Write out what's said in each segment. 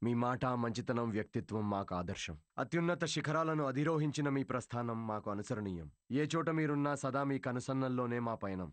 మీ మాట, మంచితనం, వ్యక్తిత్వం మాకు ఆదర్శం. అత్యున్నత శిఖరాలను అధిరోహించిన మీ ప్రస్థానం మాకు అనుసరణీయం. ఏ చోట మీరున్నా సదా మీ కనుసన్నల్లోనే మా పయనం.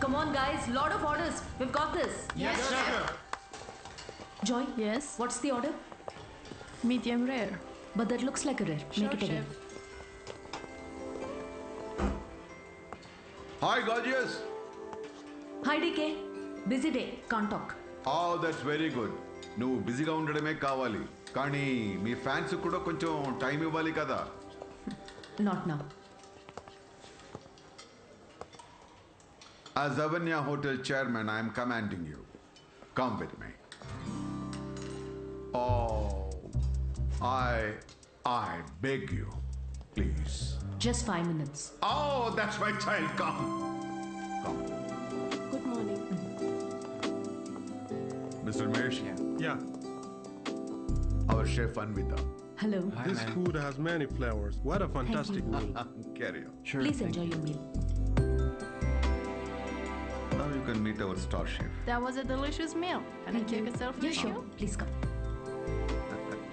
Come on, guys. Lot of orders. We've got this. Yes, chef. Joy? Yes? What's the order? Medium rare. But that looks like a rare. Sure, Make it again. chef. Hi, gorgeous. Hi, DK. Busy day. Can't talk. Oh, that's very good. నువ్వు బిజీగా ఉండడమే కావాలి, కానీ మీ fans కూడా కొంచెం time ఇవ్వాలి కదా. Not now. As Avanya Hotel chairman, I am commanding you. Come with me. Oh, I beg you, please. Just 5 minutes. Oh, that's my child. Come. Good morning. Mr. Mesh, Yeah, our chef Anvita. Hello. this food has many flavors. What a fantastic meal. Carry on. Please enjoy your meal. Now you can meet our star chef. That was a delicious meal. Can I take a selfie Yeah, with sure. you? Please come.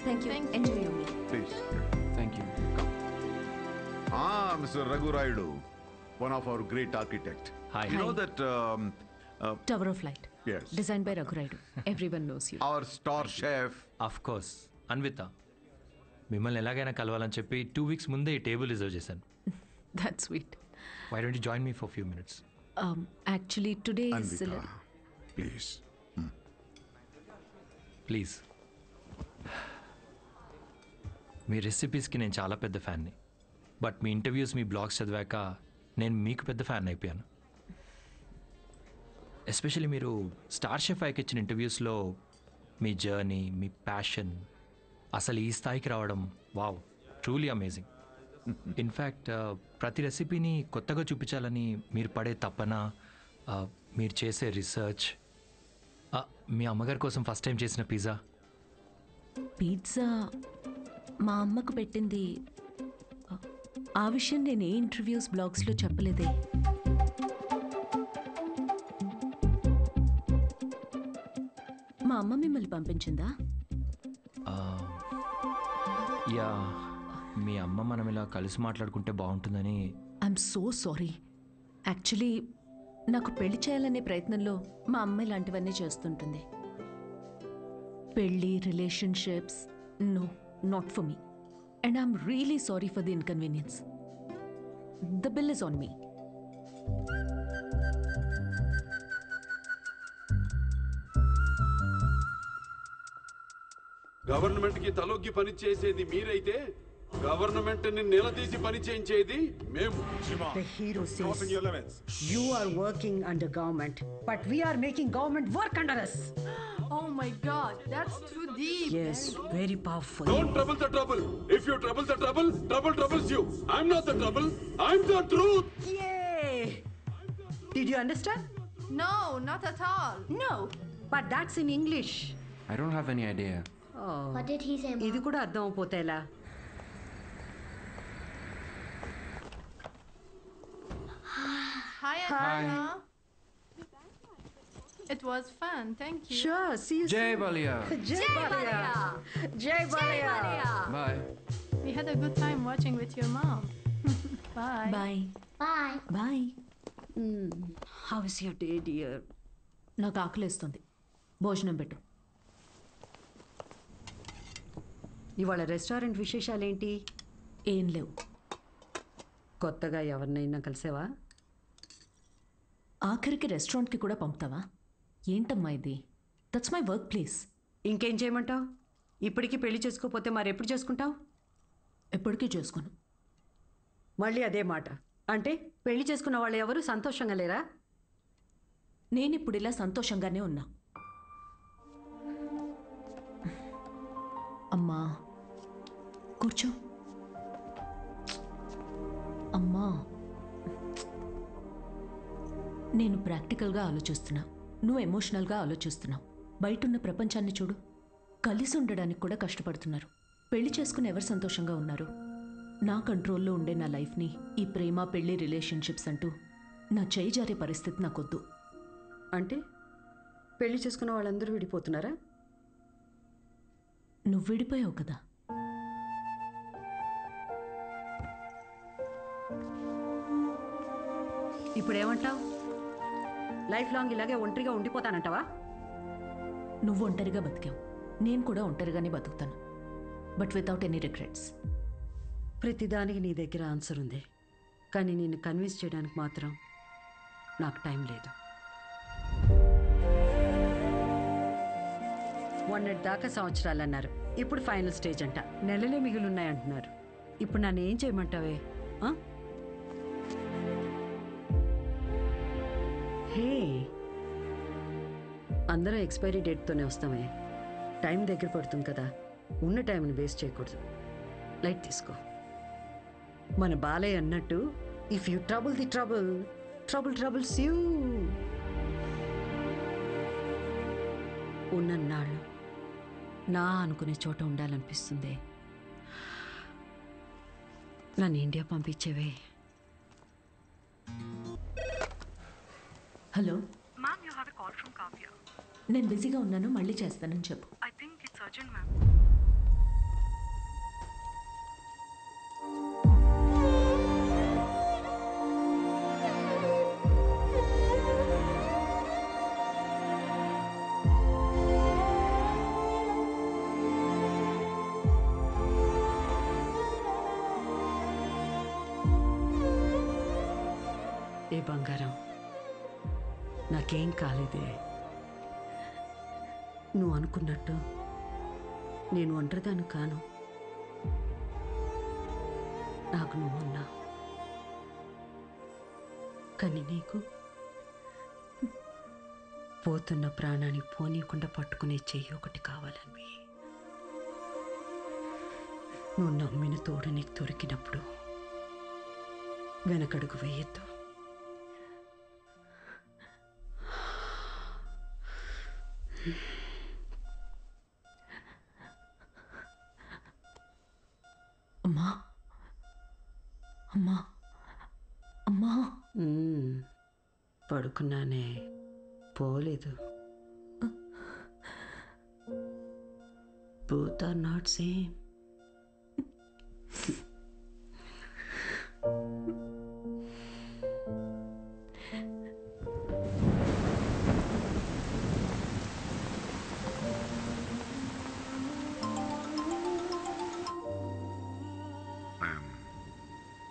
Thank you. Thank Enjoy you. your meal. Please. Thank you. Mr. Raghu Raidu, one of our great architect. Hi. You know Hi. that Tower of Light. yes, Designed by Raghu Raidu. Everyone knows you. our star chef. Of course Anvita, మిమ్మల్ని ఎలాగైనా కలవాలని చెప్పి 2 weeks ముందే ఈ table reserve చేశాను. That's sweet. Why don't you join me for few minutes? Actually, today is... Anvita, please. Please. మీ రెసిపీస్కి నేను చాలా పెద్ద ఫ్యాన్ని, బట్ మీ ఇంటర్వ్యూస్, మీ బ్లాగ్స్ చదివాక నేను మీకు పెద్ద ఫ్యాన్ అయిపోయాను. ఎస్పెషల్లీ మీరు స్టార్ షెఫ్ ఐకి ఇచ్చిన ఇంటర్వ్యూస్లో మీ జర్నీ, మీ ప్యాషన్, అసలు ఈ స్థాయికి రావడం, వావ్, ట్రూలీ అమేజింగ్. ఇన్ఫ్యాక్ట్ ప్రతి రెసిపీని కొత్తగా చూపించాలని మీరు పడే తపన, మీరు చేసే రీసెర్చ్, మీ అమ్మగారి కోసం ఫస్ట్ టైం చేసిన పిజ్జా. పిజ్జా మా అమ్మకు పెట్టింది. ఆ విషయం నేను ఏ ఇంటర్వ్యూస్, బ్లాగ్స్లో చెప్పలేదే. మా అమ్మ మిమ్మల్ని పంపించిందా? యా, మీ అమ్మ మనం ఇలా కలిసి మాట్లాడుకుంటే బాగుంటుందని. I'm so sorry. యాక్చువల్లీ నాకు పెళ్లి చేయాలనే ప్రయత్నంలో మా అమ్మ ఇలాంటివన్నీ చేస్తుంటుంది. పెళ్ళి, relationships, no, not for me. And I'm really sorry for the inconvenience. The bill is on me. Government కి తలొగ్గి పని చేసేది మీరైతే గవర్నమెంట్ ని నిలదీసి పని చేయించేది మేము. The hero says you are working under government, but we are making government work under us. Oh my God, that's too deep. Yes, very powerful. Don't trouble the trouble. If you trouble the trouble, trouble troubles you. I'm not the trouble. I'm the truth. Yay! Did you understand? No, not at all. No, but that's in English. I don't have any idea. Oh, What did he say, Mom? ఇది కూడా అర్థం అయిపోతే ఎలా? Hi, Anna. It was fun. Thank you. Sure, see you Jay soon. Balia. Jay Balia. Jay Balia. Bye. We had a good time watching with your mom. Bye. Bye Bye. Bye. How is your day, dear? నాకు ఆకలేస్తుంది, భోజనం పెట్టు. ఇవాళ restaurant విశేషాలేంటి? ఏం లేవు. కొత్తగా ఎవరినైనా కలిసావా? ఆఖరికి రెస్టారెంట్కి కూడా పంపుతావా? ఏంటమ్మా ఇది? That's my work place. ఇంకేం చేయమంటావు? ఇప్పటికీ పెళ్లి చేసుకోకపోతే మరెప్పుడు చేసుకుంటావు? ఎప్పటికీ చేసుకోను. మళ్ళీ అదే మాట. అంటే పెళ్లి చేసుకున్న వాళ్ళు ఎవరు సంతోషంగా లేరా? నేనిప్పుడు ఇలా సంతోషంగానే ఉన్నా. అమ్మా కూర్చో. అమ్మా, నేను ప్రాక్టికల్గా ఆలోచిస్తున్నా, నువ్వు ఎమోషనల్గా ఆలోచిస్తున్నావు. బయటున్న ప్రపంచాన్ని చూడు, కలిసి ఉండడానికి కూడా కష్టపడుతున్నారు. పెళ్లి చేసుకుని ఎవరు సంతోషంగా ఉన్నారు? నా కంట్రోల్లో ఉండే నా లైఫ్ని ఈ ప్రేమ పెళ్లి రిలేషన్షిప్స్ అంటూ నా చేయి జారే పరిస్థితి నాకొద్దు. అంటే పెళ్లి చేసుకున్న వాళ్ళందరూ విడిపోతున్నారా? నువ్వు విడిపోయావు కదా. ఇప్పుడు ఏమంటావు? లైఫ్ లాంగ్ ఇలాగే ఒంటరిగా ఉండిపోతానంటావా? నువ్వు ఒంటరిగా బతికావు, నేను కూడా ఒంటరిగానే బతుకుతాను, బట్ వితౌట్ ఎనీ రిగ్రెట్స్. ప్రతిదానికి నీ దగ్గర ఆన్సర్ ఉంది, కానీ నిన్ను కన్విన్స్ చేయడానికి మాత్రం నాకు టైం లేదు. మొన్నటి దాకా సంవత్సరాలు అన్నారు, ఇప్పుడు ఫైనల్ స్టేజ్ అంట. నెలలే మిగిలిన్నాయంటున్నారు. ఇప్పుడు నన్ను ఏం చేయమంటావే? ఆ? హే, అందరూ ఎక్స్పైరీ డేట్తోనే వస్తామే. టైం దగ్గర పడుతుంది కదా, ఉన్న టైంని వేస్ట్ చేయకూడదు. లైట్ తీసుకో. మన బాలయ్య అన్నట్టు, if you trouble the trouble, trouble troubles you. ఉన్నన్నాళ్ళు నా అనుకునే చోట ఉండాలనిపిస్తుంది. నన్ను ఇండియా పంపించేవే. Hello, Ma'am, you have a call from Kavya. నేను బిజీగా ఉన్నాను, మళ్ళీ చేస్తానని చెప్పు. I think it's urgent, ma'am. ఏ బంగారం, నాకేం కాలేదే. నువ్వు అనుకున్నట్టు నేను ఒంటరిదాన్ని కాను. నాకు నువ్వున్నా, కానీ నీకు పోతున్న ప్రాణాన్ని పోనీయకుండా పట్టుకునే చెయ్యి ఒకటి కావాలని. నువ్వు నమ్మిన తోడు నీకు దొరికినప్పుడు వెనకడుగు వేయొద్దు. అమ్మా, అమ్మా, అమ్మా. పడుకున్నానే, పోలేదు. Both are not same.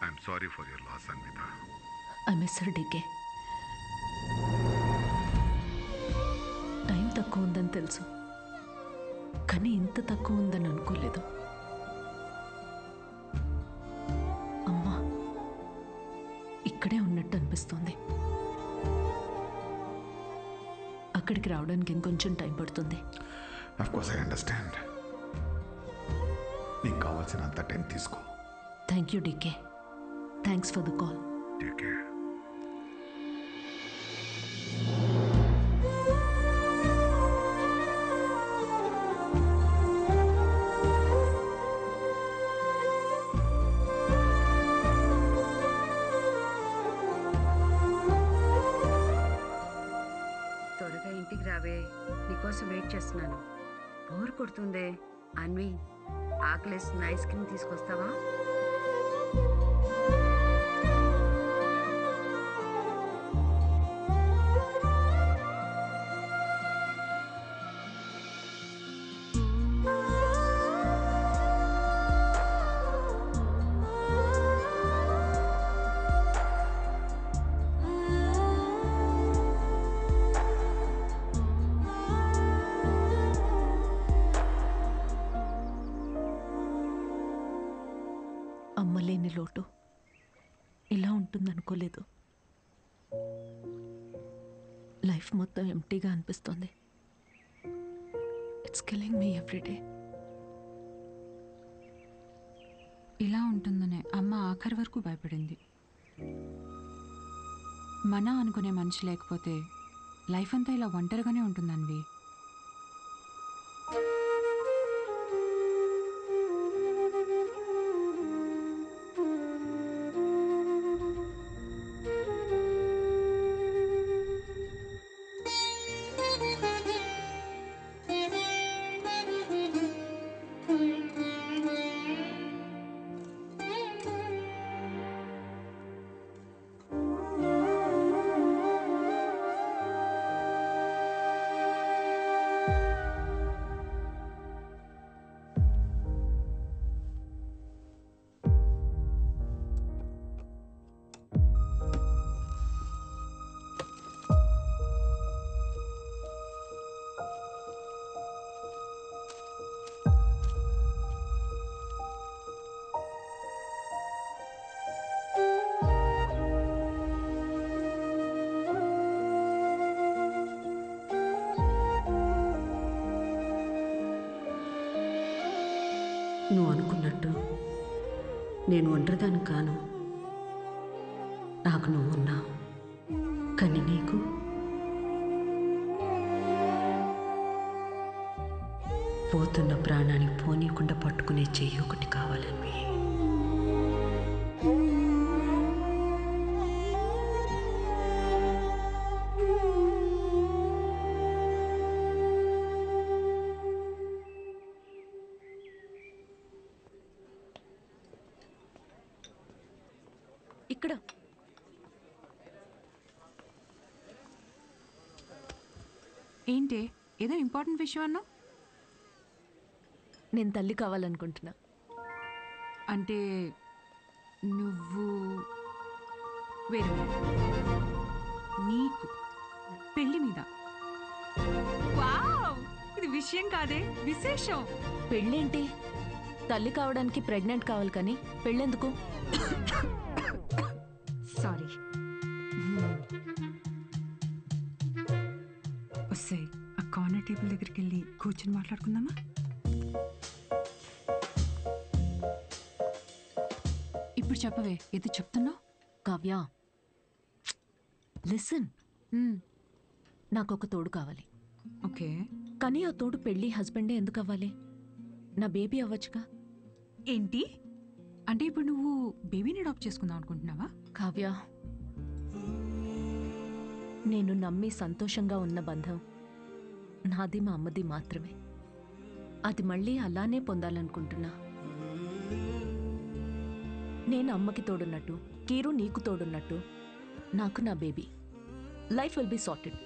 I'm sorry for your loss, Anvita. I miss her DK. Time తక్కువ ఉందని తెలుసు, కానీ ఇంత తక్కువ ఉందని అనుకోలేదు. అక్కడే ఉన్నట్టు అనిపిస్తుంది. అక్కడికి రావడానికి ఇంకొంచెం టైం పడుతుంది. Of course I understand. నీకు కావాల్సినంత టైం తీసుకో. Thank you DK. Thanks for the call. Take care. త్వరగా ఇంటికి రావే, నీకోసం వెయిట్ చేస్తున్నాను. బోర్ కొడుతుందే. అన్వి, ఆకలేసిన ఐస్ క్రీమ్ తీసుకొస్తావా? అమ్మలేని లోటు ఇలా ఉంటుందనుకోలేదు. లైఫ్ మొత్తం ఎంటీగా అనిపిస్తుంది. It's killing me every day. ఇలా ఉంటుందనే అమ్మ ఆఖరి వరకు భయపడింది. మన అనుకునే మనిషి లేకపోతే లైఫ్ అంతా ఇలా ఒంటరిగానే ఉంటుందన్వి. నువ్వు అనుకున్నట్టు నేను ఒంటరిదాన్ని కాను. నాకు నువ్వు ఉన్నావు. కానీ నీకు పోతున్న ప్రాణాన్ని పోనీయకుండా పట్టుకునే చెయ్యి ఒకటి కావాలని. ఇక్కడ ఏంటి ఏదో ఇంపార్టెంట్ విషయం అన్నా? నేను తల్లి కావాలనుకుంటున్నా. అంటే నువ్వు వేరే నీకు పెళ్లి మీద? వావ్, ఇది విషయం కాదే, విశేషం. పెళ్ళేంటి? తల్లి కావడానికి ప్రెగ్నెంట్ కావాలి కానీ పెళ్ళెందుకు? సారీ. వస్తే ఆ కార్నర్ టేబుల్ దగ్గరికి వెళ్ళి కూర్చొని మాట్లాడుకుందామా? ఇప్పుడు చెప్పవే, ఏదో చెప్తున్నావు. కావ్య, లిసన్. నాకు ఒక తోడు కావాలి. ఓకే, కానీ ఆ తోడు పెళ్ళి హస్బెండే ఎందుకు అవ్వాలి? నా బేబీ అవ్వచ్చుగా. ఏంటి అంటే ఇప్పుడు నువ్వు బేబీని అడాప్ట్ చేసుకుందాం అనుకుంటున్నావా? కావ్య, నేను నమ్మి సంతోషంగా ఉన్న బంధం నాది మా అమ్మది మాత్రమే. అది మళ్ళీ అలానే పొందాలనుకుంటున్నా. నేను అమ్మకి తోడున్నట్టు, కీరు నీకు తోడున్నట్టు, నాకు నా baby. Life will be sorted.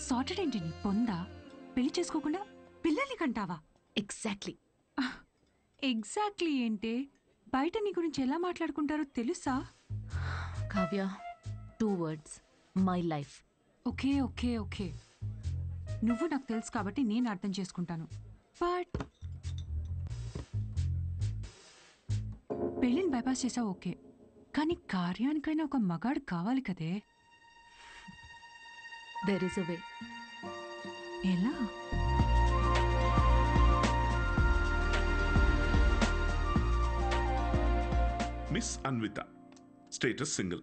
Sorted ఏంటి? నీ పొందా? పెళ్లి చేసుకోకుండా పిల్లల్ని కంటావా? ఎగ్జాక్ట్లీ. ఎగ్జాక్ట్లీ ఏంటి? బయట నీ గురించి ఎలా మాట్లాడుకుంటారో తెలుసా? Kavya, 2 words, my life. Okay okay okay, నువ్వు నాకు తెలుసు కాబట్టి నేను అర్థం చేసుకుంటాను. బట్ పెళ్ళిని బైపాస్ చేసావు. ఓకే, కానీ కార్యానికైనా ఒక మగాడు కావాలి కదే. దెర్ ఇస్ అ వే. ఎలా? మిస్ అన్విత, స్టేటస్ సింగిల్,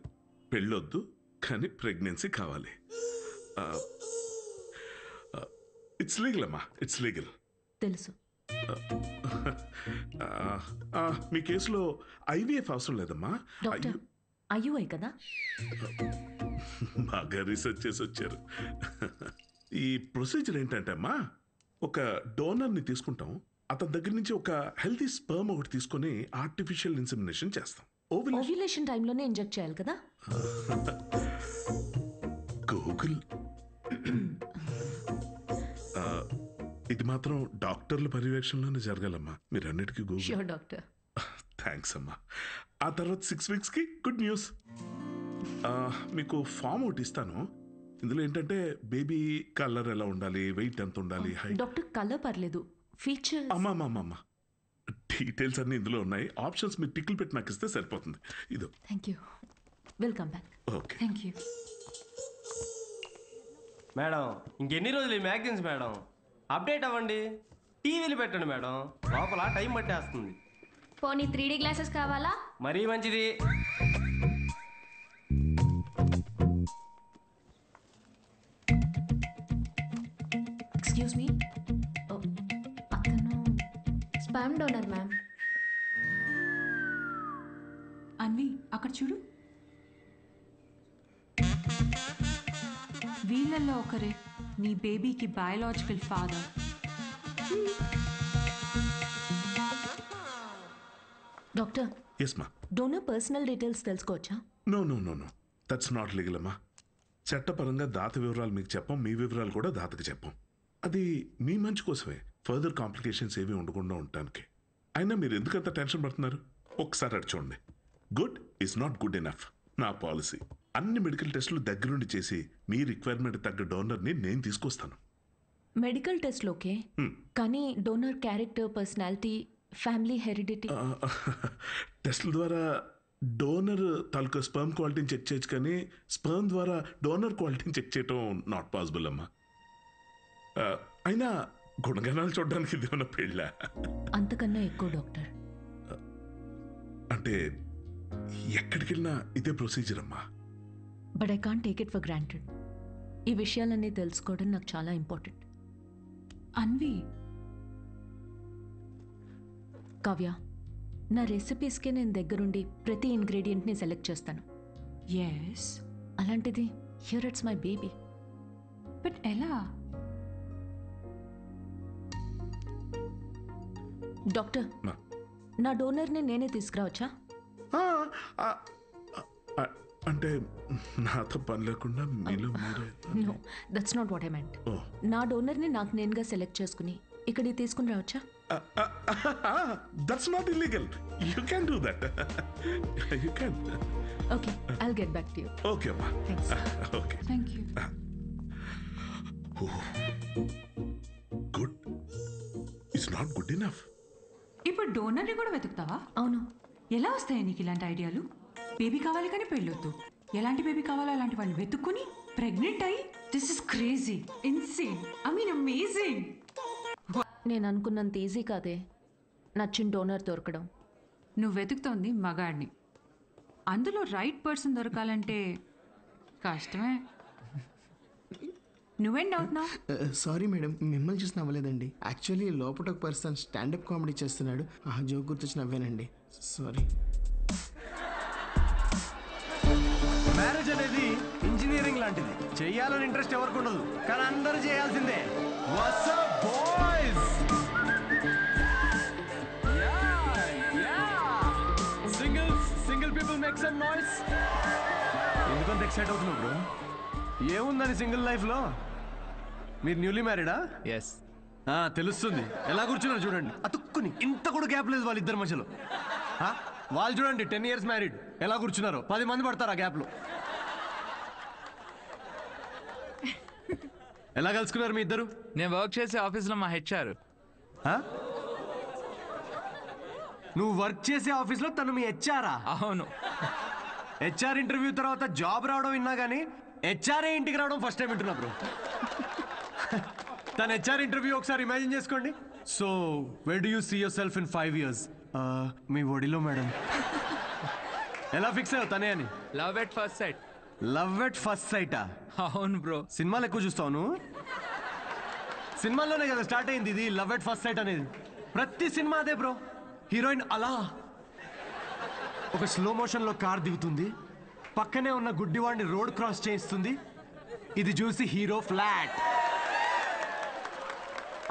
పెళ్ళొద్దు కానీ ప్రెగ్నెన్సీ కావాలి. ఇట్స్ లీగల్ అమ్మా, ఇట్స్ లీగల్. తెలుసు. మీ కేసులో ఐవీఎఫ్ అవసరం లేదమ్మా. డాక్టర్ ఐయుఐ కదా? బాగా రీసెర్చ్ చేసి వచ్చారు. ఈ ప్రొసీజర్ ఏంటంటే అమ్మా, ఒక డోనర్ని తీసుకుంటాం, అతని దగ్గర నుంచి ఒక హెల్తీ స్పర్మ్ ఒకటి తీసుకొని ఆర్టిఫిషియల్ ఇన్సెమినేషన్ చేస్తాం. ఓవ్యులేషన్ టైంలోనే ఇంజెక్ట్ చేయాలి కదా? గూగుల్. ఇది మాత్రం డాక్టర్ల పర్యవేక్షణలోనే జరగాలమ్మా. మీరు అన్నిటికీ గూగుల్. Sure doctor. థ్యాంక్స్ అమ్మా. ఆ తర్వాత 6 వీక్స్కి గుడ్ న్యూస్. మీకు ఫామ్ ఒకటి ఇస్తాను. ఇందులో ఏంటంటే బేబీ కలర్ ఎలా ఉండాలి, వెయిట్ ఎంత ఉండాలి, హైట్. డాక్టర్ కలర్ పర్లేదు, ఫీచర్స్. అమ్మా డీటెయిల్స్ అన్ని ఇందులో ఉన్నాయి. ఆప్షన్స్ మీరు టిక్లు పెట్టి నాకు ఇస్తే సరిపోతుంది. ఇదో. Thank you. Welcome back. Okay. Thank you madam. ఇంకెన్ని రోజులు ఈ మ్యాగజైన్స్ మేడం? అప్డేట్ అవ్వండి, టీవీలు పెట్టండి మేడం, లోపల టైం పట్టేస్తుంది. పోనీ 3D గ్లాసెస్ కావాలా? మరీ మంచిది. ఎక్స్క్యూజ్ మీ, అతను స్పామ్ డోనర్ మ్యామ్. అన్వి అక్కడ చూడు. వీళ్ళల్లో ఒకరే మీ బేబీకి బయాలజికల్ ఫాదర్. డాక్టర్, ఎస్ మా. డోనర్ పర్సనల్ డీటెయిల్స్ తెలుసుకోవచ్చా? నో దట్స్ నాట్ లీగల్ అమ్మా. చట్టపరంగా దాత వివరాలు మీకు చెప్పం, మీ వివరాలు కూడా దాతకి చెప్పం. అది మీ మంచి కోసమే, ఫర్దర్ కాంప్లికేషన్స్ ఏవి ఉండకుండా ఉండటానికి. అయినా మీరు ఎందుకంత టెన్షన్ పడుతున్నారు? ఒకసారి అటు చూడండి. Good is not good enough. నా పాలసీ అన్ని మెడికల్ టెస్టులు దగ్గరుండి చేసి మీ రిక్వైర్మెంట్ తగ్గ డోనర్ని నేను తీసుకొస్తాను. మెడికల్ టెస్ట్లు ఓకే, కానీ donor character, personality, family heredity. టెస్టుల ద్వారా డోనర్ తాలూకా స్పర్మ్ క్వాలిటీని చెక్ చేయొచ్చు, కానీ స్పర్మ్ ద్వారా డోనర్ క్వాలిటీని చెక్ చేయటం నాట్ పాసిబుల్ అమ్మా. అయినా గుణగణాలు చూడడానికి ఇది ఏమన్నా పెళ్ళ? అంతకన్నా ఎక్కువ డాక్టర్. అంటే ఎక్కడికి వెళ్ళినా ఇదే ప్రొసీజర్ అమ్మా. But I can't take it for granted. ఈ విషయాలన్నీ తెలుసుకోవడం నాకు చాలా ఇంపార్టెంట్. అన్వి, కావ్య, నా రెసిపీస్కే నేను దగ్గరుండి ప్రతి ఇంగ్రీడియంట్ని సెలెక్ట్ చేస్తాను. ఎస్. అలాంటిది here it's my baby. But ఎలా? డాక్టర్, నా డోనర్ని నేనే తీసుకురావచ్చా? అంటే నాతో పని లేకుండా మీలో మీరే. No, that's not what I meant. నా డోనర్ని నాకు నేనుగా సెలెక్ట్ చేసుకుని ఇక్కడికి తీసుకుని రావచ్చా? That's not illegal. You can do that. You can. Okay, I'll get back to you. Okay అమ్మా. Thanks. Okay. Thank you. Good it's not good enough. ఇప్పుడు డోనర్ని కూడా వెతుకుతావా? అవును. ఎలా వస్తాయి నీకు ఇలాంటి ఐడియాలు? బేబీ కావాలి కానీ పెళ్ళొద్దు. ఎలాంటి బేబీ కావాలో అలాంటి వాళ్ళు వెతుక్కుని ప్రెగ్నెంట్ అయ్యి, this is crazy, insane, I mean amazing. నేను అనుకున్నంత ఈజీ కాదే నచ్చిన డోనర్ దొరకడం. నువ్వు వెతుకుతోంది మగాడిని. అందులో రైట్ పర్సన్ దొరకాలంటే కష్టమే. నువ్వేం డౌట్ నా? సారీ మేడం, మిమ్మల్ని చూసి నవ్వలేదండి. యాక్చువల్లీ లోపల ఒక పర్సన్ స్టాండప్ కామెడీ చేస్తున్నాడు, ఆ జోక్ గుర్తొచ్చి నవ్వానండి. సారీ. మ్యారేజ్ అనేది ఇంజనీరింగ్ లాంటిది. చెయ్యాలని ఇంట్రెస్ట్ ఎవరికి ఉండదు, కానీ అందరూ చేయాల్సిందే. What's up, boys? Single people make some noise. ఎందుకంత ఎక్సైట్ అవుతున్నావు బ్రో? ఏముందని సింగిల్ లైఫ్లో? మీరు న్యూలీ మ్యారీడా? ఎస్. తెలుస్తుంది. ఎలా కూర్చున్నారు చూడండి, అతుక్కుని. ఇంత కూడా గ్యాప్ లేదు వాళ్ళిద్దరి మధ్యలో. వాళ్ళు చూడండి 10 years మ్యారీడ్, ఎలా కూర్చున్నారు. 10 మంది పడతారు ఆ గ్యాప్లో. ఎలా కలుసుకున్నారు మీ ఇద్దరు? నేను వర్క్ చేసే ఆఫీస్లో మా హెచ్ఆర్. నువ్వు వర్క్ చేసే ఆఫీస్లో తను మీ హెచ్ఆరా? అవును. హెచ్ఆర్ ఇంటర్వ్యూ తర్వాత జాబ్ రావడం విన్నా కానీ హెచ్ఆర్ఏ ఇంటికి రావడం ఫస్ట్ టైం వింటున్నా బ్రో. తన హెచ్ఆర్ ఇంటర్వ్యూ ఒకసారి ఇమాజిన్ చేసుకోండి. So where do you see yourself in 5 years? మీ ఒడిలో మేడం. ఎలా ఫిక్స్ అయ్యావు తనే అని? Love at first sight. Love at first సైటా? అవును బ్రో. సినిమాలు ఎక్కువ చూస్తావు? సినిమాల్లోనే కదా స్టార్ట్ అయింది ఇది లవ్ ఎట్ ఫస్ట్ సైట్ అనేది. ప్రతి సినిమా అదే బ్రో. హీరోయిన్ అలా ఒక స్లో మోషన్లో కార్ దిగుతుంది, పక్కనే ఉన్న గుడ్డివాడిని రోడ్ క్రాస్ చేయిస్తుంది, ఇది చూసి హీరో ఫ్లాట్.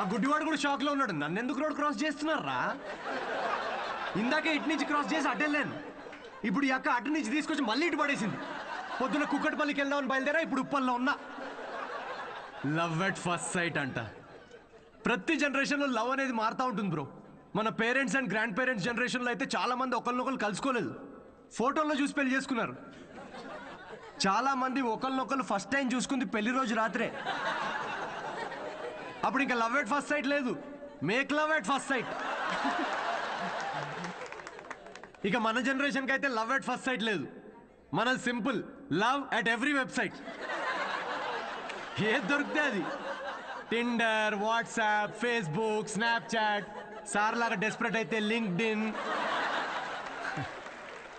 ఆ గుడ్డివాడు కూడా షాక్ లో ఉన్నాడు, నన్ను ఎందుకు రోడ్ క్రాస్ చేస్తున్నారా, ఇందాకే ఇటు నుంచి క్రాస్ చేసి అడ్డెళ్ళాను, ఇప్పుడు ఈ అక్క అటు నుంచి తీసుకొచ్చి మళ్ళీ ఇటు పడేసింది. పొద్దున కుక్కటిపల్లికి వెళ్దామని బయలుదేరా, ఇప్పుడు ఉప్పల్లో ఉన్నా. లవ్ ఎట్ ఫస్ట్ సైట్ అంట. ప్రతి జనరేషన్లో లవ్ అనేది మారుతూ ఉంటుంది బ్రో. మన పేరెంట్స్ అండ్ గ్రాండ్ పేరెంట్స్ జనరేషన్లో అయితే చాలా మంది ఒకరినొకరు కలుసుకోలేదు, ఫోటోల్లో చూసి పెళ్లి చేసుకున్నారు. చాలా మంది ఒకరినొకరు ఫస్ట్ టైం చూసుకుంది పెళ్లి రోజు రాత్రే. అప్పుడు ఇంకా లవ్ ఎట్ ఫస్ట్ సైట్ లేదు, make love at first site. ఇక మన జనరేషన్కి అయితే లవ్ ఎట్ ఫస్ట్ సైట్ లేదు, మనది simple love at every website. ఏది దొరికితే అది, Tinder, WhatsApp, Facebook, Snapchat, sir లాగా డెస్పరేట్ అయితే linked in.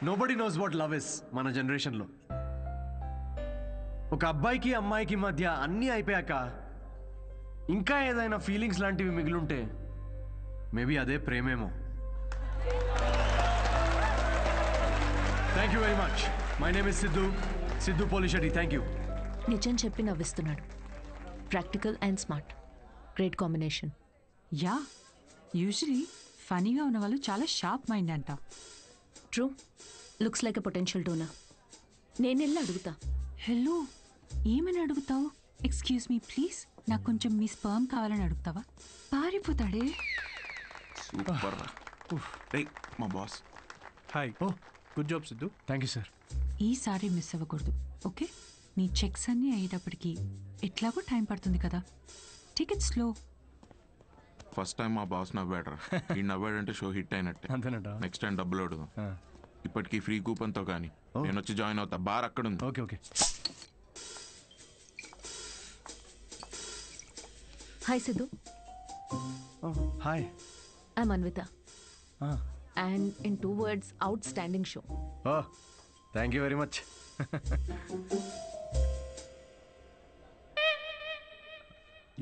Nobody knows what love is మన జనరేషన్లో. ఒక అబ్బాయికి అమ్మాయికి మధ్య అన్నీ అయిపోయాక ఇంకా ఏదైనా ఫీలింగ్స్ లాంటివి మిగిలుంటే మేబీ అదే ప్రేమేమో. Thank you very much. My name is Siddhu Polishetty. Thank you. నిజం చెప్పి నవ్విస్తున్నాడు. Practical and smart, great combination. Yeah, usually ఫనీగా ఉన్న వాళ్ళు చాలా షార్ప్ మైండ్ అంట. True, looks like a potential donor. నేను వెళ్ళి అడుగుతా. హలో, ఏమని అడుగుతావు? ఎక్స్క్యూజ్ మీ ప్లీజ్, నాకు కొంచెం మీ స్పర్మ్ కావాలని అడుగుతావా? పారిపోతాడే. సూపర్. మా boss. Hi. Oh good job Siddhu. Thank you sir. ఈసారి మిస్ అవ్వకూడదు, ఓకే? నీ చెక్స్ అన్నీ అయ్యేటప్పటికి ఎట్లాగో టైం పడుతుంది కదా, టికెట్ స్లో. ఫస్ట్ టైం మా బాస్ నవ్వాడు. ఈ నవ్వాడంటే షో హిట్ అయినట్టే. అంతేనట. నెక్స్ట్ టైం డబ్బులు అడుగుదాం. ఇప్పటికీ ఫ్రీ కూపన్తో కానీ నేను వచ్చి జాయిన్ అవుతా. బార్ అక్కడ ఉంది. Okay okay. Hi Siddhu. Hi. I'm Anvita. And in 2 words, outstanding show. Oh, thank you very much.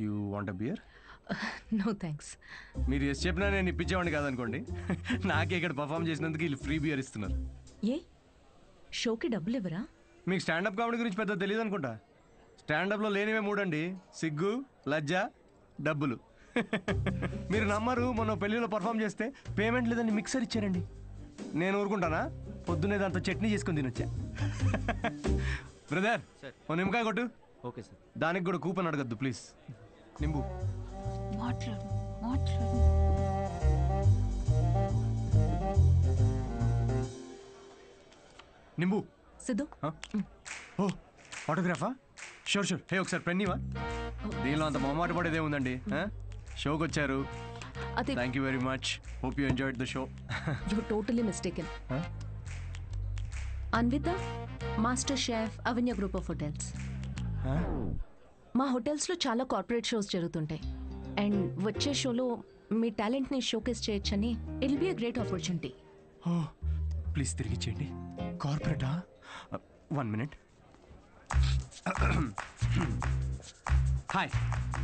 You want a beer? No thanks. మీరు ఎస్ చెప్పినా నేను ఇప్పించేవాడిని కాదనుకోండి. నాకే ఇక్కడ పర్ఫామ్ చేసినందుకు వీళ్ళు ఫ్రీ బియర్ ఇస్తున్నారు. ఏ షోకి డబ్బులు ఇవ్వరా? మీకు స్టాండప్ కామెడీ గురించి పెద్ద తెలియదు అనుకుంటా. స్టాండప్లో లేనివే 3 అండి: సిగ్గు, లజ్జ, డబ్బులు. మీరు నమ్మరు, మొన్న పెళ్లిలో పర్ఫామ్ చేస్తే పేమెంట్ లేదని మిక్సర్ ఇచ్చారండి. నేను ఊరుకుంటానా? పొద్దున్నే దాంతో చట్నీ చేసుకుని తినొచ్చా. బ్రదర్, ఓ నిమ్మకాయ కొట్టు. Okay sir. దానికి కూడా కూపన్ అడగద్దు ప్లీజ్. నింబు. నింబు. సిద్ధు. ఓ ఆటోగ్రాఫా? Sure sure. హే ఒకసారి పెన్నీవా? దీనిలో అంత మొహమాట పడేదే ఉందండి. షోకి వచ్చారు. Thank you very much. Hope you enjoyed the show. You totally mistaken. Anvita, master chef, Avanya group of hotels. మా హోటల్స్లో చాలా కార్పొరేట్ షోస్ జరుగుతుంటాయి. అండ్ వచ్చే షోలో మీ టాలెంట్ని షోకేస్ చేయొచ్చని it will be a great opportunity. Please తిరిగి చేయండి. కార్పొరేటా? 1 minute. Hi,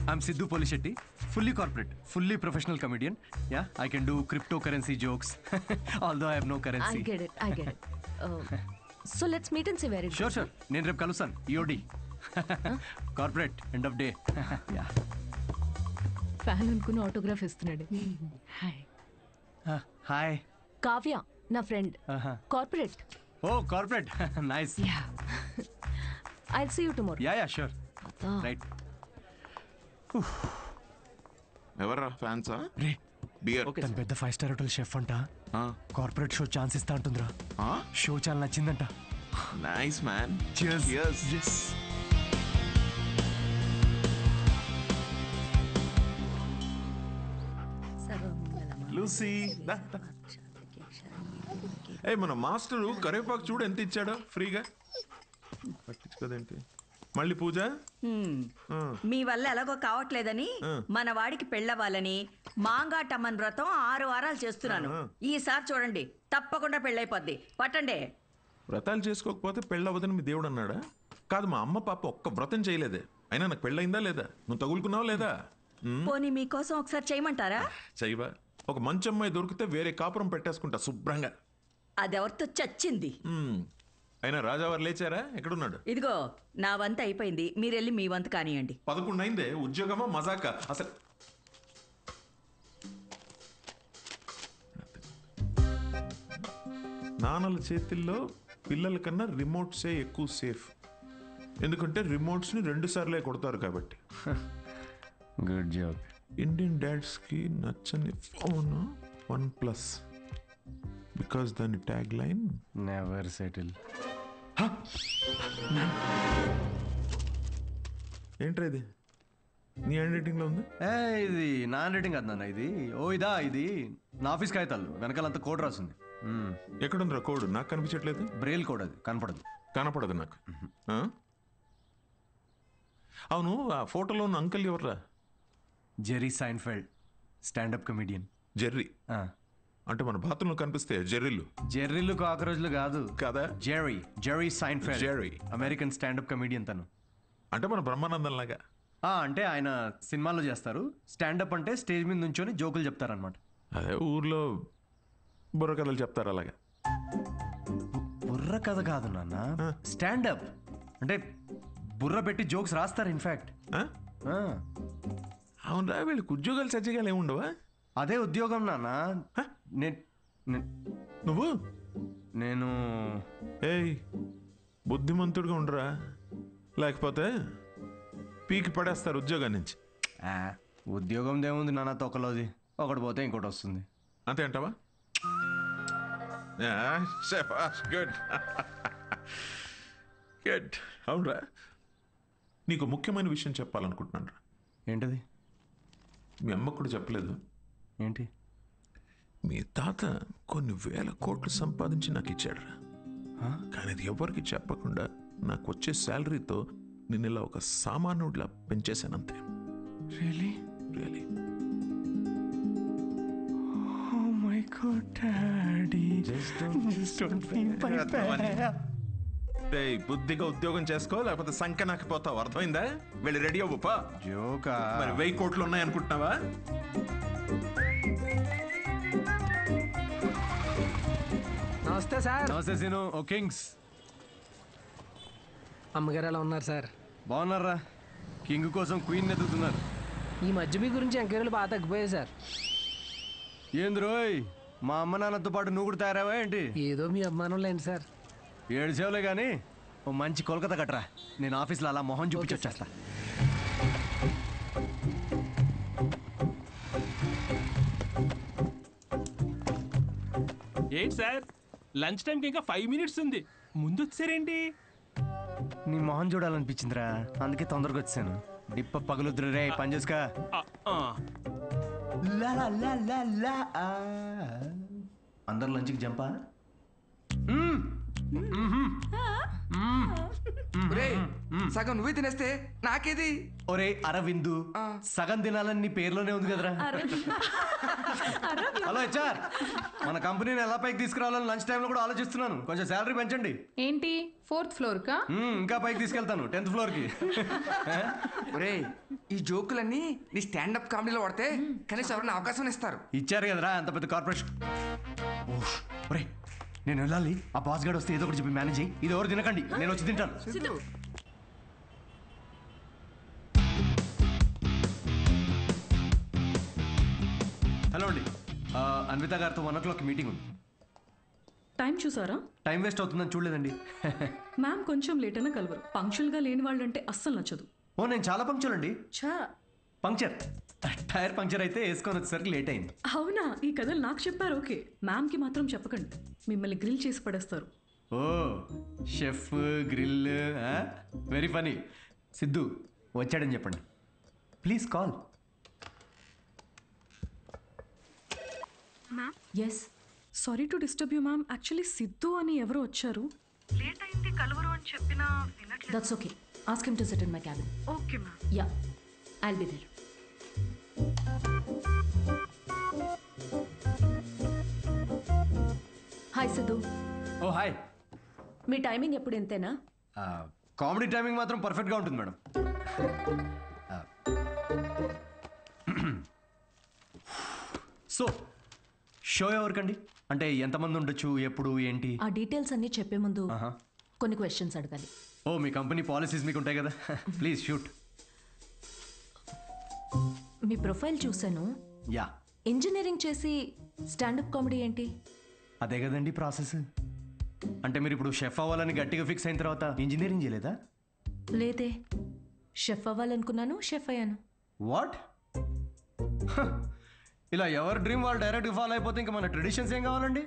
I'm Sidhu Polishetti, fully corporate, fully professional comedian. Yeah, I can do cryptocurrency jokes, although I have no currency. I get it. So let's meet and see where it goes. Sure. నేను రేపు కలుస్తాను. EOD. Corporate, end of day. Yeah. Fan అనుకుని autograph ఇస్తున్నాడు. Hi. Kavya నా friend. Corporate. Oh corporate. Nice. I'll see you tomorrow. Yeah, sure. Right. ఎవర్రా ఫ్యాన్సా? రే beer. తను పెద్ద 5-star hotel chef అంట. కార్పొరేట్ షో ఛాన్స్ ఇస్తా అంటుందిరా. షో చాలా నచ్చిందంట. Nice man. Cheers. Yes. Lucy. మన మాస్టరు కరివేపాకు చూడు ఎంత ఇచ్చాడో ఫ్రీగా. పట్టించుకోదేంటి మళ్ళీ పూజ? మీ వల్ల ఎలాగో కావట్లేదని మన వాడికి పెళ్ళవ్వాలని మాంగాటమ్మన్ వ్రతం 6 వారాలు చేస్తున్నాను. ఈసారి చూడండి తప్పకుండా పెళ్ళైపోద్ది. పట్టండి. వ్రతాలు చేసుకోకపోతే పెళ్ళవదని మీ దేవుడు అన్నాడా? కాదు, మా అమ్మ పాప ఒక్క వ్రతం చేయలేదే. అయినా నాకు పెళ్ళయిందా లేదా? నువ్వు తగులుకున్నావా లేదా? పోనీ మీకోసం ఒకసారి చేయమంటారా? చెయ్యవా? ఒక మంచి అమ్మాయి దొరికితే వేరే కాపురం పెట్టేసుకుంటా శుభ్రంగా. అదెవరితో చచ్చింది. అయినా రాజావారు లేచారా? ఎక్కడున్నాడు? ఇదిగో నా వంతు అయిపోయింది, మీరెళ్ళి మీ వంతు కానియండి. 11 అయిందే. ఉద్యోగమా మజాక? అసలు నాన్నల చేతిల్లో పిల్లల కన్నా రిమోట్సే ఎక్కువ సేఫ్. ఎందుకంటే రిమోట్స్ని 2 సార్లే కొడతారు కాబట్టి. Good job. ఇండియన్ డాడ్స్కి నచ్చని ఫోన్ OnePlus. బికాస్ దాని ట్యాగ్ లైన్ నెవర్ సెటిల్. ఏంట్రా ఇది? నీ హ్యాండ్ రైటింగ్లో ఉంది? ఇది నా హ్యాండ్ రైటింగ్ కాదు నాన్న, ఇది ఇది నా ఆఫీస్ కాగితాలు వెనకాలంతా కోడ్ రాసింది. ఎక్కడుందిరా కోడ్? నాకు కనిపించట్లేదు. బ్రెయిల్ కోడ్, అది కనపడదు నాకు. అవును, ఆ ఫోటోలో ఉన్న అంకుల్ ఎవర్రా? Jerry Seinfeld, standup comedian. Jerry అంటే మన బాత్రూంలో కనిపిస్తే జెర్రీలు కాకరోజులు కాదు కదా? Jerry Seinfeld, American standup comedian తను. అంటే మన బ్రహ్మానందం లాగా. అంటే ఆయన సినిమాల్లో చేస్తారు. స్టాండప్ అంటే స్టేజ్ మీద నుంచొని జోకులు చెప్తారనమాట. అదే ఊర్లో బుర్ర కథలు చెప్తారు అలాగా. బుర్ర కథ కాదు నాన్న, స్టాండప్ అంటే బుర్ర పెట్టి జోక్స్ రాస్తారు. ఇన్ఫాక్ట్ అవునరా, వీళ్ళకి ఉద్యోగాలు సజ్జగాలు ఏముండవా? అదే ఉద్యోగం నాన్న. నేను బుద్ధిమంతుడిగా ఉండరా, లేకపోతే పీకి పడేస్తారు ఉద్యోగం నుంచి. ఉద్యోగం దేముంది నాన్న, తొక్కలోది ఒకటి పోతే ఇంకోటి వస్తుంది. అంతే అంటావా? Good good. అవునరా, నీకు ముఖ్యమైన విషయం చెప్పాలనుకుంటున్నాను రా. ఏంటది? మీ అమ్మకు కూడా చెప్పలేదు. ఏంటి? మీ తాత కొన్ని వేల కోట్లు సంపాదించి నాకు ఇచ్చాడు. కానీ అది ఎవరికి చెప్పకుండా నాకు వచ్చే శాలరీతో నేను ఇలా ఒక సామాన్యుడిలా పెంచేశానంతే. Really? Oh my God, Daddy. Just don't feel my bad. బుద్ధిగా ఉద్యోగం చేసుకో, లేకపోతే సంఖ్య నాకు పోతావు. అర్థమైందా? వెళ్ళి రెడీ అవ్వపా. జోకా? మరి 1000 కోట్లు ఉన్నాయి అనుకుంటున్నావా? నమస్తే సార్. నమస్తే సీను. ఓ కింగ్స్. అమ్మగారు ఎలా ఉన్నారు సార్? బాగున్నారా? కింగ్ కోసం క్వీన్ ఎదుగుతున్నారు. ఈ మధ్య మీ గురించి ఎంక్వైరీలు బాగా తగ్గిపోయాయి సార్. ఏంది రోయ్, మా అమ్మ నాన్నతో పాటు నువ్వు కూడా తయారావా ఏంటి? ఏదో మీ అభిమానం లేండి సార్. 7 సేవలే కానీ ఓ మంచి కోల్కతా కట్టరా, నేను ఆఫీస్లో అలా మొహం చూపించి వచ్చేస్తా. ఏంటి సార్, లంచ్ టైంకి ఇంకా 5 మినిట్స్ ఉంది, ముందు వచ్చారేంటి? నీ మొహం చూడాలనిపించిందిరా, అందుకే తొందరగా వచ్చాను. డిప్ప పగులుద్దురు రే, పని చేసుకా. అందరు లంచ్కి జంపా? సగం నువ్వే తినేస్తే నాకేది? ఒరే అరవిందు, సగం తినాలని నీ పేర్లోనే ఉంది కదరా. హలో హెచ్ఆర్, మన కంపెనీని ఎలా పైకి తీసుకురావాలని లంచ్ టైంలో కూడా ఆలోచిస్తున్నాను. కొంచెం శాలరీ పెంచండి. ఏంటి 4th ఫ్లోర్ కా? ఇంకా పైకి తీసుకెళ్తాను, 10th ఫ్లోర్కి. ఒరే, ఈ జోకులన్నీ నీ స్టాండప్ కామెడీలో వాడితే కనీసం ఎవరైనా అవకాశం ఇస్తారు. ఇచ్చారు కదరా అంత పెద్ద కార్పొరేషన్. ఒరే, నేను వెళ్ళాలి. ఆ బాస్ గార్డ్ వస్తే ఏదో ఒకటి చెప్పి మేనేజ్ అయ్యి. ఇది ఎవరు తినకండి, నేను వచ్చి తింటాను. హలో అండి, అన్విత గారితో 1 o'clock మీటింగ్ ఉంది. టైం చూసారా? టైం వేస్ట్ అవుతుందని చూడలేదండి. మ్యామ్ కొంచెం లేట్ అయినా కలవరు. పంక్చువల్గా లేని వాళ్ళు అంటే అస్సలు నచ్చదు. ఓ, నేను చాలా పంక్చువల్ అండి. ఛా, పంక్చర్, టైర్ పంక్చర్ అయితే వేసుకొని వచ్చేసరికి లేట్ అయింది. అవునా? ఈ కథలు నాకు చెప్పారు. ఓకే, మ్యామ్కి మాత్రం చెప్పకండి, మిమ్మల్ని గ్రిల్ చేసి పడేస్తారు. ఓ, chef grill, very funny. Siddhu వచ్చాడని చెప్పండి please. Call. Ma'am. Yes. Sorry to disturb you ma'am. Actually Siddhu అని ఎవరు వచ్చారు. లేట్ అయింది కలవరు అని చెప్పినా వినట్లేదు. That's okay. Ask him to sit in my cabin. Okay ma'am. Yeah, I'll be there. Hi Siddhu. Oh hi. మీ టైమింగ్ ఎప్పుడు ఇంతేనా? కామెడీ టైమింగ్ మాత్రం పర్ఫెక్ట్గా ఉంటుంది మేడం. సో షో ఎవరికండి? అంటే ఎంతమంది ఉండొచ్చు, ఎప్పుడు, ఏంటి? ఆ డీటెయిల్స్ అన్నీ చెప్పే ముందు కొన్ని క్వశ్చన్స్ అడగాలి. ఓ మీ కంపెనీ పాలసీస్ మీకు ఉంటాయి కదా. Please shoot. మీ ప్రొఫైల్ చూశాను. యా, ఇంజనీరింగ్ చేసి స్టాండప్ కామెడీ ఏంటి? అదే కదండి ప్రాసెస్. అంటే మీరు ఇప్పుడు షెఫ్ అవ్వాలని గట్టిగా ఫిక్స్ అయిన తర్వాత ఇంజనీరింగ్ చేయలేదా? లేదే, షెఫ్ అవ్వాలనుకున్నాను, షెఫ్ అయ్యాను. వాట్? ఇలా ఎవరి డ్రీమ్ వాళ్ళు డైరెక్ట్గా ఫాలో అయిపోతే ఇంకా మన ట్రెడిషన్స్ ఏం కావాలండి?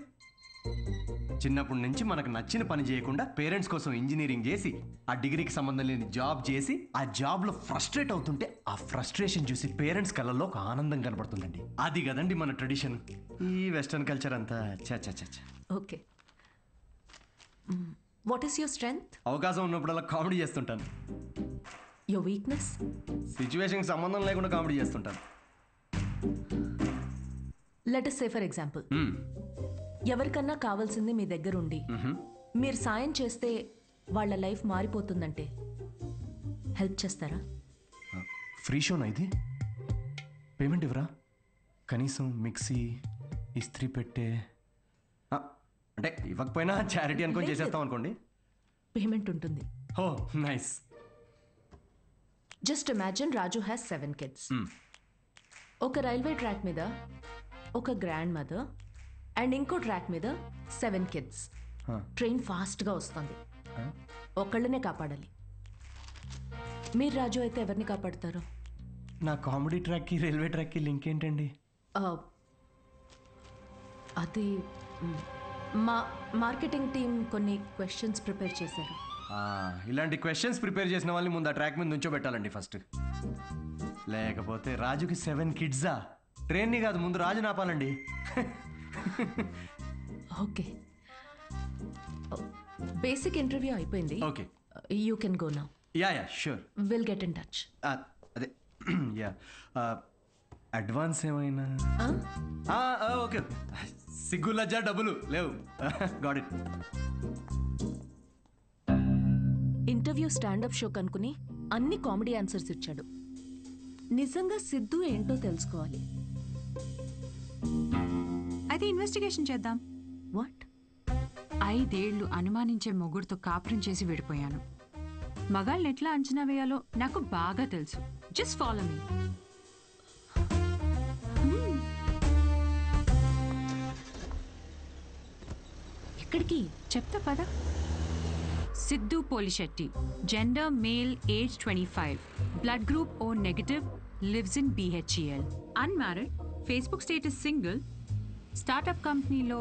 చిన్నప్పటి నుంచి మనకు నచ్చిన పని చేయకుండా పేరెంట్స్ కోసం ఇంజనీరింగ్ చేసి ఆ డిగ్రీకి సంబంధం లేని జాబ్ చేసి ఆ జాబ్లో ఫ్రస్ట్రేట్ అవుతుంటే ఆ ఫ్రస్ట్రేషన్ చూసి పేరెంట్స్ కళ్ళల్లో ఒక ఆనందం కనబడుతుందండి. అది కదండి మన ట్రెడిషన్. ఈ వెస్టర్న్ కల్చర్ అంతా చ. Okay, what is your strength? అవకాశం ఉన్నప్పుడల్లా కామెడీ చేస్తుంటాను. Your weakness? సిచ్యువేషన్కి సంబంధం లేకుండా కామెడీ చేస్తుంటాను. Let us say for example, ఎవరికన్నా కావాల్సింది మీ దగ్గర ఉండి మీరు సాయం చేస్తే వాళ్ళ లైఫ్ మారిపోతుందంటే హెల్ప్ చేస్తారా? ఫ్రీ షోనా ఇది? పేమెంట్ ఇవ్వరా? కనీసం మిక్సీ, ఇస్త్రీ పెట్టే, అంటే ఇవ్వకపోయినా చారిటీ అనుకొని చేసేస్తాం అనుకోండి. పేమెంట్ ఉంటుంది. Oh nice. Just imagine Raju has 7 kids. ఒక రైల్వే ట్రాక్ మీద ఒక గ్రాండ్ మదర్ అండ్ ఇంకో ట్రాక్ మీద 7 kids. ట్రైన్ ఫాస్ట్గా వస్తుంది, ఒకళ్ళనే కాపాడాలి. మీరు రాజు అయితే ఎవరిని కాపాడతారు? నా కామెడీ ట్రాక్కి రైల్వే ట్రాక్కి లింక్ ఏంటండి? అది మా మార్కెటింగ్ టీం కొన్ని క్వశ్చన్స్ ప్రిపేర్ చేశారు. ఇలాంటి క్వశ్చన్స్ ప్రిపేర్ చేసిన వాళ్ళని ముందు ఆ ట్రాక్ మీద నుంచోబెట్టాలండి ఫస్ట్. లేకపోతే రాజుకి 7 kids? ట్రైన్ని కాదు, ముందు రాజు నాపాలండి. ఓకే, బేసిక్ ఇంటర్వ్యూ అయిపోయింది. Okay, you can go now. Yeah sure. Will get in touch. అదే యా, అడ్వాన్స్ ఏమైనా? ఓకే, సిగ్గు లజ్జా డబ్బులు లేవు. Got it. Interview standup show కనుకుని అన్ని కామెడీ ఆన్సర్స్ ఇచ్చాడు. నిజంగా సిద్ధు ఏంటో తెలుసుకోవాలి. అయితే ఇన్వెస్టిగేషన్ చేద్దాం. వాట్? 5 ఏళ్ళు అనుమానించే మొగుడుతో కాపురం చేసి విడిపోయాను. మగాళ్ళని ఎట్లా అంచనా వేయాలో నాకు బాగా తెలుసు. Just follow me. ఎక్కడికి చెప్తా పద. Siddhu Polishetty, gender male, age 25, blood group O negative, lives in BHEL, unmarried, Facebook status single, startup కంపెనీలో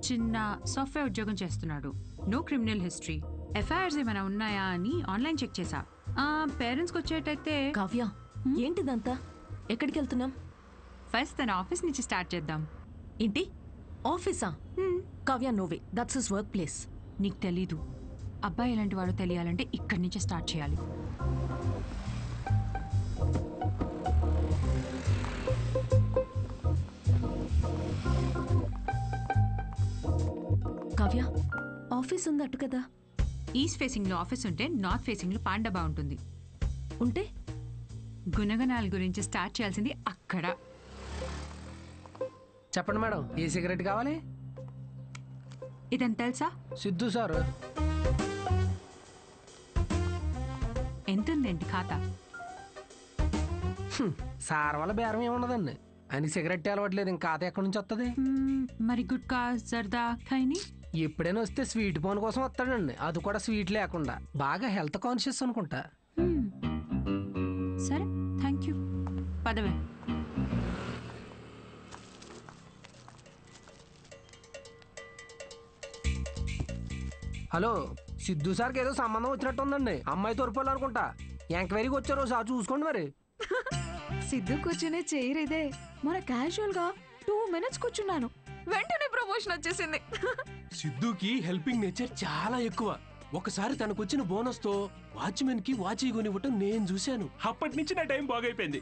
చిన్న సాఫ్ట్వేర్ ఉద్యోగం చేస్తున్నాడు. No criminal history. ఎఫ్ఐఆర్స్ ఏమైనా ఉన్నాయా అని ఆన్లైన్ చెక్ చేశా. పేరెంట్స్కి వచ్చేటైతే. కావ్య, ఏంటిదంతా? ఎక్కడికి వెళ్తున్నాం? ఫస్ట్ తన ఆఫీస్ నుంచి స్టార్ట్ చేద్దాం. ఏంటి ఆఫీసా? Kavya, no way, that's his workplace. నీకు తెలీదు. అబ్బాయి ఎలాంటి వాడో తెలియాలంటే ఇక్కడి నుంచే స్టార్ట్ చేయాలి. కావ్య, ఆఫీస్ ఉంది అటు కదా. ఈస్ట్ ఫేసింగ్లో ఆఫీస్ ఉంటే నార్త్ ఫేసింగ్లో పాండబా ఉంటుంది. ఉంటే గుణగణాల గురించి స్టార్ట్ చేయాల్సింది అక్కడ. చెప్పండి మేడం, ఏ సిగరెట్ కావాలి? ఇదని తెలుసా? సిద్ధు సార్. ఎంతుందేంటి ఖాతా? సార్ వల్ల బేరం ఏమున్నదండి. ఆయన సిగరెట్ అలవట్లేదు, ఇంకా ఖాతా ఎక్కడి నుంచి వస్తుంది? మరి గుట్కా, జర్దా, ఖైని ఎప్పుడైనా వస్తే స్వీట్ పోన్ కోసం వస్తాడండి, అది కూడా స్వీట్ లేకుండా. బాగా హెల్త్ కాన్షియస్ అనుకుంటా. సరే, థ్యాంక్ యూ. పదవే. హలో, సిద్ధు సార్కి ఏదో సంబంధం వచ్చినట్టు ఉందండి. అమ్మాయి తోరుకోవాలనుకుంటా. ఎంక్వైరీకి వచ్చారు, సార్ చూసుకోండి మరి. సిద్ధు కూర్చునే చైర్ ఇదే. మన క్యాజువల్ గా 2 minutes కూర్చున్నాను, వెంటనే ప్రమోషన్ వచ్చేసింది. సిద్ధుకి హెల్పింగ్ నేచర్ చాలా ఎక్కువ. ఒకసారి తనకు వచ్చిన బోనస్ తో వాచ్మెన్ కి వాచ్ కొనివ్వటం నేను చూశాను. అప్పటి నుంచి నా టైం బాగైపోయింది.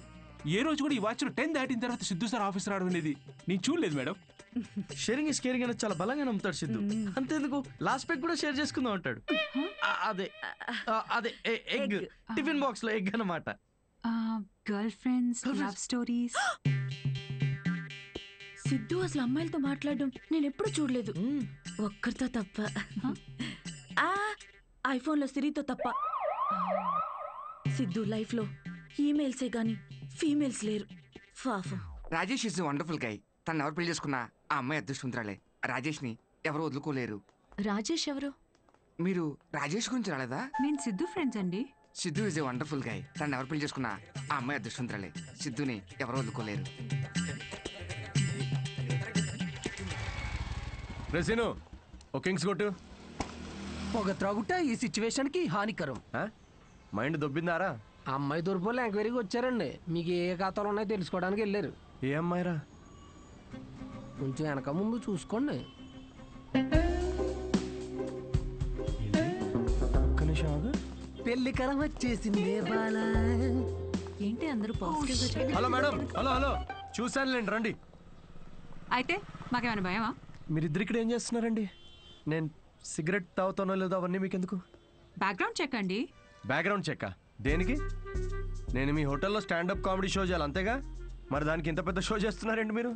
ఏ రోజు కూడా ఈ వాచ్ 10 దాటిన తర్వాత సిద్ధు సార్ ఆఫీస్ రావడం అనేది నేను చూడలేదు మేడం. షేరింగ్ ఇస్ కేరింగ్ అనేది చాలా బలంగా నమ్ముతాడు సిద్ధు. అంతేందుకు లాస్ట్ పెగ్ కూడా షేర్ చేసుకుందాం అంటాడు. అదే అదే ఎగ్, టిఫిన్ బాక్స్ లో ఎగ్ అన్నమాట. Girl friends, love stories. Siddhu అసలు అమ్మాయిలతో మాట్లాడడం నేను ఎప్పుడు చూడలేదు, ఒక్కరితో తప్ప. ఐఫోన్లో సిరితో తప్ప. సిద్ధు లైఫ్ లో ఈమెయిల్సే గాని ఫీమేల్స్ లేరు. Rajesh is wonderful guy. తను ఎవరు పెళ్లి చేసుకున్నా ఆ అమ్మాయి అదృష్టవంతురాలే. రాజేష్ ని ఎవరు వదులుకోలేరు. రాజేష్ ఎవరు? మీరు రాజేష్ గురించి రాలేదా? నేను సిద్ధు ఫ్రెండ్స్ అండి. Siddhu is a wonderful guy. తను ఎవరు పెళ్లి చేసుకున్నా ఆ అమ్మాయి అదృష్టవంతురాలే. సిద్ధుని ఎవరు వదులుకోలేరు. రెసిను ఓ కింగ్స్ కొట్టు. పొగ త్రాగుట ఈ సిచ్యువేషన్ కి హానికరం. మైండ్ దొబ్బిందారా? అమ్మాయి తూర్పులో ఎంక్వైరీకి వచ్చారండి. మీకు ఏ ఖాతాలు ఉన్నాయో తెలుసుకోవడానికి వెళ్ళారు. ఏ అమ్మాయిరా? కొంచెం వెనక ముందు చూసుకోండి. పెళ్లి కరం వచ్చేసింది. ఏంటి అందరూ positive? Hello madam. Hello hello చూసానులేండి, రండి. అయితే మాకేమైనా భయమా? మీరిద్దరు ఇక్కడ ఏం చేస్తున్నారండి? నేను సిగరెట్ తాగుతానో లేదో అవన్నీ మీకెందుకు? బ్యాక్గ్రౌండ్ చెక్ అండి. బ్యాక్గ్రౌండ్ చెక్ దేనికి? నేను మీ హోటల్లో స్టాండప్ కామెడీ షో చేయాలి అంతేగా? మరి దానికి ఇంత పెద్ద షో చేస్తున్నారండి మీరు?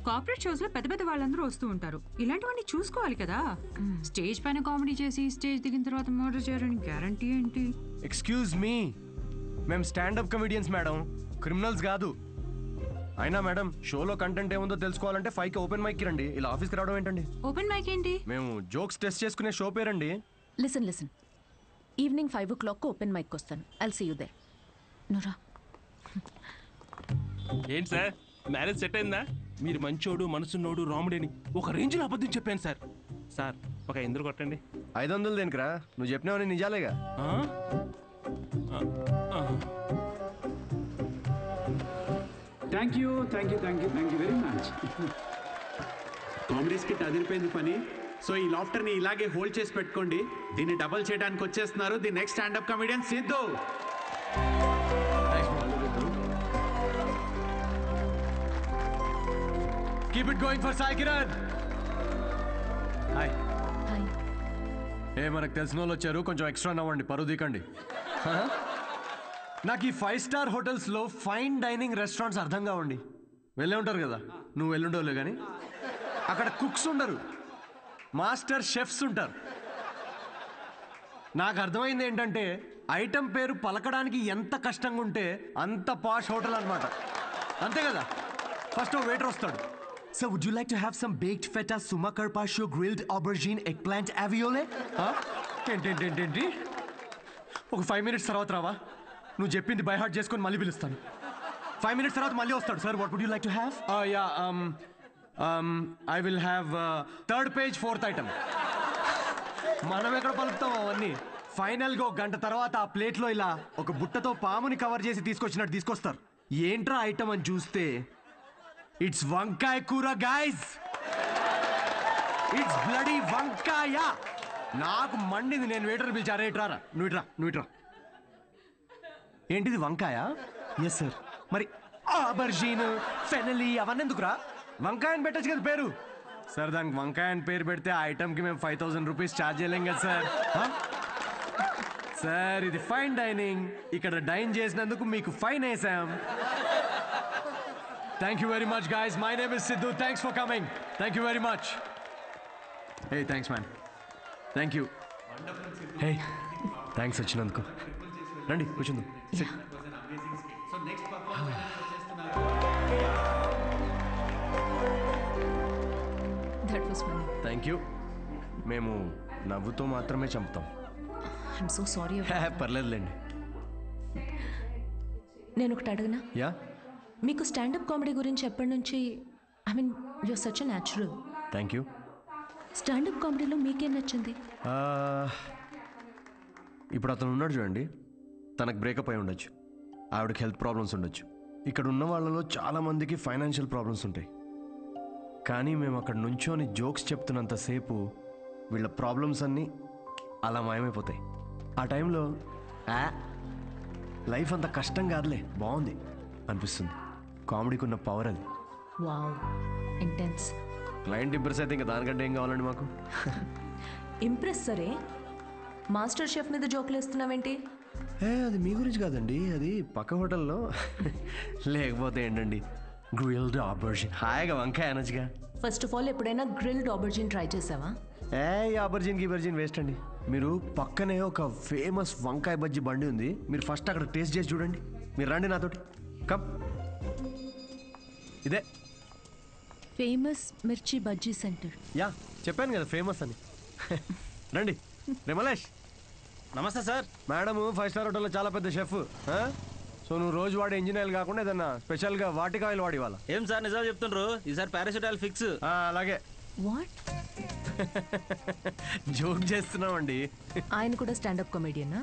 కార్పొరేట్ షోస్ లో పెద్ద పెద్ద వాళ్ళందరూ వస్తూ ఉంటారు. ఇలాంటివన్నీ చూసుకోవాలి కదా. స్టేజ్ పైన కామెడీ చేసి స్టేజ్ దిగిన తర్వాత మర్డర్ చేయడానికి గ్యారంటీ ఏంటి? ఎక్స్క్యూజ్ మీ, మేము స్టాండప్ కమెడియన్స్ మేడం, క్రిమినల్స్ కాదు. అయినా మేడం షోలో కంటెంట్ ఏముందో తెలుసుకోవాలంటే 5కి ఓపెన్ మైక్ రండి. ఇలా ఆఫీస్కి రావడం ఏంటండి? ఓపెన్ మైక్ ఏంటి? మేము జోక్స్ టెస్ట్ చేసుకునే షో పేరండి. Listen evening 5 o'clock open mic వస్తాను. I'll see you there. నురా ఏంటి సార్ మ్యారేజ్ సెట్ అయిందా? మీరు మంచోడు, మనసున్నోడు, రాముడేని ఒక రేంజ్ లో అబద్ధం చెప్పాను సార్. సార్ ఒక ఎందుకు కొట్టండి. 500 దేనికిరా? నువ్వు చెప్పినావని నిజాలేగా. Thank you very much. Comedy skit అదిరిపోయింది పని. సో ఈ లాఫ్టర్ని ఇలాగే హోల్డ్ చేసి పెట్టుకోండి. దీన్ని డబల్ చేయడానికి వచ్చేస్తున్నారు the next standup comedian Siddhu. Keep it going for Sai Kiran. Hi. మనకు తెలిసిన వాళ్ళు వచ్చారు, కొంచెం ఎక్స్ట్రా నవ్వండి, పరువు దీకండి. నాకు ఈ 5 స్టార్ హోటల్స్లో ఫైన్ డైనింగ్ రెస్టారెంట్స్ అర్థం కావండి. వెళ్ళే ఉంటారు కదా, నువ్వు వెళ్ళుండవులే కానీ. అక్కడ కుక్స్ ఉండరు, మాస్టర్ షెఫ్స్ ఉంటారు. నాకు అర్థమైంది ఏంటంటే ఐటమ్ పేరు పలకడానికి ఎంత కష్టంగా ఉంటే అంత పాష్ హోటల్ అనమాట. అంతే కదా? ఫస్ట్ వెయిటర్ వస్తాడు. So would you like to have some baked feta, suma carpaccio, grilled aubergine, eggplant aviole? ఏంటి ఒక 5 minutes తర్వాత రావా? నువ్వు చెప్పింది బై హార్ట్ చేసుకొని మళ్ళీ పిలుస్తాను. 5 minutes తర్వాత మళ్ళీ వస్తాడు. Sir what would you like to have? I will have 3rd page 4th item. మనం ఎక్కడ పలుకుతాం అవన్నీ? ఫైనల్గా 1 గంట తర్వాత ఆ ప్లేట్లో ఇలా ఒక బుట్టతో పాముని కవర్ చేసి తీసుకొచ్చినట్టు తీసుకొస్తారు. ఏంట్రా ఐటమ్ అని చూస్తే ఇట్స్ వంకాయ కూర గైస్. ఇట్స్ బ్లడీ వంకాయ. నాకు మండింది. నేను వెయిటర్ పిలిచారా? రేట్రారా, నువ్వు ఇట్రా. ఏంటిది వంకాయ? Yes sir. మరి ఆబర్జీన్, ఫెనలీ అవన్నీ ఎందుకురా? వంకాయ అని పెట్టచ్చు కదా పేరు. సార్ దానికి వంకాయ అని పేరు పెడితే ఆ ఐటమ్కి మేము 5,000 రూపీస్ ఛార్జ్ చేయలేం కదా సార్. సార్ ఇది ఫైన్ డైనింగ్, ఇక్కడ డైన్ చేసినందుకు మీకు ఫైన్ వేసాం. Thank you very much, guys. My name is Sidhu. Thanks for coming. Thank you very much. Hey, thanks, man. Thank you. Hey, thanks, వచ్చినందుకు. రండి కూర్చుందాం. Sit. That was funny. Thank you. మేము నవ్వుతో మాత్రమే చంపుతాం. I'm so sorry. పర్లేదులేండి. నేను ఒకటి అడగనా? Yeah. మీకు స్టాండప్ కామెడీ గురించి ఎప్పటి నుంచి? I mean you're such a natural. Thank you. Standup కామెడీలో మీకేం నచ్చింది? ఇప్పుడు అతను ఉన్నాడు చూడండి, తనకు బ్రేకప్ అయి ఉండొచ్చు, ఆవిడకి హెల్త్ ప్రాబ్లమ్స్ ఉండొచ్చు. ఇక్కడ ఉన్న వాళ్ళలో చాలామందికి ఫైనాన్షియల్ ప్రాబ్లమ్స్ ఉంటాయి. కానీ మేము అక్కడ నుంచోని జోక్స్ చెప్తున్నంతసేపు వీళ్ళ ప్రాబ్లమ్స్ అన్నీ అలా మాయమైపోతాయి. ఆ టైంలో లైఫ్ అంత కష్టం కాదులే, బాగుంది అనిపిస్తుంది. కామెడీకి ఉన్న పవర్ అది. Wow, intense. క్లయింట్ ఇంప్రెస్ అయితే ఇంకా దానికంటే ఏం కావాలండి మాకు? ఇంప్రెస్ సరే, మాస్టర్ షెఫ్ మీద జోకులు వేస్తున్నావేంటి? అది మీ గురించి కాదండి, అది పక్క హోటల్లో. లేకపోతే ఏంటండి, గ్రిల్డ్ ఆబర్జిన్, హాయిగా వంకాయ అనొచ్చుగా. ఫస్ట్ ఆఫ్ ఆల్ ఎప్పుడైనా గ్రిల్డ్ ఆబర్జిన్ ట్రై చేసావా? ఈ ఆబర్జిన్కి బర్జిన్ వేస్ట్ అండి. మీరు పక్కనే ఒక ఫేమస్ వంకాయ బజ్జీ బండి ఉంది, మీరు ఫస్ట్ అక్కడ టేస్ట్ చేసి చూడండి. మీరు రండి నాతోటి, కమ్. ఇదే ఫేమస్ మిర్చి బజ్జీ సెంటర్. యా, చెప్పాను కదా ఫేమస్ అని. రండి. రిమలేష్, నమస్తే సార్. మేడము 5 స్టార్ హోటల్లో చాలా పెద్ద షెఫ్. సో నువ్వు రోజు వాడే ఇంజిన్ ఆయిల్ కాకుండా ఏదన్నా స్పెషల్గా వాటికి ఆయిల్ వాడి ఇవ్వాలి. ఏం సార్ నిజాలు చెప్తుండ్రు? ఈసారి పారాషూట్ ఆయిల్ ఫిక్స్. అలాగే. వాట్? జోక్ చేస్తున్నామండి. ఆయన కూడా స్టాండప్ కామెడియనా?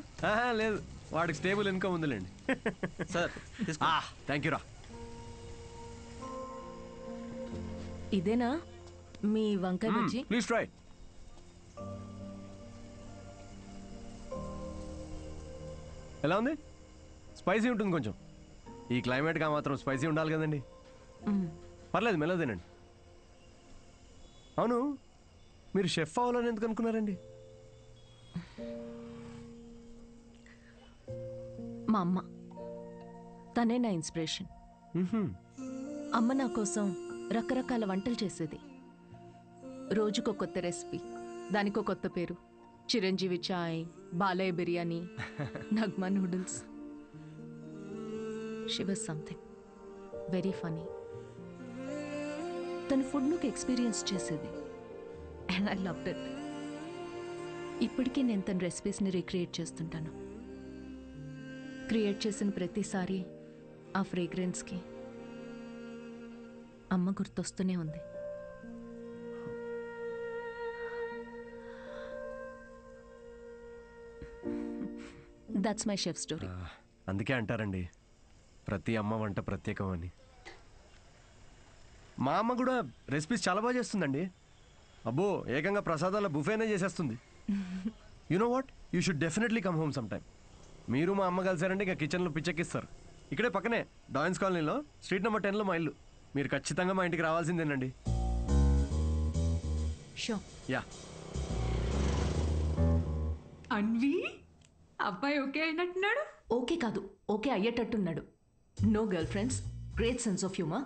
లేదు, వాడికి స్టేబుల్ ఇన్కమ్ ఉందిలేండి. సార్ థ్యాంక్ యూ రా. ఇదేనా మీ వంకాయ బజ్జీ? Please try. ఎలా ఉంది? స్పైసీ ఉంటుంది కొంచెం. ఈ క్లైమేట్గా మాత్రం స్పైసీ ఉండాలి కదండి. పర్లేదు, మెల్లగా తినండి. అవును, మీరు షెఫ్ అవ్వాలని ఎందుకు అనుకున్నారండి? మా అమ్మ, తనే నా ఇన్స్పిరేషన్. అమ్మ నా కోసం రకరకాల వంటలు చేసేది. రోజుకో కొత్త రెసిపీ, దానికో కొత్త పేరు. Chiranjeevi chai, Balayya biryani, Nagma noodles. She was something very funny. తన ఫుడ్నుకి ఎక్స్పీరియన్స్ చేసేది, అండ్ ఐ లవ్డ్ ఇట్. ఇప్పటికీ నేను తన రెసిపీస్ని రీక్రియేట్ చేస్తుంటాను. క్రియేట్ చేసిన ప్రతిసారి ఆ ఫ్రేగ్రెన్స్కి అమ్మ గుర్తొస్తూనే ఉంది. That's my chef story. అందుకే అంటారండి, ప్రతి అమ్మ వంట ప్రత్యేకం అని. మా అమ్మ కూడా రెసిపీస్ చాలా బాగా చేస్తుందండి. అబ్బో, ఏకంగా ప్రసాదాల బుఫేనే చేసేస్తుంది. You know what, you should definitely come home some time. మీరు మా అమ్మ కలిసారంటే ఇంకా కిచెన్లో పిచ్చెక్కిస్తారు. ఇక్కడే పక్కనే డాయన్స్ కాలనీలో స్ట్రీట్ నెంబర్ 10లో మా ఇల్లు. మీరు ఖచ్చితంగా మా ఇంటికి రావాల్సిందేనండి. షూర్. యా. అన్వి, అబ్బాయి ఓకే అయినట్టున్నాడు. ఓకే కాదు, ఓకే అయ్యేటట్టున్నాడు. No girlfriends, great sense of humour.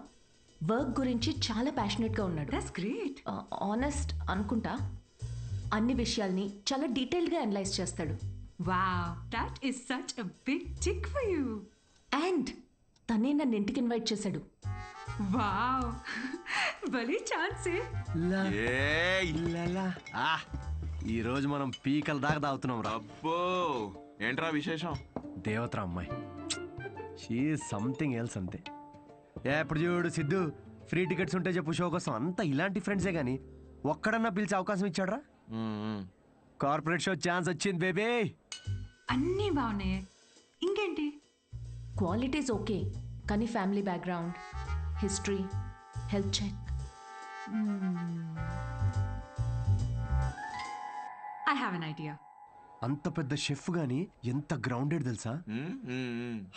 Work గురించి చాలా ప్యాషనెట్గా ఉన్నాడు. That's great. ఆనెస్ట్ అనుకుంటా. అన్ని విషయాల్ని చాలా డీటెయిల్గా అనలైజ్ చేస్తాడు. Wow, that is such a big tick for you. And తనే నన్ను ఇంటికి ఇన్వైట్ చేశాడు. వావ్, భలే ఛాన్సే. ఈ రోజు మనం పీకల దాకా తాగుతున్నాం రా. అబ్బో, ఏంట్రా విశేషం? దేవతరా అమ్మాయి, షీ సంథింగ్ ఎల్స్ అంతే. ఎప్పుడు చూడు సిద్ధు, ఫ్రీ టికెట్స్ ఉంటే చెప్పు షో కోసం. అంతా ఇలాంటి ఫ్రెండ్సే కానీ ఒక్కడన్నా పిలిచే అవకాశం ఇచ్చాడ్రా? కార్పొరేట్ షో ఛాన్స్ వచ్చింది బేబీ. అన్నీ బాగున్నాయి, ఇంకేంటి? క్వాలిటీస్ ఓకే, కానీ family background, history, health check. I have an idea. అంత పెద్ద షెఫ్ గానీ ఎంత గ్రౌండెడ్ తెలుసా?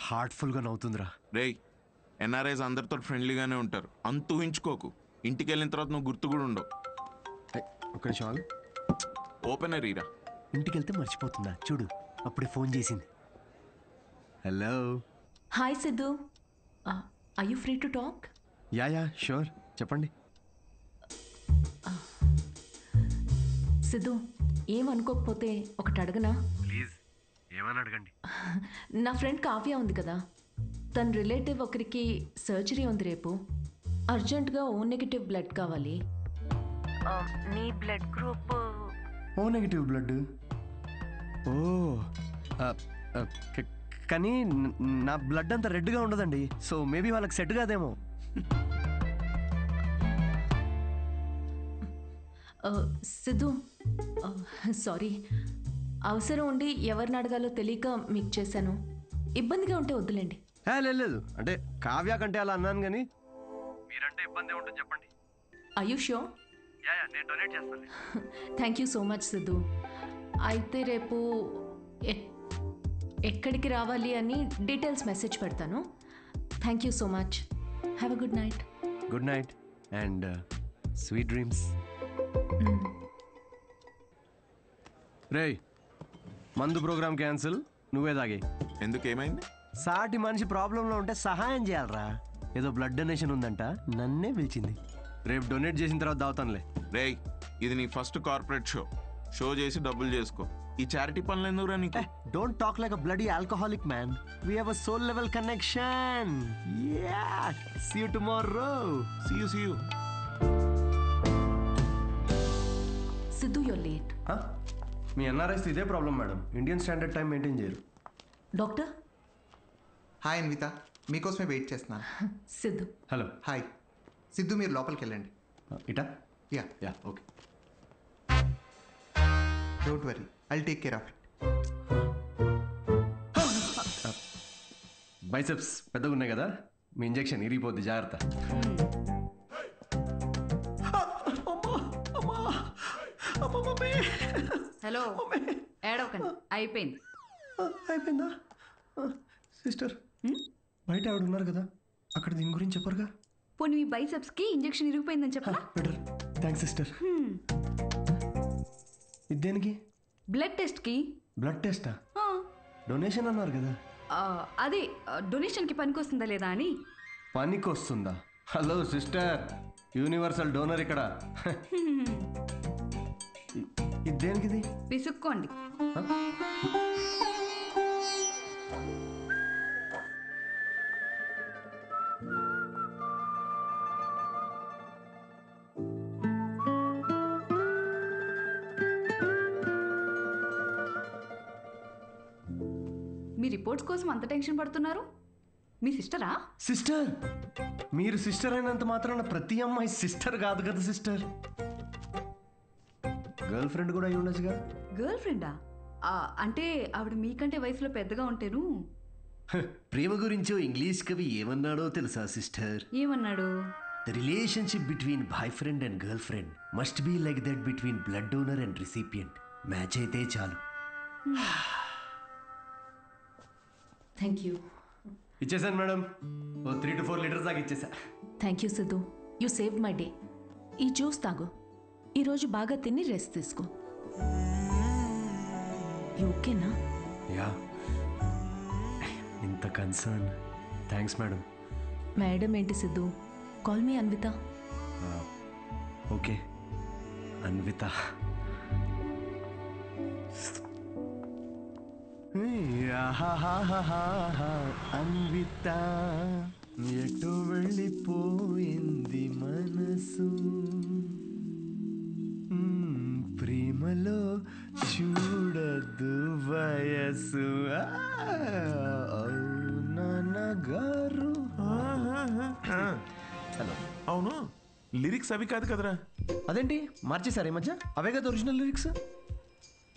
హార్ట్ఫుల్ గా నవ్వుతుందిరా. రేయ్, ఎన్ఆర్ఐస్ అందరితో ఫ్రెండ్లీగానే ఉంటారు, అంత ఊహించుకోకు. ఇంటికి వెళ్ళిన తర్వాత నువ్వు గుర్తు కూడా ఉండవు. ఒక నిమిషం, ఓపెనర్ ఈరా. ఇంటికి వెళ్తే మర్చిపోతుందా చూడు, అప్పుడే ఫోన్ చేసింది. Hello. Hi Siddhu, are you free to talk? Yeah sure, చెప్పండి. సిద్ధు, ఏమనుకోకపోతే ఒకటి అడగనా? ప్లీజ్, ఏమని అడగండి. నా ఫ్రెండ్ కావ్య ఉంది కదా, తన రిలేటివ్ ఒకరికి సర్జరీ ఉంది రేపు. అర్జెంటుగా ఓ నెగిటివ్ బ్లడ్ కావాలి. నీ blood group O negative blood. Oh, కానీ నా బ్లడ్ అంత రెడ్గా ఉండదండి, సో మేబీ వాళ్ళకి సెట్ కాదేమో. సిద్ధు, సారీ, అవసరం ఉండి ఎవరిని అడగాలో తెలియక మీకు చేశాను. ఇబ్బందిగా ఉంటే వద్దులేండి. లేదు, అంటే కావ్య కంటే అలా అన్నాను కానీ మీరంటే ఇబ్బంది ఉంటుంది చెప్పండి. ఆయుష్యో నేను డొనేట్ చేస్తాను. Thank you so much Siddhu. అయితే రేపు ఎక్కడికి రావాలి అని డీటెయిల్స్ మెసేజ్ పెడతాను. Thank you so much. Have a good night. Good night and sweet dreams. రేయ్, మందు ప్రోగ్రామ్ క్యాన్సిల్. నువ్వే తాగే. ఎందుకు, ఏమైంది? సాటి మనిషి ప్రాబ్లంలో ఉంటే సహాయం చేయాలరా. ఏదో బ్లడ్ డొనేషన్ ఉందంట, నన్నే పిలిచింది. రేపు డొనేట్ చేసిన తర్వాత దావుతానులే. రేయ్, ఇది నీ ఫస్ట్ కార్పొరేట్ షో చేసి డబ్బులు చేసుకో. ఈ చారిటీ పనులు ఎందుకురా నీకు? Don't talk like a bloody alcoholic man. We have a soul level connection. Yeah, see you tomorrow. See you. Siddhu you're late. మీ ఎన్ఆర్ఐస్ ఇదే problem madam. Indian standard time maintain చేయరు. డాక్టర్. హాయ్ అన్విత, మీకోసమే wait చేస్తున్నాను. Siddhu. Hello. Hi Siddhu, మీరు లోపలికి వెళ్ళండి. ఇటా? Yeah okay. Don't worry, I'll take care of it. Biceps పెద్దగా ఉన్నాయి కదా, మీ ఇంజెక్షన్ ఇరిగిపోద్ది, జాగ్రత్త. హలో, ఏడవకండి, అయిపోయింది. అయిపోయిందా? సిస్టర్, బయట ఆవిడ ఉన్నారు కదా, అక్కడ దీని గురించి చెప్పరుగా? పోనీ మీ బైసెప్స్ కి ఇంజెక్షన్ ఇరిగిపోయిందని చెప్పరా? బెటర్. Thanks sister. ఇది దేనికి? బ్లడ్ టెస్ట్ కి. బ్లడ్ టెస్టా? డొనేషన్ అన్నారు కదా. అదే డొనేషన్ కి పనికొస్తుందా లేదా అని. పనికొస్తుందా? హలో సిస్టర్, యూనివర్సల్ డోనర్ ఇక్కడ. ఇది దేనికిది? విసుక్కోండి. మీ రిపోర్ట్స్ కోసం అంత టెన్షన్ పడుతున్నారు? మీ సిస్టరా? సిస్టర్? మీరు సిస్టర్ అయినంత మాత్రాన ప్రతి అమ్మాయి సిస్టర్ కాదు కదా సిస్టర్. గర్ల్ ఫ్రెండ్ కూడా అయి ఉండొచ్చుగా. గర్ల్ ఫ్రెండా? అంటే ఆవిడ మీకంటే వయసులో పెద్దగా ఉంటేను. ప్రేమ గురించో ఇంగ్లీష్ కవి ఏమన్నాడో తెలుసా సిస్టర్? ఏమన్నాడు? The relationship between boyfriend and girlfriend must be like that between blood donor and recipient. Match అయితే చాలు. Thank you. ఇచ్చేసాను మేడం. 3 to 4 లీటర్స్ దాకా ఇచ్చేసా. Thank you Siddhu, you save my day. ఈ జ్యూస్ తాగు. ఈరోజు బాగా తిని రెస్ట్ తీసుకో. ఓకేనా? యా. ఇంత కన్సర్న్. Thanks madam. మేడం ఏంటి Siddhu? Call me Anvitha. Okay Anvitha. Anvitha ఎటు వెళ్ళిపోయింది మనసు, ప్రేమలో చూడదు వయసు. నాన్నగారు. హలో. అవును, లిరిక్స్ అవి కాదు కదరా? అదేంటి మార్చేశారు ఈ మధ్య? అవే కదా ఒరిజినల్ లిరిక్స్.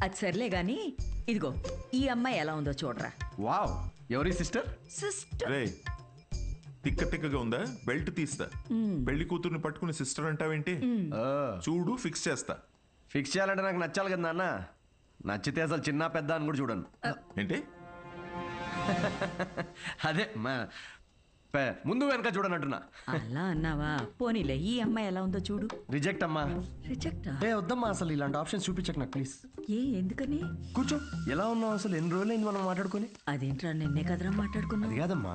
అది సర్లే గాని ఇదిగో ఈ అమ్మాయి ఎలా ఉందో చూడరా. వావ్, ఎవరి సిస్టర్? సిస్టర్. రే, తిక్కగా ఉందా? బెల్ట్ తీస్తా. పెళ్లి కూతుర్ని పట్టుకుని సిస్టర్ అంటావేంటి? చూడు, ఫిక్స్ చేస్తా. ఫిక్స్ చేయాలంటే నాకు నచ్చాలి కదా నాన్న. నచ్చితే అసలు చిన్న పెద్ద అని కూడా చూడను. ఏంటి? అదే ముందు వెనక చూడనంటున్నా. అలా అన్నావా? పోనీలే, ఈ అమ్మాయి ఎలా ఉందో చూడు. రిజెక్ట్ అమ్మా. రిజెక్టా? వద్దమ్మా, అసలు ఇలాంటి ఆప్షన్స్ చూపించకు నాకు ప్లీజ్. ఎందుకని? కూర్చో. ఎలా ఉన్నావు అసలు? ఎన్ని రోజులైంది మనం మాట్లాడుకొని? అదేంట్రా, నిన్నే కదరా మాట్లాడుకున్నా. అది కాదమ్మా,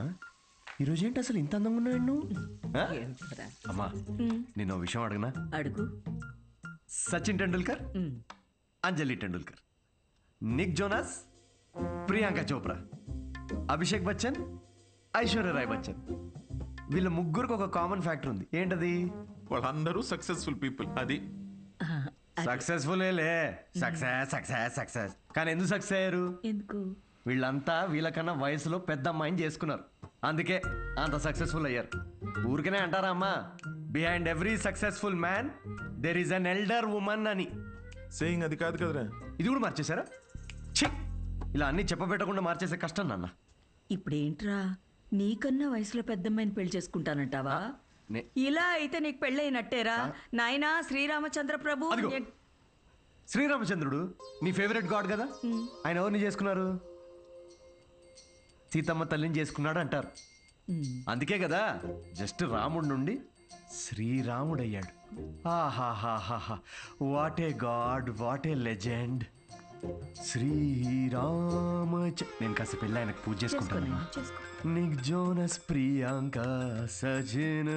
ఈరోజు ఏంటి అసలు ఇంత అందంగా ఉన్నావు నువ్వు? అమ్మా, నేను ఓ విషయం అడగనా? అడుగు. సచిన్ టెండూల్కర్, అంజలి టెండూల్కర్, నిక్ జోనాస్, ప్రియాంక చోప్రా, అభిషేక్ బచ్చన్, ఐశ్వర్య రాయ్ బచ్చన్, వీళ్ళ ముగ్గురికి ఒక కామన్ ఫ్యాక్టర్ ఉంది. ఏంటది? వాళ్ళందరూ సక్సెస్ఫుల్ పీపుల్. అది సక్సెస్ఫుల్. సక్సెస్. కానీ ఎందుకు సక్సెస్ అయ్యారు? ఎందుకు? వీళ్ళంతా వీళ్ళకన్నా వయసులో పెద్ద అమ్మాయిని చేసుకున్నారు, అందుకే అంత సక్సెస్ఫుల్ అయ్యారు. ఊరికనే అంటారా అమ్మా, behind every successful man there is an elder woman అని. సేయింగ్ అది కాదు కదరా? ఇది కూడా మార్చేశారా? ఇలా అన్ని చెప్పబెట్టకుండా మార్చేసే కష్టం నాన్న. ఇప్పుడేంట్రా, నీకన్నా వయసులో పెద్దమ్మాయిని పెళ్లి చేసుకుంటానంటావా? ఇలా అయితే నీకు పెళ్ళైనట్టేరా నాయనా శ్రీరామచంద్ర ప్రభు. అదిగో. శ్రీరామచంద్రుడు నీ ఫేవరెట్ గాడ్ కదా, ఆయన ఎవరిని చేసుకున్నారు? సీతమ్మ తల్లిని చేసుకున్నాడు అంటారు. అందుకే కదా జస్ట్ రాముడి నుండి శ్రీరాముడయ్యాడు. ఆహాహాహా, what a God, what a legend. నేను కాస్త పెళ్ళి ఆయనకు పూజ చేసుకుంటాను. నిక్ జోనస్ ప్రియాంక సజిన్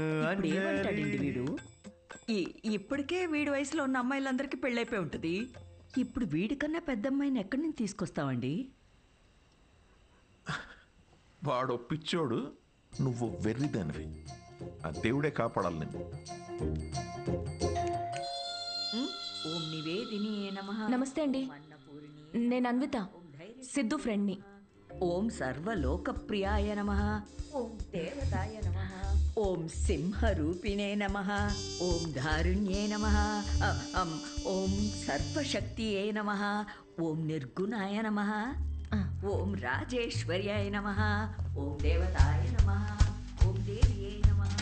వీడు ఇప్పటికే వీడి వయసులో ఉన్న అమ్మాయిలందరికీ పెళ్ళైపోయి ఉంటుంది. ఇప్పుడు వీడికన్నా పెద్ద అమ్మాయిని ఎక్కడి నుంచి తీసుకొస్తావండి? వాడు పిచ్చోడు, నువ్వు వెర్రిదానివి. ఆ దేవుడే కాపాడాలి నిన్ను. ఓం నివేదిని నమః. నమస్తే అండి, నేను అన్విత, సిద్ధు ఫ్రెండ్ని. ఓం సర్వలోకప్రియాయ నమః. ఓం దేవతాయ నమః. ఓం సింహరూపిణే నమః. ఓం ధారుణ్యే నమః. ఓం సర్వశక్తియే నమః. ఓం నిర్గుణాయ నమః. ఓం రాజేశ్వర్యాయ నమః. ఓం దేవతాయ నమః. ఓం దేవ్యే నమః.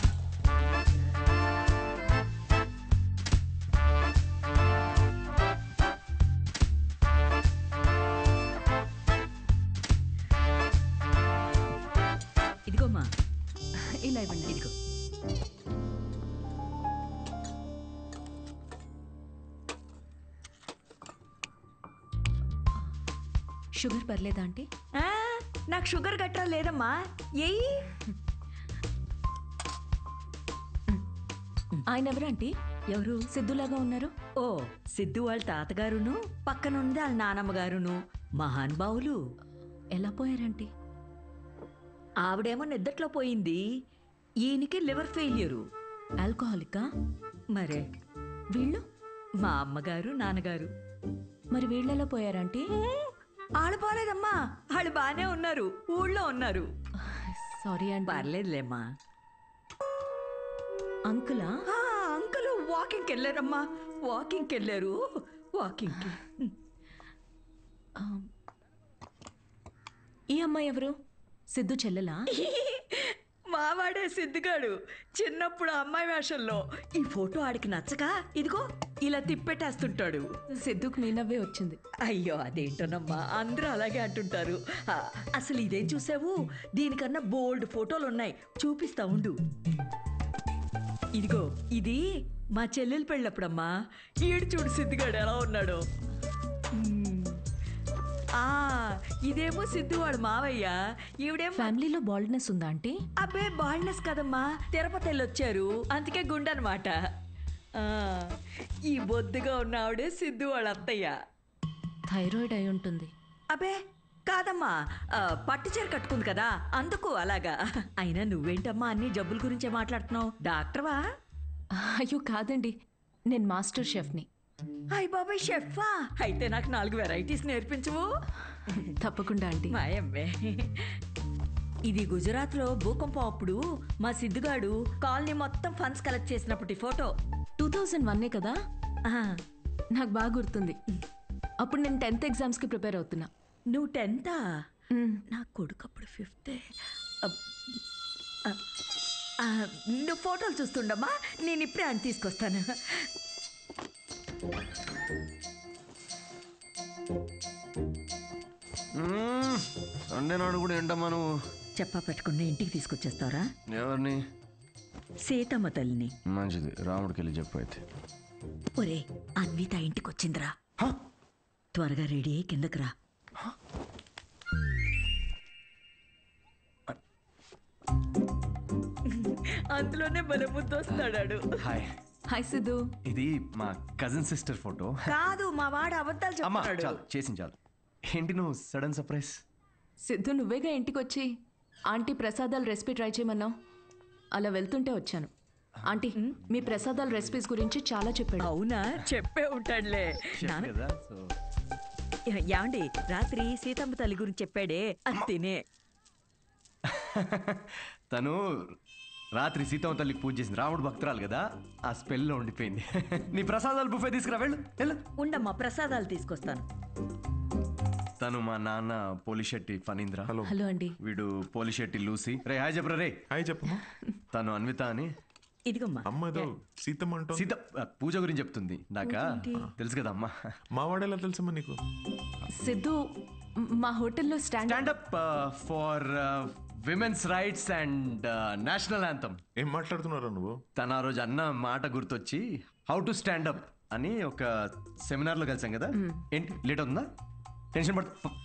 ఇదిగోమ్మా, ఇలా ఇవ్వండి. ఇదిగో. షుగర్ పర్లేదా ఆంటీ? నాకు షుగర్ గట్రా లేదమ్మా. ఏయ్, ఆయన ఎవరు ఆంటీ? ఎవరు? సిద్ధులాగా ఉన్నారు. ఓ, సిద్ధు వాళ్ళ తాతగారును, పక్కనుంది వాళ్ళ నానమ్మగారును మహానుభావులు. ఎలా పోయారంటీ? ఆవిడేమో నిద్దట్లో పోయింది, ఈయనకి లివర్ ఫెయిల్యూరు. ఆల్కహాలికా? మరే వీళ్ళు? మా అమ్మగారు నాన్నగారు. మరి వీళ్ళెలా పోయారంటీ? వాళ్ళు పోలేదమ్మా, వాళ్ళు బాగానే ఉన్నారు, ఊళ్ళో ఉన్నారు. సారీ అండి. పర్లేదులేమ్మా. అంకులా? అంకుల్ వాకింగ్కి వెళ్ళారమ్మా, వాకింగ్కి వెళ్ళారు. వాకింగ్కి. ఈ అమ్మాయి ఎవరు? సిద్ధు చెల్లెలా? మావాడే సిద్ధుగాడు, చిన్నప్పుడు అమ్మాయి వేషంలో. ఈ ఫోటో ఆడికి నచ్చక ఇదిగో ఇలా తిప్పెట్టేస్తుంటాడు. సిద్ధుకు మీ నవ్వే వచ్చింది. అయ్యో అదేంటోనమ్మా, అందరూ అలాగే అంటుంటారు. అసలు ఇదేం చూసావు, దీనికన్నా బోల్డ్ ఫోటోలు ఉన్నాయి, చూపిస్తా ఉండు. ఇదిగో ఇది మా చెల్లెలు పెళ్ళప్పుడమ్మా. ఈడు చూడు సిద్ధుగాడు ఎలా ఉన్నాడో. ఇదేమో సిద్ధు వాడు మావయ్య. ఈవిడేమో ఫ్యామిలీలో బాల్డ్నెస్ ఉందా ఆంటీ? అబ్బే బాల్డ్నెస్ కదమ్మా, తిరుపతి వెళ్ళొచ్చారు అందుకే గుండనమాట. ఈ బొద్దుగా ఉన్న ఆవిడే సిద్ధు వాళ్ళ అత్తయ్య. థైరాయిడ్ అయి ఉంటుంది. అబ్బే కాదమ్మా, పట్టు చీర కట్టుకుంది కదా అందుకు అలాగా. అయినా నువ్వేంటమ్మా అన్ని జబ్బుల గురించే మాట్లాడుతున్నావు, డాక్టర్వా? అయ్యో కాదండి, నేను మాస్టర్ షెఫ్ని. అయ్య బాబాయ్ షెఫా? అయితే నాకు 4 వెరైటీస్ నేర్పించవు? తప్పకుండా ఆంటీ. మాయమ్మే. ఇది గుజరాత్లో భూకంపం అప్పుడు మా సిద్ధుగాడు కాలనీ మొత్తం ఫండ్స్ కలెక్ట్ చేసినప్పటి ఫోటో. 2001 కదా? నాకు బాగా గుర్తుంది. అప్పుడు నేను 10th ఎగ్జామ్స్కి ప్రిపేర్ అవుతున్నా. నువ్వు 10th? నా కొడుకు అప్పుడు 5th. నువ్వు ఫోటోలు చూస్తుండమ్మా, నేను ఇప్పుడే అని తీసుకొస్తాను. సండే నాడు కూడా ఏంటమ్మా నువ్వు చెప్పా పెట్టకుండా ఇంటికి తీసుకొచ్చేస్తారా? ఎవరిని? సీతమ్మ తల్లిని. మంచిది, రాముడికి వెళ్ళి చెప్పు. అయితే ఒరే, అన్విత ఇంటికి వచ్చిందిరా, త్వరగా రెడీ అయ్యి కిందకి రా. అందులోనే బలముద్దు వస్తాడాడు. హాయ్. హాయ్ సిద్ధు. ఇది మా కజిన్ సిస్టర్ ఫోటో. కాదు, మా వాడు అబద్ధాలు అమ్మా చెప్తాడు. చాలు, చేసింది చాలు. ఏంటి నువ్వు సడన్ సర్ప్రైజ్? సిద్ధు నువ్వేగా ఇంటికి వచ్చి ఆంటీ ప్రసాదాల రెసిపీ ట్రై చేయమన్నావు, అలా వెళ్తుంటే వచ్చాను. ఆంటీ మీ ప్రసాదాల రెసిపీస్ గురించి చాలా చెప్పాడు. అవునా? చెప్పే ఉంటాడులే. యాండి రాత్రి సీతమ్మ తల్లి గురించి చెప్పాడే, అది తినే. తను రాత్రి సీతమ్మ తల్లికి పూజ చేసింది, రాముడు భక్తురాలు కదా, ఆ స్పెల్లో ఉండిపోయింది. నీ ప్రసాదాలు బుఫే తీసుకురా, వెళ్ళు. ఉండమ్మా, ప్రసాదాలు తీసుకొస్తాను. తను మా నాన్న పోలిశెట్టి ఫణీంద్ర. హలో అండి. వీడు పోలిశెట్టి లూసి. రే హాయ్ చెప్పరా. రే హాయ్ చెప్పు. తను అన్విత అని ఇదిగమ్మా అమ్మ ఏదో సీతమ్మ అంటూ సీత పూజ గురించి చెప్తుంది నాకా తెలుసు కదా అమ్మా. మా వాడేలా తెలుసమ్మా నీకు? సిద్ధు మా హోటల్లో stand up for women's rights and national anthem. ఏం మాట్లాడుతున్నారా నువ్వు? తన ఆ రోజు అన్న మాట గుర్తొచ్చి హౌ టు స్టాండప్ అని ఒక సెమినార్లో కలిసాం కదా. ఏంటి లేట్ అవుతుందా? టెన్షన్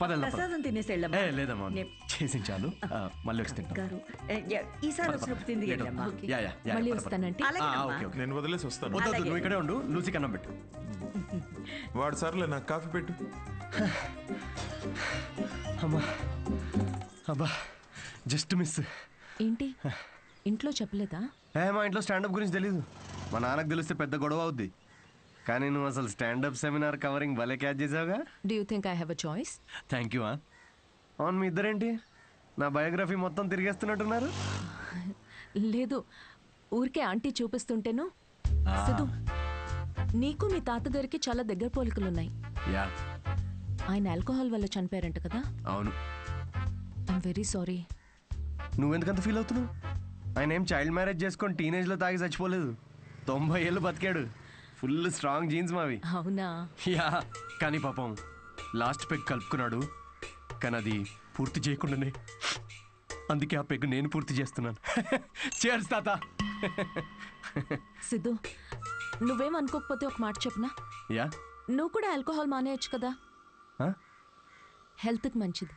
ప్రసాదం తినేసి వెళ్ళమ్మా. లేదమ్మా చేసి చాలు, మళ్ళీ వచ్చి తింటాం. గారు ఈసారి వచ్చినప్పుడు తింది వెళ్ళమ్మా. మళ్ళీ వస్తానంటే నేను వదిలేసి వస్తాను. వద్దు, నువ్వు ఇక్కడే ఉండు, లూసి కన్నం పెట్టు. వాడు సర్లే నాకు కాఫీ పెట్టు. అమ్మా అబ్బా జస్ట్ మిస్. ఏంటి ఇంట్లో చెప్పలేదా? మా ఇంట్లో స్టాండప్ గురించి తెలీదు. మా నాన్నకు తెలిస్తే పెద్ద గొడవ అవుద్ది. కానీ నువ్వు అసలు స్టాండప్ సెమినార్ కవరింగ్ భలే క్యాచ్ చేసావుగా. Do you think I have a choice? Thank you. అవును, మీ ఇద్దరేంటి నా బయోగ్రఫీ మొత్తం తిరిగేస్తున్నట్టున్నారు? లేదు, ఊరికే ఆంటీ చూపిస్తుంటేను. సిద్ధు, నీకు మీ తాతగారికి చాలా దగ్గర పోలికలున్నాయి. యా, ఆయన ఆల్కహాల్ వల్ల చనిపోయారంట కదా? అవును. I'm very sorry. నువ్వెందుకంత ఫీల్ అవుతున్నావు? ఆయన ఏం చైల్డ్ మ్యారేజ్ చేసుకొని టీనేజ్లో తాగి చచ్చిపోలేదు. 90 ఏళ్ళు బతికాడు. ఫుల్ స్ట్రాంగ్ జీన్స్ మావి. అవునా? యా, కానీ పాపం లాస్ట్ పెగ్ కలుపుకున్నాడు. కానీ అది పూర్తి చేయకుండానే, అందుకే ఆ పెగ్ నేను పూర్తి చేస్తున్నాను. చేర్స్ తాత. సిద్ధు, నువ్వేం అనుకోకపోతే ఒక మాట చెప్పనా? యా. నువ్వు కూడా ఆల్కహాల్ మానేయచ్చు కదా, హెల్త్కి మంచిది.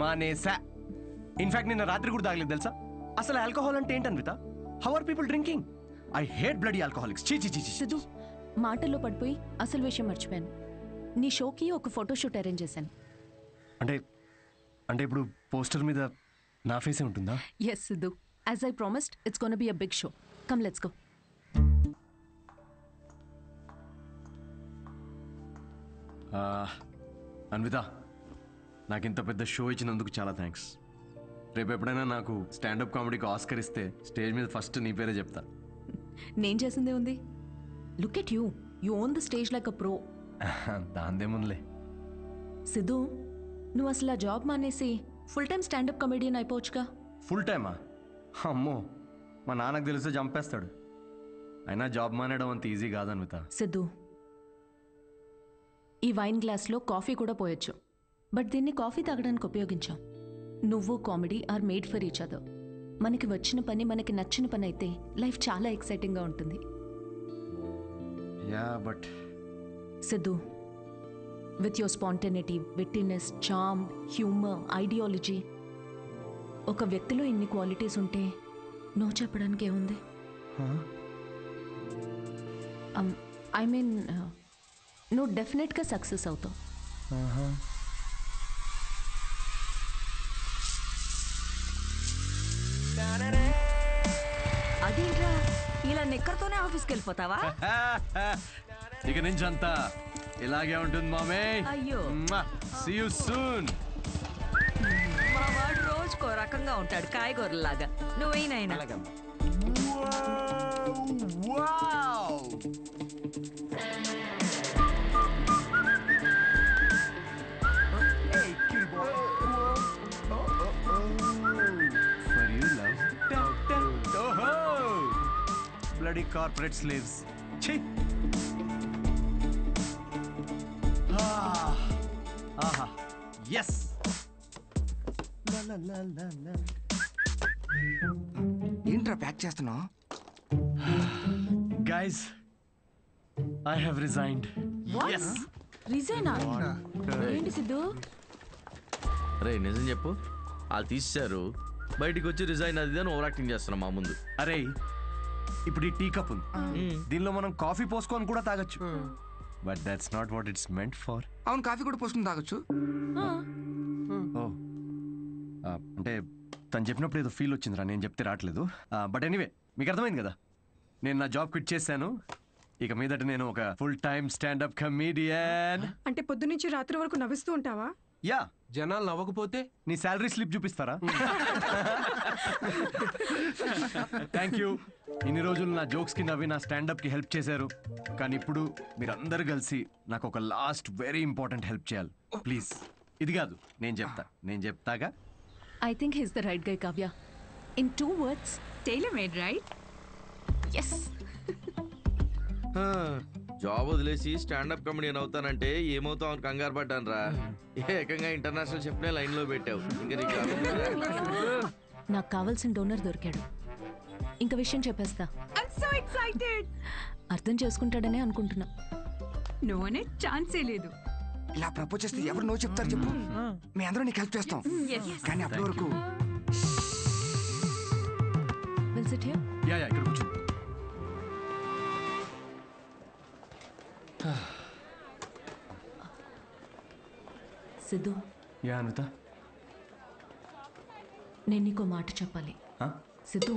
మానేసా. ఇన్ఫాక్ట్ నిన్న రాత్రి కూడా తాగలేదు తెలుసా. అసలు ఆల్కహాల్ అంటే ఏంటన్విత? How are people drinking? I hate bloody alcoholics. చీ చీ చీ. సిద్ధు, మాటల్లో పడిపోయి అసలు విషయం మర్చిపోయాను. నీ షోకి ఒక ఫోటోషూట్ అరేంజ్ చేశాను. అంటే ఇప్పుడు పోస్టర్ మీద నా ఫేసే ఉంటుందా? Yes Siddhu, as I promised, it's gonna be a big show. Come let's go. Anvitha, నాకు ఇంత పెద్ద షో ఇచ్చినందుకు చాలా థ్యాంక్స్. రేపు ఎప్పుడైనా నాకు స్టాండప్ కామెడీకి ఆస్కర్ ఇస్తే స్టేజ్ మీద ఫస్ట్ నీ పేరే చెప్తా. నేను చేసిందే ఉంది. Look at you, you own the stage like a pro. దాందేముందిలే. సిద్ధు, నువ్వు అసలు ఆ జాబ్ మానేసి ఫుల్ టైం స్టాండప్ కమెడియన్ అయిపోవచ్చుగా. ఫుల్ టైమా? అమ్మో, మా నాన్నకు తెలిస్తే చంపేస్తాడు. అయినా జాబ్ మానేయడం అంత ఈజీ కాదన్విత. సిద్ధు, ఈ వైన్ గ్లాస్లో కాఫీ కూడా పోయొచ్చు, బట్ దీన్ని కాఫీ తాగడానికి ఉపయోగించాం. నువ్వు comedy are made for each other. మనకి వచ్చిన పని మనకి నచ్చిన పని అయితే లైఫ్ చాలా ఎక్సైటింగ్గా ఉంటుంది. Yeah, but Siddhu, with your spontaneity, wittiness, charm, humour, ideology, ఒక వ్యక్తిలో ఇన్ని క్వాలిటీస్ ఉంటే నో చెప్పడానికి ఏముంది? ఐ మీన్, నువ్వు డెఫినెట్గా సక్సెస్ అవుతావు. అదేంట్రా, ఇలా నిక్కర్తోనే ఆఫీస్కి వెళ్ళిపోతావా? ఇక నుంచి అంతా ఇలాగే ఉంటుంది మామే. అయ్యో. See you soon. మా వాడు రోజుకో రకంగా ఉంటాడు, కాయగూరలాగా. నువ్వేనైనా bloody corporate slaves. Chhi. Aha. Yes. La la la la la. ఏంట్రా ప్యాక్ చేస్తున్నావు? Guys, I have resigned. Yes. రిజైనా? ఏంటి సిద్ధు? రే నిజం చెప్పు, వాళ్ళు తీసేశారు, బయటికి వచ్చి రిజైన్ అది అని ఓవర్ యాక్టింగ్ చేస్తున్నాం మా ముందు. అరే, ఇప్పుడు ఈ టీ కప్ ఉంది, దీనిలో మనం కాఫీ పోసుకొని కూడా తాగొచ్చు. But that's not what it's meant for. అవును, కాఫీ కూడా పోసుకుని తాగొచ్చు. అంటే తను చెప్పినప్పుడు ఏదో ఫీల్ వచ్చిందిరా, నేను చెప్తే రావట్లేదు. బట్ ఎనీవే, మీకు అర్థమైంది కదా, నేను నా జాబ్ క్విట్ చేశాను. ఇక మీదట నేను ఒక ఫుల్ టైమ్ స్టాండప్ కమెడియన్. అంటే పొద్దు నుంచి రాత్రి వరకు నవ్విస్తూ ఉంటావా? యా. జనాలు నవ్వకపోతే నీ శాలరీ స్లిప్ చూపిస్తారా? Thank you. ఇన్ని రోజులు నా జోక్స్ కి నవ్వి నా స్టాండప్ కి హెల్ప్ చేశారు. కానీ ఇప్పుడు మీరందరూ కలిసి నాకు ఒక లాస్ట్ వెరీ ఇంపార్టెంట్ హెల్ప్ చేయాలి ప్లీజ్. ఇది కాదు, నేను చెప్తాగా. I think he's the right guy Kavya. In 2 words, tailor made right. Yes. Job వదిలేసి స్టాండప్ కమెడియన్ అవుతానంటే ఏమవుతావు అని కంగారు పడ్డాను రా. ఏకంగా ఇంటర్నేషనల్ షెఫ్నే లైన్లో పెట్టావు. ఇంకా నీకు నాకు కావాల్సిన డోనర్ దొరికాడు. ఇంకా విషయం చెప్పేస్తా. I'm so excited. అర్థం చేసుకుంటాడనే అనుకుంటున్నా. నో అనే ఛాన్సే లేదు. ఇలా ప్రపోజ్ చేస్తే ఎవరు నో చెప్తారు చెప్పు. మీ అందరూ నీకు హెల్ప్ చేస్తాం. కానీ అప్పటి వరకు will SIT here. Yeah yeah, ఇక్కడ కూర్చో. సిద్ధు, యా అన్విత. నేను నీకో మాట చెప్పాలి. సిద్ధు,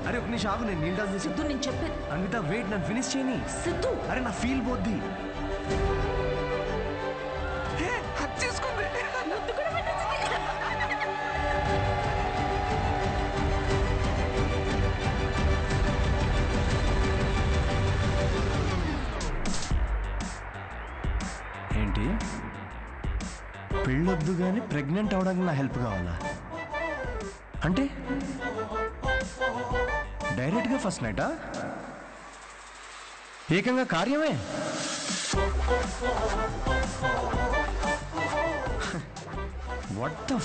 అరే ఒక నిమిషం ఆగు, నేను నీళ్ళు డాన్స్ సిద్ధు, నేను చెప్పే. అన్విత వెయిట్, నన్ను ఫినిష్ చేయని. సిద్ధు, అరే నా ఫీల్ పోద్ది. ఏంటి పెళ్ళొద్దు కానీ ప్రెగ్నెంట్ అవడానికి నా హెల్ప్ కావాలా? అంటే డైరెక్ట్గా ఫస్ట్ నైటా? ఏకంగా కార్యమే. వాట్ ద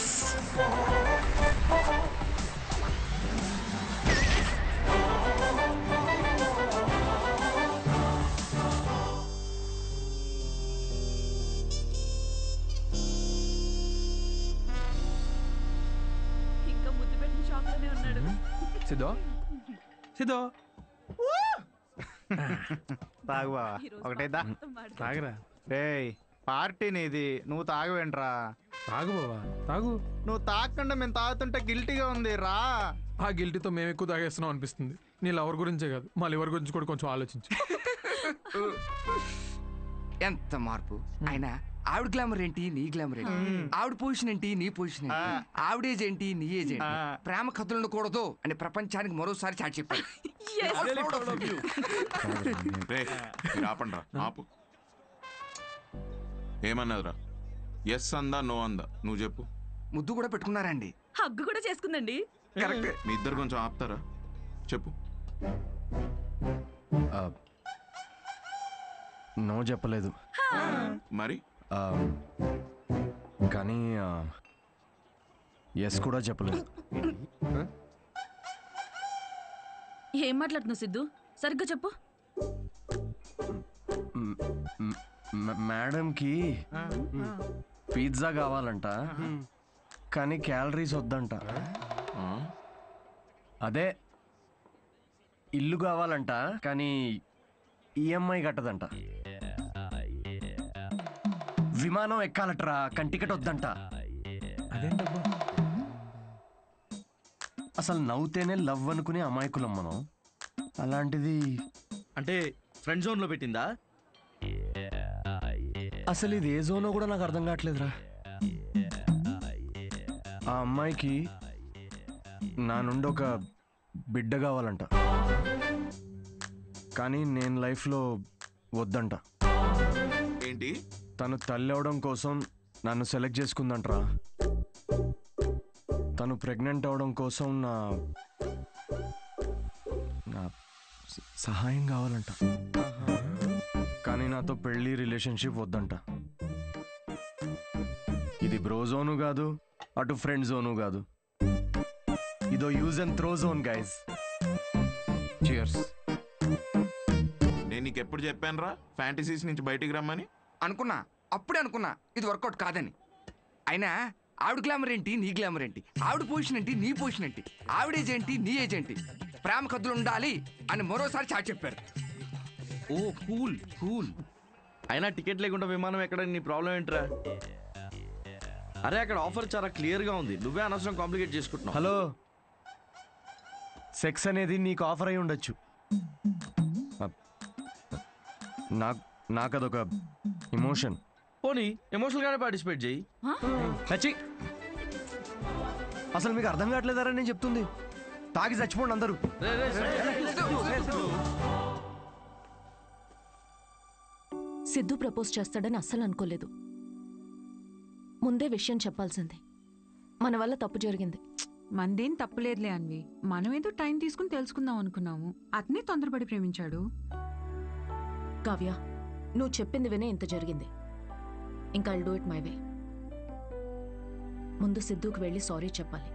ఇంకా ముద్దు పెట్టిన షాప్ లోనే ఉన్నాడు. సిద్ధో సిద్ధో తాగు బావా, ఒకటేదా తాగరా. రేయ్ పార్టీ నీది, నువ్వు తాగవేంట్రా? తాగు బావా తాగు. నువ్వు తాగకుండా మేము తాగుతుంటే గిల్టీగా ఉంది రా. ఆ గిల్టీతో మేము ఎక్కువ తాగేస్తున్నాం అనిపిస్తుంది. నీ లవర్ గురించే కాదు, మా లివర్ గురించి కూడా కొంచెం ఆలోచించు. ఎంత మార్పు అయినా ఆవిడ గ్లామర్ ఏంటి నీ గ్లామర్ ఏంటి, ఆవిడ పొజిషన్ ఏంటి నీ పొజిషన్ ఏంటి, ఆవిడ ఏజ్ ఏంటి నీ ఏజ్ ఏంటి, ప్రేమ కథలు ఉండకూడదు అని ప్రపంచానికి మరోసారి చాటి చెప్పాడు. ఆపండి రా, ఆపు. ఏమన్నదిరా? ఎస్ అందా నో అందా నువ్వు చెప్పు. ముద్దు కూడా పెట్టుకున్నారండి, హగ్గు కూడా చేసుకుందండి. కరెక్ట్. మీ ఇద్దరు కొంచెం ఆపుతారా? చెప్పు. నో చెప్పలేదు మరి, కానీ ఎస్ కూడా చెప్పలేదు. ఏం మాట్లాడుతున్నావు సిద్ధు? సరిగ్గా చెప్పు. మేడంకి పిజ్జా కావాలంట, కానీ క్యాలరీస్ వద్దంట. అదే ఇల్లు కావాలంట, కానీ ఈఎంఐ కట్టదంట. విమానం ఎక్కాలట్రా, కానీ టికెట్ వద్దంట. అసలు నవ్వుతేనే లవ్ అనుకునే అమాయకులం మనం. అలాంటిది అంటే ఫ్రెండ్ జోన్ లో పెట్టిందా? అసలు ఇది ఏ జోనో కూడా నాకు అర్థం కావట్లేదురా. ఆ అమ్మాయికి నా నుండి ఒక బిడ్డ కావాలంట, కానీ నేను లైఫ్లో వద్దంట. ఏంటి? తను తల్లి అవడం కోసం నన్ను సెలెక్ట్ చేసుకుందంటరా. తను ప్రెగ్నెంట్ అవడం కోసం నా సహాయం కావాలంట, కానీ నాతో పెళ్లి రిలేషన్షిప్ వద్దంట. ఇది బ్రో జోను కాదు, అటు ఫ్రెండ్ జోను కాదు, ఇదో use and throw zone guys. Cheers. నేను నీకు ఎప్పుడు చెప్పాను రా ఫ్యాంటసీస్ నుంచి బయటికి రమ్మని? అనుకున్నా, అప్పుడే అనుకున్నా ఇది వర్కౌట్ కాదని. అయినా ఆవిడ గ్లామర్ ఏంటి, నీ గ్లామర్ ఏంటి? ఆవిడ పొజిషన్ ఏంటి, నీ పొజిషన్ ఏంటి? ఆవిడ ఏజ్ ఏంటి, నీ ఏజ్ ఏంటి? ప్రేమ కథలు ఉండాలి అని మరోసారి చాటి చెప్పారు. ఓ కూల్ కూల్. అయినా టికెట్ లేకుండా విమానం ఎక్కడ, నీ ప్రాబ్లం ఏంట్రా? అరే అక్కడ ఆఫర్ చాలా క్లియర్గా ఉంది, నువ్వే అనవసరం కాంప్లికేట్ చేసుకుంటున్నావు. హలో, సెక్స్ అనేది నీకు ఆఫర్ అయి ఉండొచ్చు, నాకు అదొక ఎమోషన్. పోనీ ఎమోషనల్ గానే పార్టిసిపేట్ చేయి. అసలు మీకు అర్థం కావట్లేదారా నేను చెప్తుంది? తాగి చచ్చిపోండి అందరూ. సిద్ధు ప్రపోజ్ చేస్తాడని అస్సలు అనుకోలేదు. ముందే విషయం చెప్పాల్సింది. మన వల్ల తప్పు జరిగింది. మందేం తప్పులేదులే అన్వి. మనం ఏదో టైం తీసుకుని తెలుసుకుందాం అనుకున్నాము, అతనే తొందరపడి ప్రేమించాడు. కావ్య, నువ్వు చెప్పింది వినే ఇంత జరిగింది. ఇంకా I'll do it my way. ముందు సిద్ధుకి వెళ్ళి సారీ చెప్పాలి.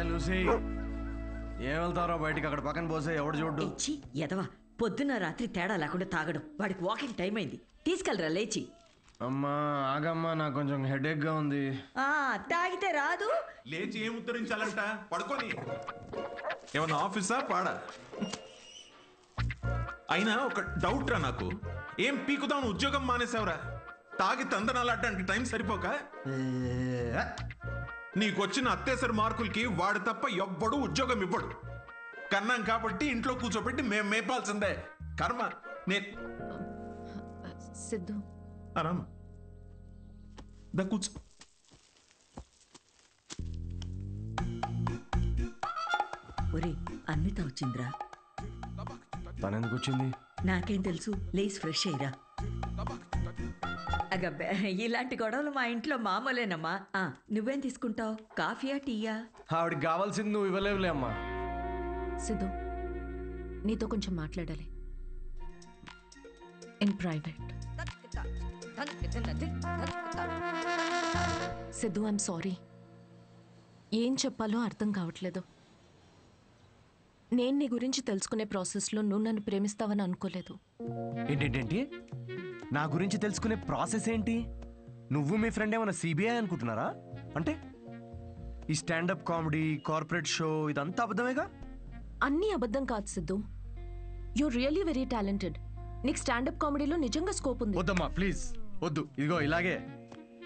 లూసీ, ఏం వెళ్తారో బయటికి, అక్కడ పక్కన పోసే ఎవడు చూడు. ఎదవా, పొద్దున్న రాత్రి తేడా లేకుండా తాగడం. వాడికి వాకింగ్ టైం అయింది, తీసుకెళ్ళరా లేచి. అమ్మా ఆగమ్మా, నాకు కొంచెం హెడేక్ గా ఉంది. తాగితే రాదు. లేచి ఏం ఉత్తరించాలంట? పడుకొని. ఏమన్నా ఆఫీసా పాడా? అయినా ఒక డౌట్ రా నాకు, ఏం పీకుదాం ఉద్యోగం మానేసావురా? తాగి తందనాలాడడానికి టైం సరిపోక నీకొచ్చిన అత్తేసరి మార్కులకి వాడు తప్ప ఎవ్వడు ఉద్యోగం ఇవ్వడు. కన్నాం కాబట్టి ఇంట్లో కూర్చోబెట్టి మేము మేపాల్సిందే. కర్మ. సిద్ధు ఆరామ దా కూర్చో. ఒరే, అన్విత వచ్చిందిరా. తనెందుకు వచ్చింది? నాకేం తెలుసు, లేస్ ఫ్రెష్ అయ్యిరా. అగబ్బే, ఇలాంటి గొడవలు మా ఇంట్లో మామూలేనమ్మా. నువ్వేం తీసుకుంటావు, కాఫీయా టీయా? ఆవిడికి కావాల్సింది నువ్వు ఇవ్వలేవులే అమ్మా. సిద్ధు, నీతో కొంచెం మాట్లాడాలి, in private. Siddhu, I'm sorry. ఏం చెప్పాలో అర్థం కావట్లేదు. నేను నీ గురించి తెలుసుకునే ప్రాసెస్లో నువ్వు నన్ను ప్రేమిస్తావని అనుకోలేదు. ఏంటేంటి? నా గురించి తెలుసుకునే ప్రాసెస్ ఏంటి? నువ్వు మీ ఫ్రెండ్ ఏమైనా సిబిఐ అనుకుంటున్నారా? అంటే ఈ స్టాండప్ కామెడీ, కార్పొరేట్ షో ఇదంతా అబద్ధమేగా? అన్నీ అబద్ధం కాదు Siddhu. You really very talented. నీకు స్టాండప్ కామెడీలో నిజంగా స్కోప్ ఉంది. వద్దమ్మా ప్లీజ్ వద్దు. ఇదిగో ఇలాగే.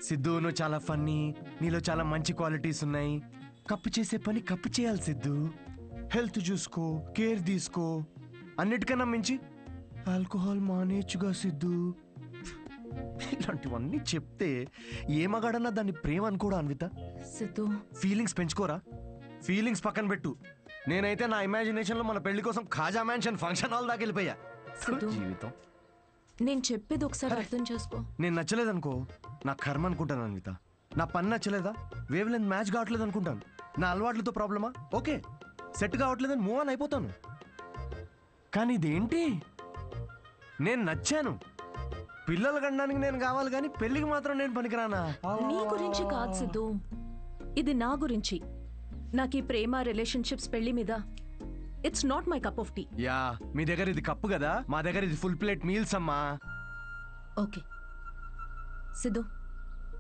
సిద్ధు, నువ్వు చాలా ఫన్నీ, నీలో చాలా మంచి క్వాలిటీస్ ఉన్నాయి. కప్పు చేసే పని కప్పు చేయాలి సిద్ధు. హెల్త్ చూసుకో, కేర్ తీసుకో. అన్నిటికన్నా మించి ఆల్కహాల్ మానేచ్చుగా సిద్ధు. ఇలాంటివన్నీ చెప్తే ఏ మగాడన్నా దాన్ని ప్రేమ అనుకోడా అన్విత? సిద్ధు, ఫీలింగ్స్ పెంచుకోరా. ఫీలింగ్స్ పక్కన పెట్టు. నేనైతే నా ఇమాజినేషన్ లో మన పెళ్లి కోసం ఖాజా మ్యాన్షన్ ఫంక్షన్ హాల్ దాకా వెళ్ళిపోయా. సిద్ధు, జీవితం. నేను చెప్పేది ఒకసారి అర్థం చేసుకో. నేను నచ్చలేదనుకో, నా కర్మ అనుకుంటాను అన్విత. నా పని నచ్చలేదా, వేవ్ లెంత్ మ్యాచ్ కావట్లేదు అనుకుంటాను. నా అలవాట్లతో ప్రాబ్లమా? ఓకే, సెట్ కావట్లేదని మూవ్ ఆన్ అయిపోతాను. కానీ ఇదేంటి, నేను నచ్చాను, పిల్లలు కనడానికి నేను కావాలి, కానీ పెళ్లికి మాత్రం నేను పనికిరానా? నీ గురించి కాదు సిద్ధు, ఇది నా గురించి. నాకు ఈ ప్రేమ, రిలేషన్షిప్స్, పెళ్లి మీద it's not my cup of tea. Yeah, మీ దగ్గర ఇది కప్పు కదా, మా దగ్గర ఇది ఫుల్ ప్లేట్ మీల్స్ అమ్మా. ఓకే సిద్ధు,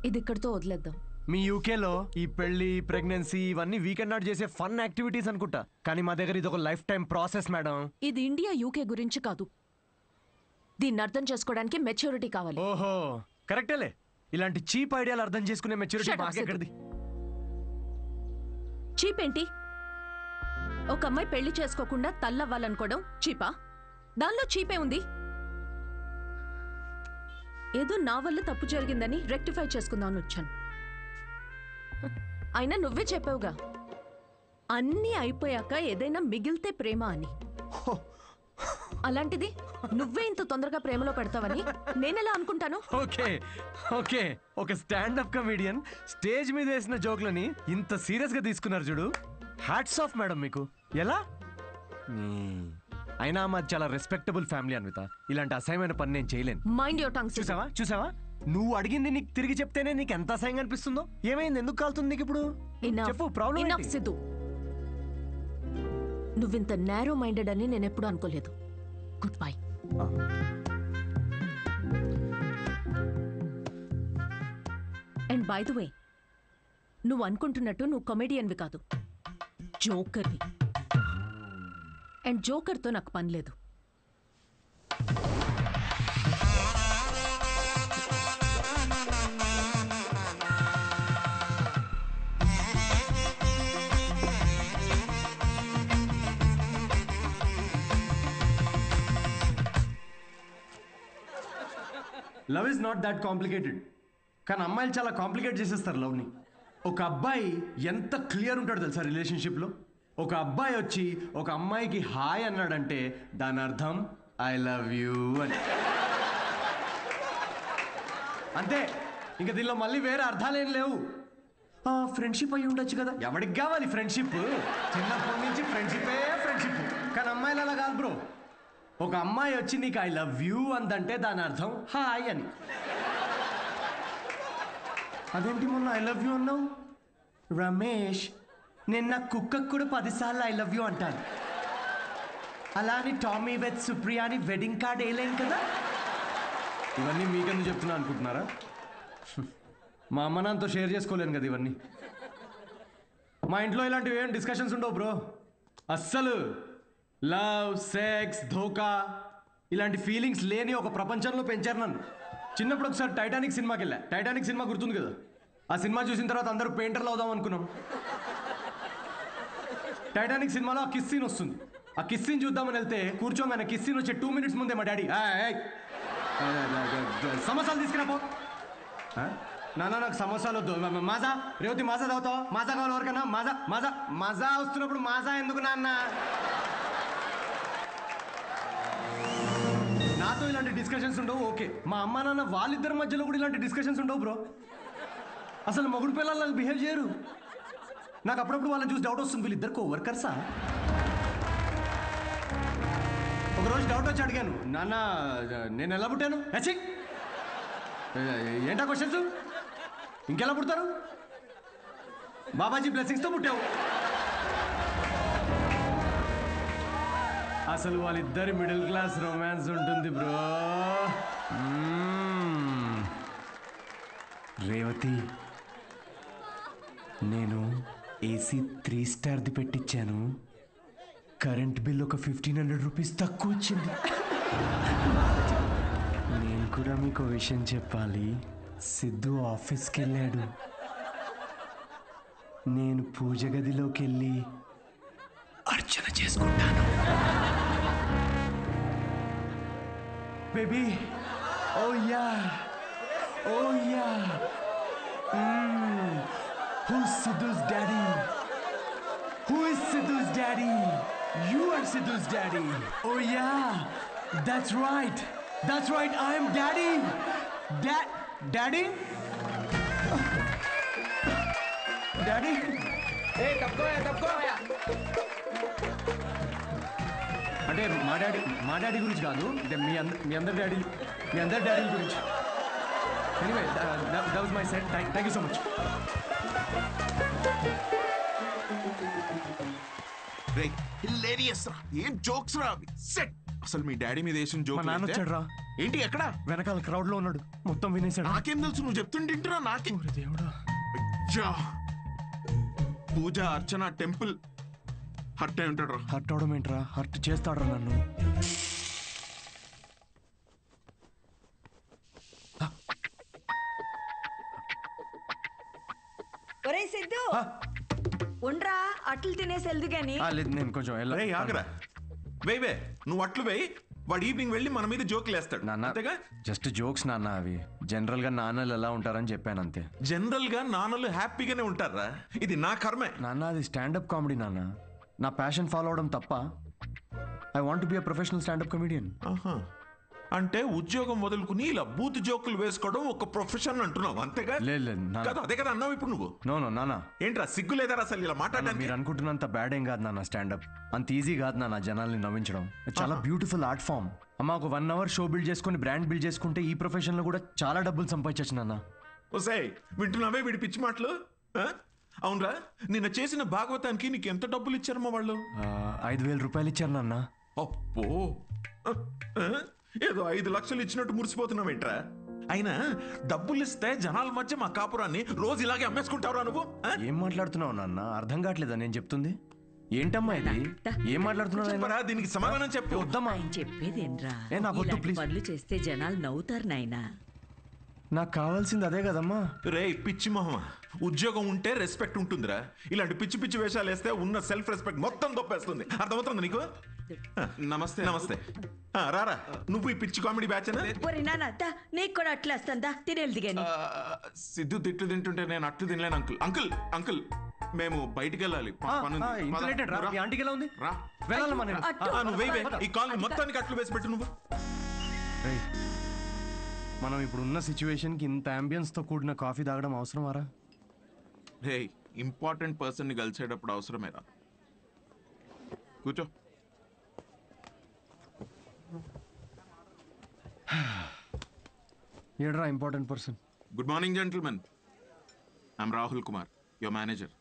ఇది ఇక్కడితో వదిలేద్దాం. మీ యూకేలో ఈ పెళ్లి, ప్రెగ్నెన్సీ ఇవన్నీ వీకెండ్ నాట్ చేసే ఫన్ యాక్టివిటీస్ అనుకుంటా, కానీ మా దగ్గర ఇది ఒక లైఫ్ టైం ప్రాసెస్ మేడం. ఇది ఇండియా, యూకే గురించి కాదు. దీన్ని అర్థం చేసుకోవడానికి మెచ్యూరిటీ కావాలి. ఓహో కరెక్టేలే. ఇలాంటి చీప్ ఐడియాలు అర్థం చేసుకునే మెచ్యూరిటీ Shut up, మాకెక్కడిది? చీప్ ఏంటి? ఒక అమ్మాయి పెళ్లి చేసుకోకుండా తల్లవ్వాలనుకోవడం చీపా? దానిలో చీపే ఉంది. ఏదో నా వల్ల తప్పు జరిగిందని రెక్టిఫై చేసుకుందామని వచ్చాను. అయినా నువ్వే చెప్పావుగా, అన్నీ అయిపోయాక ఏదైనా మిగిలితే ప్రేమ అని. అలాంటిది నువ్వే ఇంత తొందరగా ప్రేమలో పెడతావని నేనెలా అనుకుంటాను? ఓకే ఓకే, ఒక స్టాండప్ కమెడియన్ స్టేజ్ మీద వేసిన జోక్లని ఇంత సీరియస్ గా తీసుకున్నారు చూడు. హ్యాట్స్ ఆఫ్ మేడం మీకు. ఎలా? అయినా మాది చాలా రెస్పెక్టబుల్ ఫ్యామిలీ అన్విత. ఇలాంటి అసహ్యమైన పని నేను చేయలేను. Mind your tongue. చూసావా చూసావా, నువ్వు అడిగింది నీకు తిరిగి చెప్తేనే నీకు ఎంత అసహ్యంగా అనిపిస్తుందో. ఏమైంది, ఎందుకు కాలుతుంది నీకు ఇప్పుడు? చెప్పు, ప్రాబ్లం సిద్ధు, నువ్వింత నేరో మైండెడ్ అని నేను ఎప్పుడూ అనుకోలేదు. Good bye. And by the way, నువ్వు అనుకుంటున్నట్టు నువ్వు కమెడియన్వి కాదు, జోకర్వి. అండ్ జోకర్తో నాకు పని లేదు. Love is not that complicated. కానీ అమ్మాయిలు చాలా కాంప్లికేట్ చేసేస్తారు లవ్ని. ఒక అబ్బాయి ఎంత క్లియర్ ఉంటాడు తెలుసా రిలేషన్షిప్లో? ఒక అబ్బాయి వచ్చి ఒక అమ్మాయికి హాయ్ అన్నాడంటే దాని అర్థం ఐ లవ్ యూ అని. అంతే, ఇంకా దీనిలో మళ్ళీ వేరే అర్థాలేం లేవు. ఫ్రెండ్షిప్ అయ్యి ఉండొచ్చు కదా, ఎవరికి కావాలి ఫ్రెండ్షిప్? చిన్నప్పటి నుంచి ఫ్రెండ్షిపే ఫ్రెండ్షిప్. కానీ అమ్మాయిలు అలా కాదు బ్రో. ఒక అమ్మాయి వచ్చి నీకు ఐ లవ్ యూ అందంటే దాని అర్థం హాయ్ అని. అదేంటి మొన్న ఐ లవ్ యూ అన్నావు? రమేష్, నేను నా కుక్కకు కూడా 10 సార్లు ఐ లవ్ యూ అంటాను. అలా అని టామీ విత్ సుప్రియా అని వెడ్డింగ్ కార్డ్ వేయలేను కదా. ఇవన్నీ మీకెందుకు చెప్తున్నా అనుకుంటున్నారా? మా అమ్మ నాన్నతో షేర్ చేసుకోలేను కదా ఇవన్నీ. మా ఇంట్లో ఇలాంటివి ఏం డిస్కషన్స్ ఉండవు బ్రో. అస్సలు లవ్, సెక్స్, ధోకా ఇలాంటి ఫీలింగ్స్ లేని ఒక ప్రపంచంలో పెంచారు నన్ను. చిన్నప్పుడు ఒకసారి టైటానిక్ సినిమాకి వెళ్ళా. టైటానిక్ సినిమా గుర్తుంది కదా? ఆ సినిమా చూసిన తర్వాత అందరూ పెయింటర్లు అవుదాం అనుకున్నాం. టైటానిక్ సినిమాలో ఆ కిస్ సీన్ వస్తుంది. ఆ కిస్ సీన్ చూద్దామని వెళ్తే కూర్చోగానే కిస్ సీన్ వచ్చే 2 minutes ముందే మా డాడీ సమోసాలు తీసుకురాపో. నాన్న నాకు సమోసాలు వద్దు. మాజా రేవతి మాజా తాగుతావు? మాజా కావాలి ఎవరికన్నా? మాజా మాజా మాజా వస్తున్నప్పుడు మాజా ఎందుకు నాన్న? నాతో ఇలాంటి డిస్కషన్స్ ఉండవు ఓకే. మా అమ్మ నాన్న వాళ్ళిద్దరి మధ్యలో కూడా ఇలాంటి డిస్కషన్స్ ఉండవు బ్రో. అసలు మొగుడు పిల్లలు బిహేవ్ చేయరు. నాకు అప్పుడప్పుడు వాళ్ళని చూసి డౌట్ వస్తుంది, వీళ్ళిద్దరు కోవర్కర్సా? ఒకరోజు డౌట్ వచ్చి అడిగాను, నాన్న నేను ఎలా పుట్టాను? ఏంటా క్వశ్చన్స్? ఇంకెలా పుడతారు? బాబాజీ బ్లెస్సింగ్స్తో పుట్టావు. అసలు వాళ్ళిద్దరి మిడిల్ క్లాస్ రొమాన్స్ ఉంటుంది బ్రో. రేవతి, నేను ఏసీ 3 స్టార్ది పెట్టించాను. కరెంట్ బిల్ ఒక 1500 రూపీస్ తక్కువ వచ్చింది. నేను కూడా మీకు విషయం చెప్పాలి. సిద్ధు ఆఫీస్కి వెళ్ళాడు. నేను పూజ గదిలోకి వెళ్ళి అర్చన చేసుకుంటాను. Baby, oh yeah, oh yeah. Who's Sidhu's daddy? Who is Sidhu's daddy? You are Sidhu's daddy. Oh yeah, that's right. That's right. I am daddy. Daddy? Daddy? Hey, తప్పుకో. అంటే మా డాడీ గురించి కాదు, అంటే మీ అందరి డాడీ గురించి. Anyway, that was my set. Thank you so much. Ray, hilarious రా. ఏం జోక్స్ రా అవి. సెట్. అసలు మీ డాడీ మీద వేసిన జోక్. మా నాన్న వచ్చాడు రా. ఏంటి ఎక్కడ? వెనకాల క్రౌడ్ లో ఉన్నాడు. మొత్తం వినేశాడు. నాకేం తెలుసు, నువ్వు చెప్తుంటేంటిరా నాకే. దేవుడా. అయ్యా, పూజ, అర్చన, టెంపుల్ హర్ట్ అయి ఉంటాడు రా. హర్ట్ అవడం ఏంట్రా? హర్ట్ చేస్తాడు నన్ను. ఒరేయ్ సిద్ధు, ఉండ్రా, అట్లు తినేసి వెళ్దు గాని. లేదు, నేను కొంచెం ఆగరా. వే నువ్వు అట్లు వేయి. వాడు ఈవినింగ్ వెళ్ళి మన మీద జోకులు వేస్తాడు. నాన్న, జస్ట్ జోక్స్ నాన్న. అవి జనరల్ గా నాన్నలు ఎలా ఉంటారని చెప్పాను అంతే. జనరల్ గా నాన్నలు హ్యాపీగానే ఉంటారా? ఇది నా కర్మే నాన్న. అది స్టాండప్ కామెడీ నాన్న. నా ప్యాషన్ ఫాలో అవడం తప్ప. I want be a professional stand up comedian. అంటే ఉద్యోగం వదులుకుని ఇలా బూత్ జోకులు వేసుకోవడం ఒక ప్రొఫెషన్ అంటున్నావు అంతేగా? లేదు కదా, అదే కదా అన్నావు ఇప్పుడు నువ్వు. నో నాన్న. ఏంట్రా సిగ్గు లేదా అసలు ఇలా మాట్లాడడానికి? మీరు అనుకుంటున్నంత బ్యాడ్ ఏం కాదు నాన్న. స్టాండప్ అంత ఈజీ కాదు నాన్న. జనాల్ని నవ్వించడం చాలా బ్యూటిఫుల్ ఆర్ట్ ఫామ్. అమ్మ, ఒక 1 hour షో బిల్డ్ చేసుకుని బ్రాండ్ బిల్డ్ చేసుకుంటే ఈ ప్రొఫెషన్ లో కూడా చాలా డబ్బులు సంపాదించచ్చు నాన్న. ఓసే, వింటున్నావే వీడి పిచ్చి మాటలు? అవునరా, నిన్న చేసిన భాగవతానికి నీకు ఎంత డబ్బులు ఇచ్చారమ్మా వాళ్ళు? 5,000 రూపాయలు ఇచ్చారు నాన్న. అప్పో, ఏదో 5 లక్షలు ఇచ్చినట్టు మురిసిపోతున్నావేంట్రా? అయినా డబ్బులు ఇస్తే జనాల మధ్య మా కాపురాన్ని రోజు ఇలాగే అమ్మేసుకుంటావురా నువ్వు? ఏం మాట్లాడుతున్నావు నాన్న? అర్థం కావట్లేదా నేను చెప్తుంది? ఏంటమ్మా ఇది? ఏం మాట్లాడుతున్నావు? దీనికి సమాధానం చెప్పు. వద్దమ్మా. చెప్పేదేంట్రా? నాకు వద్దు, ప్లీజ్. పనులు చేస్తే జనాలు నవ్వుతారు నాయనా. నాకు కావాల్సింది అదే కదమ్మా. రే పిచ్చి మొహమా, ఉద్యోగం ఉంటే రెస్పెక్ట్ ఉంటుందిరా. ఇలాంటి పిచ్చి పిచ్చి వేషాలు వేస్తే ఉన్న సెల్ఫ్ రెస్పెక్ట్ మొత్తం దొప్పేస్తుంది. అర్థమవుతుంది నీకు? నమస్తే. నమస్తే. రారా, నువ్వు ఈ పిచ్చి కామెడీ బ్యాచ్? నీకు కూడా అట్లా వస్తుందా? తినేది గాని. సిద్ధు తిట్లు తింటుంటే నేను అట్లు తినలేను అంకుల్. అంకుల్ అంకుల్ మేము బయటికి వెళ్ళాలి. ఈ కాలనీ మొత్తానికి అట్లు వేసి పెట్టు నువ్వు. మనం ఇప్పుడు ఉన్న సిచ్యువేషన్ కి ఇంత అంబియన్స్ తో కూడిన కాఫీ తాగడం అవసరమారా? రే, ఇంపార్టెంట్ పర్సన్ ని కలిసేటప్పుడు అవసరమేరా. కూర్చో. ఏడ్రా important person? Good morning gentlemen, I'm Rahul Kumar, your manager.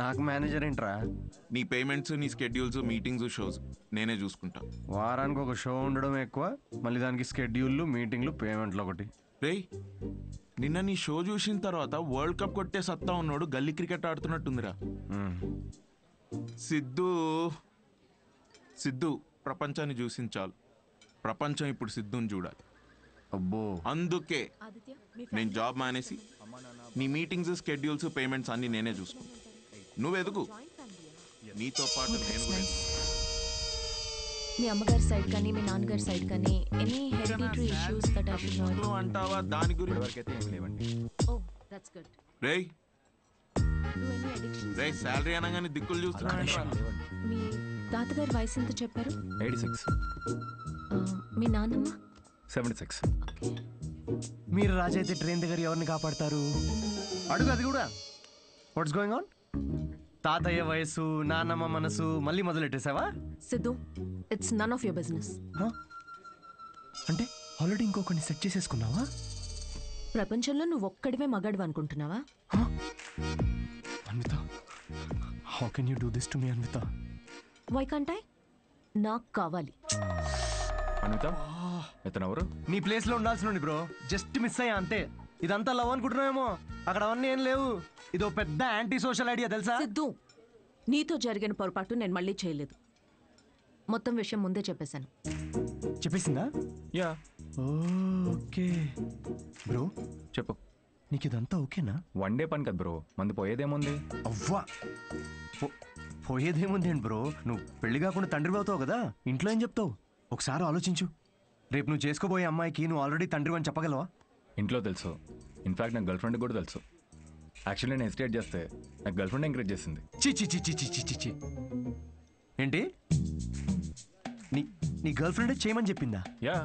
నాకు మేనేజర్ ఏంట్రా? నీ పేమెంట్స్, నీ స్కెడ్యూల్స్, మీటింగ్స్, షోస్ నేనే చూసుకుంటా. వారానికి ఒక షో ఉండడం ఎక్కువ, మళ్ళీ దానికి స్కెడ్యూల్లు, మీటింగ్లు, పేమెంట్లు ఒకటి. రేయ్, నిన్న నీ షో చూసిన తర్వాత వరల్డ్ కప్ కొట్టే సత్తా ఉన్నాడు గల్లీ క్రికెట్ ఆడుతున్నట్టుందిరా. సిద్ధు ప్రపంచాన్ని చూసించాలి. ప్రపంచం ఇప్పుడు సిద్ధుని చూడాలి. అబ్బో, అందుకే నేను జాబ్ మానేసి నీ మీటింగ్స్, స్కెడ్యూల్స్, పేమెంట్స్ అన్ని నేనే చూసుకుంటా. నువ్వు ఎదుగు, నీతో పాటు నేను కూడా. మీ అమ్మగారి సైడ్ కానీ మీ నాన్నగారి సైడ్ కానీ any hereditary issues that I should know అంటావా? దాని గురించి వరకైతే ఏం లేవండి. Oh that's good. రేయ్ రేయ్, శాలరీ అనగానే దిక్కులు చూస్తున్నా. మీ తాతగారి వయసు ఎంత చెప్పారు? 86. మీ నాన్నమ్మ? 76. మీరు రాజు అయితే ట్రైన్ దగ్గర ఎవరిని కాపాడతారు? అడుగు అది కూడా. What's going on? తాతయ్య వయసు, నాన్నమ్మ మనసు మళ్ళీ మొదలెట్టేసావా? Siddhu, it's none of your business. అంటే ఆల్రెడీ ఇంకొకరిని సెట్ చేసేసుకున్నావా? ప్రపంచంలో నువ్వు ఒక్కడివే మగాడు అనుకుంటున్నావా? Anvitha, how can you do this to me Anvitha? Why can't I? నాకు కావాలి. అన్విత, ఇతను ఎవరు? నీ ప్లేస్ లో ఉండాల్సిన బ్రో, జస్ట్ మిస్ అయ్యా అంతే. ఇదంతా లవ్ అనుకుంటున్నావేమో, అక్కడ అవన్నీ ఏం లేవు. ఇదో పెద్ద యాంటీ సోషల్ ఐడియా తెలుసా? సిద్ధు, నీతో జరిగిన పొరపాటు నేను మళ్ళీ చేయలేదు. మొత్తం విషయం ముందే చెప్పేశాను. చెప్పేసిందా? యా. ఓకే బ్రో, చెప్పు. నీకు ఇదంతా ఓకేనా? వన్ డే పని కదా బ్రో, మంది పోయేదేముంది? అవ్వా, పోయేదేముంది ఏంటి బ్రో? నువ్వు పెళ్లి కాకుండా తండ్రి అవుతావు కదా, ఇంట్లో ఏం చెప్తావు? ఒకసారి ఆలోచించు. రేపు నువ్వు చేసుకోబోయే అమ్మాయికి నువ్వు ఆల్రెడీ తండ్రి అని చెప్పగలవా? ఇంట్లో తెలుసు, ఇన్ఫాక్ట్ నాకు గర్ల్ ఫ్రెండ్ కూడా తెలుసు. యాక్చువల్లీ నేను హెసిటేట్ చేస్తే నాకు గర్ల్ ఫ్రెండ్ ఎంకరేజ్ చేసింది. చి ఏంటి? నీ గర్ల్ ఫ్రెండ్ చేయమని చెప్పిందా? యా.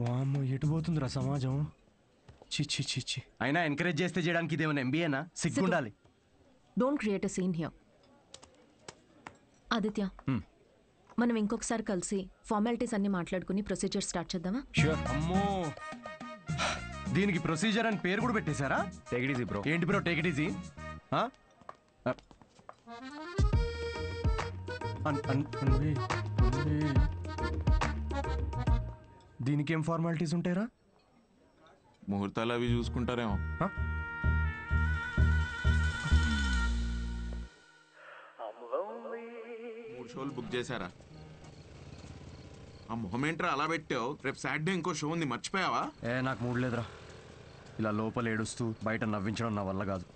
వామ్మో, ఎటు పోతుందిరా సమాజం? చి అయినా ఎంకరేజ్ చేస్తే చేయడానికి ఇదేమైనా ఎంబీఏనా? సిగ్గుండాలి. Don't create a scene here. Aditya, మనం ఇంకొకసారి కలిసి ఫార్మాలిటీస్ అన్ని మాట్లాడుకుని ప్రొసీజర్ స్టార్ట్ చేద్దామా? ష్యూర్. అమ్మో, దీనికి ప్రొసీజర్ అని పేరు కూడా పెట్టేశారా? Take it easy bro. ఏంటి బ్రో టేక్ ఇట్ ఈజీ? దీనికేం ఫార్మాలిటీస్ ఉంటాయరా? ముహూర్తాలు అవి చూసుకుంటారేమో. 3 షోలు బుక్ చేశారా? ఆ మొహమేంట్రా అలా పెట్టావు? రేపు సాటర్డే ఇంకో షో ఉంది, మర్చిపోయావా? నాకు మూడ్ లేదురా. ఇలా లోపల ఏడుస్తూ బయట నవ్వించడం నా వల్ల కాదు.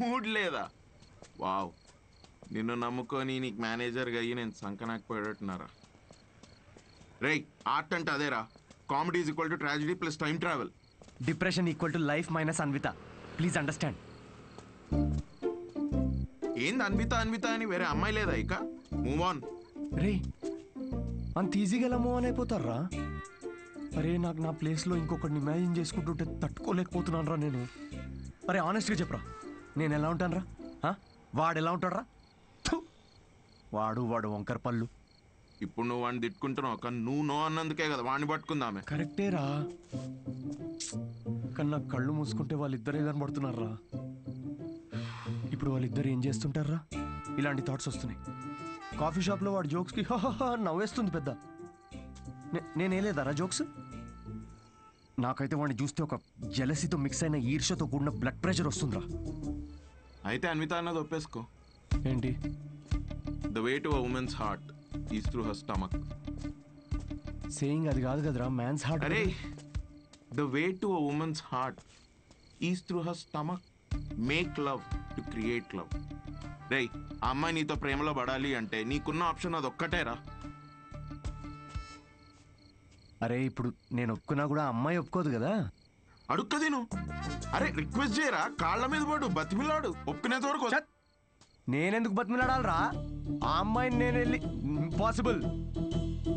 మూడ్ లేదా? వావ్, నిన్ను నమ్ముకొని నీకు మేనేజర్గా అయ్యి నేను సంకనాకపోయేటట్టున్నారా? రేయ్, ఆర్ట్ అంటే అదేరా. Comedy is equal to tragedy plus time travel. Depression equal to life minus Anvitha. Please understand. ఏంది అన్విత అన్విత అని వేరే అమ్మాయి లేదా ఇక? Move on. రే, అంత ఈజీగా ఎలా మూవ్ ఆన్ అయిపోతారా? అరే, నాకు నా ప్లేస్లో ఇంకొకరిని ఇమాజిన్ చేసుకుంటుంటే తట్టుకోలేకపోతున్నాను రా నేను. అరే ఆనెస్ట్గా చెప్పరా, నేను ఎలా ఉంటాను రా? వాడు ఎలా ఉంటాడు రా? వాడు వంకర పళ్ళు. ఇప్పుడు నువ్వు వాడిని తిట్టుకుంటున్నావు, కానీ నువ్వు నో అన్నందుకే కదా వాడిని పట్టుకుందామే. కరెక్టే రా. కన్నా కళ్ళు మూసుకుంటే వాళ్ళిద్దరే కనబడుతున్నారా. ఇప్పుడు వాళ్ళిద్దరు ఏం చేస్తుంటారా? ఇలాంటి థాట్స్ వస్తున్నాయి. కాఫీ షాప్లో వాడు జోక్స్కి నవ్వేస్తుంది పెద్ద. నేనేలేదారా జోక్స్? నాకైతే వాడిని చూస్తే ఒక జెలసీతో మిక్స్ అయిన ఈర్ష్యతో కూడిన బ్లడ్ ప్రెషర్ వస్తుందిరా. అయితే అన్విత అన్నది ఒప్పేసుకో. ఏంటి? The way to a women's heart is through her stomach. Saying అది కాదు కదరా, మ్యాన్స్ హార్ట్. అరే, the way to a women's heart is through her stomach. Make love to create love. రేయ్, ఆ అమ్మాయి నీతో ప్రేమలో పడాలి అంటే నీకున్న ఆప్షన్ అది ఒక్కటేరా. అరే ఇప్పుడు నేను ఒప్పుకున్నా కూడా అమ్మాయి ఒప్పుకోదు కదా. అడుక్కదేను. అరే రిక్వెస్ట్ చేయరా, కాళ్ళ మీద పడు, బతిమిలాడు, ఒప్పుకునేంత వరకు. నేనెందుకు బతిమిలాడాలరా? ఆ అమ్మాయిని నేను వెళ్ళి impossible.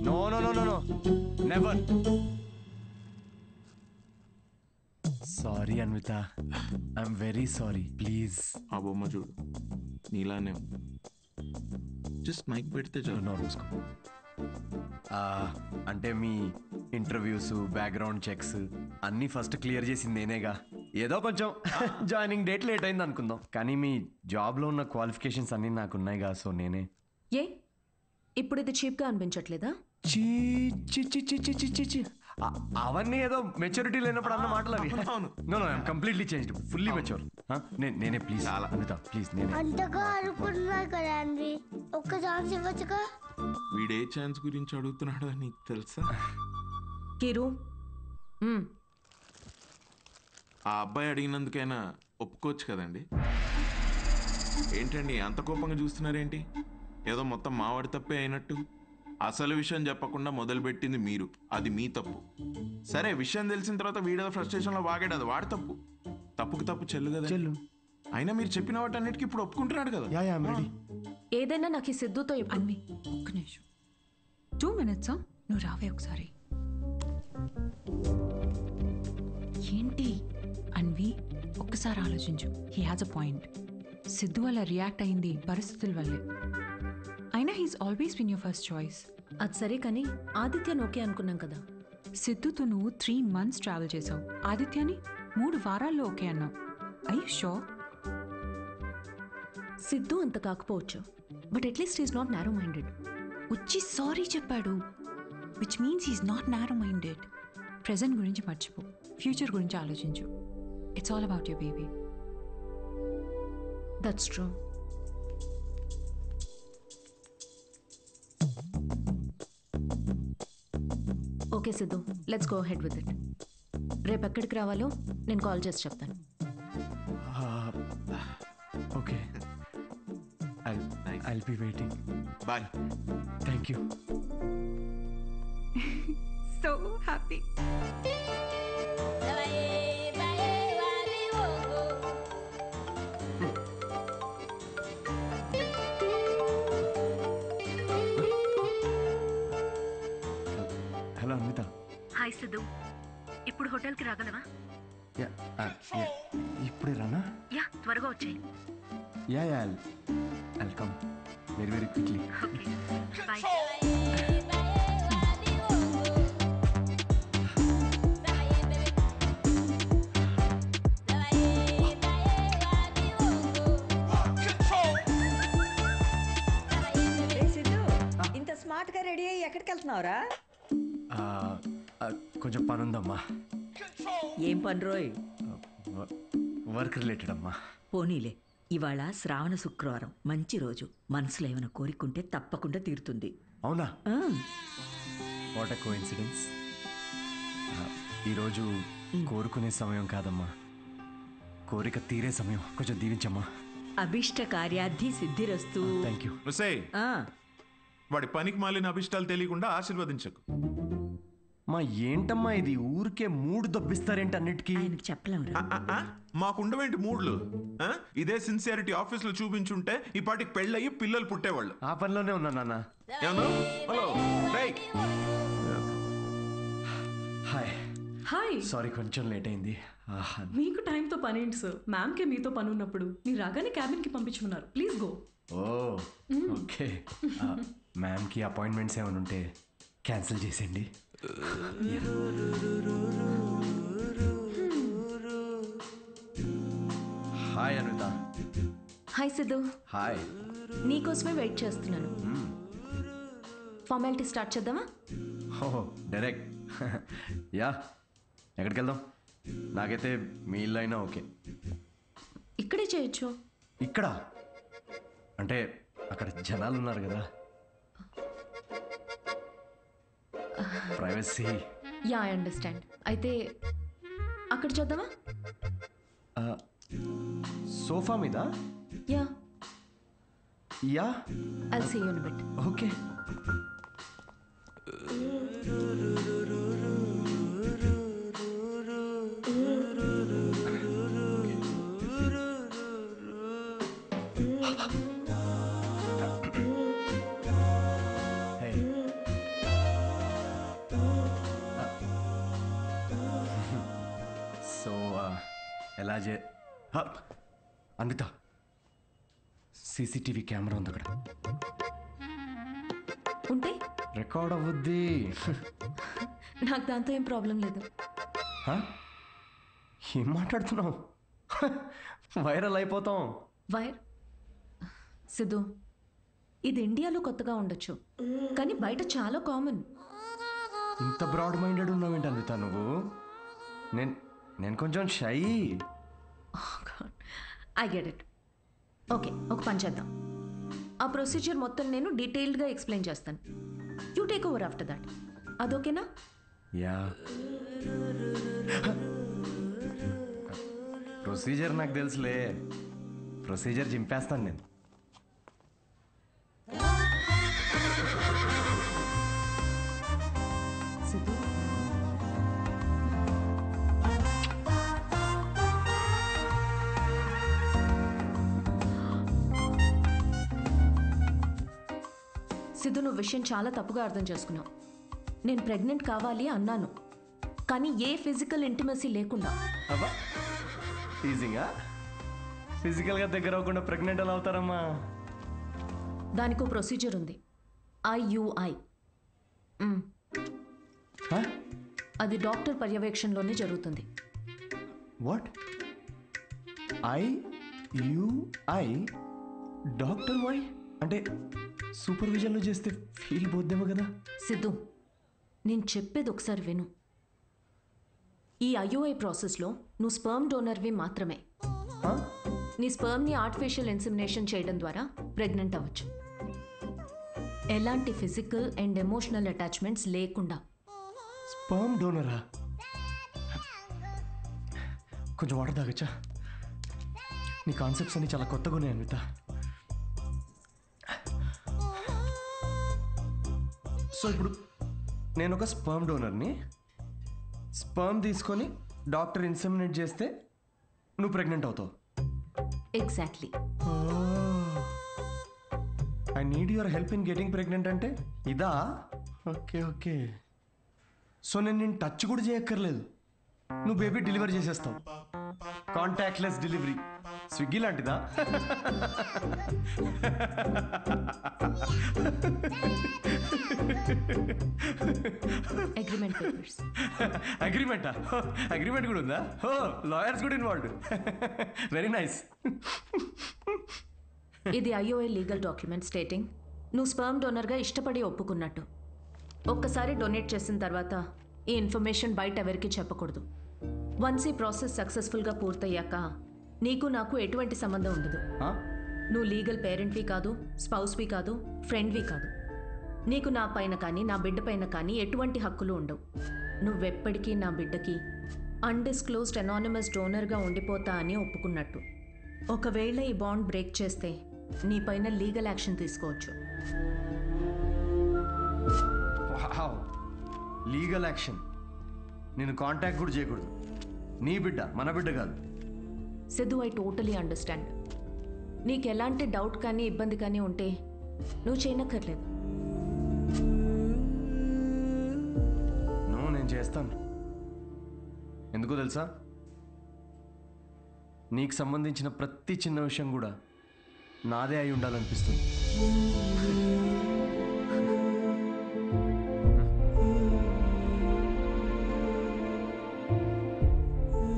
No no no no no, never. Sorry Anvitha, I'm very sorry. Please. ఆ బొమ్మ చూడు, నీలానే జస్ట్ మైక్ పెడితే చాలు. అంటే మీ ఇంటర్వ్యూస్, బ్యాక్గ్రౌండ్ చెక్స్ అన్నీ ఫస్ట్ క్లియర్ చేసింది నేనేగా. ఏదో కొంచెం జాయినింగ్ డేట్ లేట్ అయింది అనుకుందాం, కానీ మీ జాబ్లో ఉన్న క్వాలిఫికేషన్స్ అన్నీ నాకున్నాయిగా. సో నేనే. ఏ ఇప్పుడు ఇది చీప్గా అనిపించట్లేదా? చీ చి చి చి చి చి చి చి. అవన్నీ ఏదో మెచ్యూరిటీ లేనప్పుడు అన్న మాటలు అవి. No no, I'm completely changed, fully mature. నేనే ప్లీజ్ అనిత, ప్లీజ్ నేనే. అంతగా అనుకున్నా కదా అండి, ఒక్క ఛాన్స్ ఇవ్వచ్చుగా. వీడే ఛాన్స్ గురించి అడుగుతున్నాడు నీకు తెలుసా? కిరు, ఆ అబ్బాయి అడిగినందుకైనా ఒప్పుకోవచ్చు కదండి. ఏంటండి అంత కోపంగా చూస్తున్నారేంటి? ఏదో మొత్తం మావాడి తప్పే అయినట్టు. అసలు విషయం చెప్పకుండా మొదలుపెట్టింది మీరు, అది మీ తప్పు. సరే, విషయం తెలిసిన తర్వాత వీడియో ఫ్రస్ట్రేషన్లో వాగాడు, అది వాడి తప్పు. తప్పుకు తప్పు చెల్లు కదా. అయినా మీరు చెప్పిన వాటి అన్నిటికీ ఇప్పుడు ఒప్పుకుంటున్నాడు కదా. ఏదైనా నాకు ఈ సిద్ధుతో అన్వి ఒక్క నిమిషం, 2 minutes. నువ్వు రావే ఒకసారి. ఏంటి అన్వి, ఒక్కసారి ఆలోచించు. He has a point. Siddhu వల్ల రియాక్ట్ అయింది పరిస్థితుల వల్లే. అయినా he's always been your first choice. అది సరే కానీ ఆదిత్యని ఓకే అనుకున్నాం కదా. సిద్ధుతో నువ్వు 3 months ట్రావెల్ చేసావు, ఆదిత్యని 3 వారాల్లో ఓకే అన్నావు. I you sure? సిద్ధు అంత కాకపోవచ్చు, but at least is not narrow minded. వచ్చి సారీ చెప్పాడు, which means he's not narrow minded. Present గురించి మర్చిపో, ఫ్యూచర్ గురించి ఆలోచించు. It's all about your baby. That's true. Okay Siddhu, let's go head with it. రేపు ఎక్కడికి రావాలో నేను కాల్ చేసి చెప్తాను. Okay, I'll be waiting. Bye. Thank you. So happy. Hello Anvitha. Hi Siddhu, ఇప్పుడు హోటల్కి రాగలవా? ఇప్పుడే రానా? యా, త్వరగా వచ్చేయి. Yeah yeah, I'll come very very quickly. Bye. ఇంత స్మార్ట్ గా రెడీ అయ్యి ఎక్కడికి వెళ్తున్నావురా? కొంచెం పని ఉందమ్మా. ఏం పని రోయ్? వర్క్ రిలేటెడ్ అమ్మా. పోనీలే, ఇవాళ శ్రావణ శుక్రవారం, మంచి రోజు. మనసులో ఏమైనా కోరికుంటే తప్పకుండా తీరుతుంది. అవునా? What a coincidence. ఈరోజు కోరుకునే సమయం కాదమ్మా, కోరిక తీరే సమయం. కొంచెం దీవించమ్మా. అభిష్ట కార్యార్థి సిద్ధిరస్తు. Thank you. వాడి పనికి మాలిన అభిష్టాలు తెలియకుండా ఆశీర్వదించకు. మా ఏంటమ్మా ఇది, ఊరికే మూడు దొబ్బిస్తారేంటి అన్నిటికీ? చెప్పలేము. మాకుండవేంటి మూడ్లు? ఇదే సిన్సియారిటీ ఆఫీస్ లో చూపించుంటే ఈ పాటికి పెళ్ళయి పిల్లలు పుట్టేవాళ్ళు. ఆ పనిలోనే ఉన్నా నాన్న. Hello, hi. హాయ్. సారీ కొంచెం లేట్ అయింది. మీకు టైంతో పని ఏంటి సార్? మ్యామ్కే మీతో పని ఉన్నప్పుడు మీరు రాగానే క్యాబిన్కి పంపించమన్నారు. Please go. Oh okay. మ్యామ్కి అపాయింట్మెంట్స్ ఏమైనా ఉంటే క్యాన్సిల్ చేసేయండి. Hi Anitha. Hi Siddhu. Hi. నీకోసమే వెయిట్ చేస్తున్నాను. ఫార్మాలిటీ స్టార్ట్ చేద్దామా? ఓహో డైరెక్ట్. యా, ఎక్కడికి వెళ్దాం? నాకైతే మీ ఇల్లు అయినా ఓకే. ఇక్కడే చేయొచ్చు. ఇక్కడ అంటే అక్కడ జనాలు ఉన్నారు కదా, ప్రైవసీ. Yeah, I understand. అయితే అక్కడ చేద్దామా? సోఫా మీద? Yeah. Yeah, I'll see you in a bit. Okay. ఎలా అన్విత, సీసీటీవీ కెమెరా ఉంది అక్కడ. ఉంటే రికార్డ్ అవ్వద్ది. నాకు దాంతో ఏం ప్రాబ్లం లేదు. ఏం మాట్లాడుతున్నావు? వైరల్ అయిపోతాం. వైర్ సిద్ధు, ఇది ఇండియాలో కొత్తగా ఉండొచ్చు, కానీ బయట చాలా కామన్. ఇంత బ్రాడ్ మైండెడ్ ఉన్నావేంటి అన్విత నువ్వు? నేను కొంచెం shy. I get it. Okay, ఒక పని చేద్దాం. ఆ ప్రొసీజర్ మొత్తం నేను డీటెయిల్డ్గా ఎక్స్ప్లెయిన్ చేస్తాను. You take over after that. అదోకేనా? యా. ప్రొసీజర్ నాకు తెలుసులే. ప్రొసీజర్ చింపేస్తాను నేను. సిద్ధు, సిద్ధు, నువ్వు విషయం చాలా తప్పుగా అర్థం చేసుకున్నావు. నేను ప్రెగ్నెంట్ కావాలి అన్నాను, కానీ ఏ ఫిజికల్ ఇంటిమసీ లేకుండా. అబ్బా, టీజింగా? ఫిజికల్గా దగ్గర అవ్వకుండా ప్రెగ్నెంట్ ఎలా అవుతారమ్మా? దానికో ప్రొసీజర్ ఉంది, IUI. అది డాక్టర్ పర్యవేక్షణలోనే జరుగుతుంది. వాట్? IUI? డాక్టర్ వై అంటే సూపర్విజన్లో చేస్తే ఫీల్ పోద్దేమో కదా? సిద్ధు, నేను చెప్పేది ఒకసారి విను. ఈ IUI ప్రాసెస్లో నువ్వు స్పర్మ్ డోనర్వి మాత్రమే. నీ స్పర్మ్ని ఆర్టిఫిషియల్ ఇన్సెమినేషన్ చేయడం ద్వారా ప్రెగ్నెంట్ అవ్వచ్చు, ఎలాంటి ఫిజికల్ అండ్ ఎమోషనల్ అటాచ్మెంట్స్ లేకుండా. స్పర్మ్ డోనరా? కొంచెం వాటర్ తాగచ్చా? నీ కాన్సెప్ట్స్ అన్ని చాలా కొత్తగా ఉన్నాయి అన్విత. సో ఇప్పుడు నేను ఒక స్పర్మ్ డోనర్ని. స్పర్మ్ తీసుకొని డాక్టర్ ఇన్సెమినేట్ చేస్తే నువ్వు ప్రెగ్నెంట్ అవుతావు. Exactly. I need your help in getting pregnant అంటే ఇదా? Okay okay. సో నేను టచ్ కూడా చేయక్కర్లేదు, నువ్వు బేబీ డెలివరీ చేసేస్తావు. Contactless delivery. స్విగ్గీ లాంటిదా? Agreement papers. అగ్రిమెంటా? అగ్రిమెంట్ కూడా ఉందా? ఓ, లాయర్స్ కూడా ఇన్వాల్వ్డ్. Very nice. ఇది IUI లీగల్ డాక్యుమెంట్ స్టేటింగ్ నువ్వు స్పర్మ్ డోనర్గా ఇష్టపడి ఒప్పుకున్నట్టు. ఒక్కసారి డొనేట్ చేసిన తర్వాత ఈ ఇన్ఫర్మేషన్ బయట ఎవరికి చెప్పకూడదు. వన్స్ ఈ ప్రాసెస్ సక్సెస్ఫుల్గా పూర్తయ్యాక నీకు నాకు ఎటువంటి సంబంధం ఉండదు. నువ్వు లీగల్ పేరెంట్వి కాదు, స్పౌస్వి కాదు, ఫ్రెండ్వి కాదు. నీకు నా పైన కానీ నా బిడ్డ పైన కానీ ఎటువంటి హక్కులు ఉండవు. నువ్వెప్పటికీ నా బిడ్డకి అన్డిస్క్లోజ్డ్ అనానిమస్ డోనర్గా ఉండిపోతా అని ఒప్పుకున్నట్టు. ఒకవేళ ఈ బాండ్ బ్రేక్ చేస్తే నీ పైన లీగల్ యాక్షన్ తీసుకోవచ్చు. Legal action? నేను కాంటాక్ట్ కూడా చేయకూడదు. నీ బిడ్డ మన బిడ్డ కాదు. Siddhu, I totally understand. నీకు ఎలాంటి డౌట్ కానీ ఇబ్బంది కానీ ఉంటే నువ్వు చేయనక్కర్లేదు. నేను చేస్తాను. ఎందుకో తెలుసా? నీకు సంబంధించిన ప్రతి చిన్న విషయం కూడా నాదే అయి ఉండాలనిపిస్తుంది.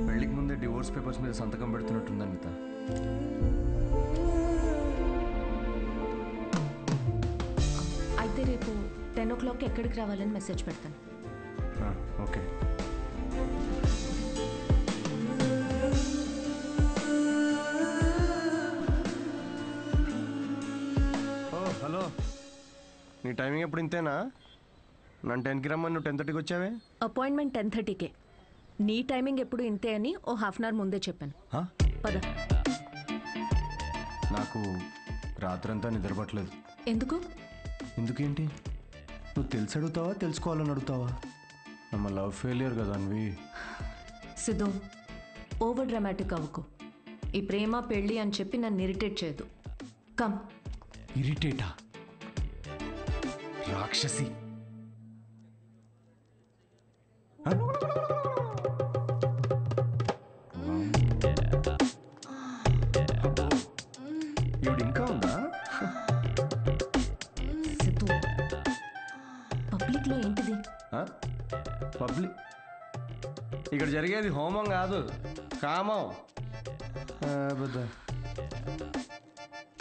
పెళ్ళికి ముందే డివోర్స్ పేపర్ పేపర్స్ మీద సంతకం పెడుతున్నట్టుంది అనిత. అయితే రేపు 10 o'clock ఎక్కడికి రావాలని మెసేజ్ పెడతాను. ఓకే. హలో, నీ టైమింగ్ ఎప్పుడు ఇంతేనా? నన్ను 10కి రమ్మని నువ్వు 10:30కి వచ్చావే. అపాయింట్మెంట్ 10:30కే. నీ టైమింగ్ ఎప్పుడు ఇంతే అని ఓ హాఫ్ అన్ అవర్ ముందే చెప్పాను. పద. నాకు రాత్రంతా నిద్రపట్టలేదు. ఎందుకు? ఎందుకేంటి? నువ్వు తెలిసి అడుగుతావా తెలుసుకోవాలని అడుగుతావా? నమ్మ లవ్ ఫెయిలియర్ కదా అన్వి. సిద్ధు, ఓవర్ డ్రామాటిక్ అవ్వకు. ఈ ప్రేమ పెళ్ళి అని చెప్పి నన్ను ఇరిటేట్ చేయదు. కమ్. ఇరిటేటా? రాక్షసి. ఇవిడ ఇంకా ఉందా? సిద్ధు, పబ్లిక్లో ఏంటిది? పబ్లిక్ ఇక్కడ జరిగేది హోమం కాదు, కామం.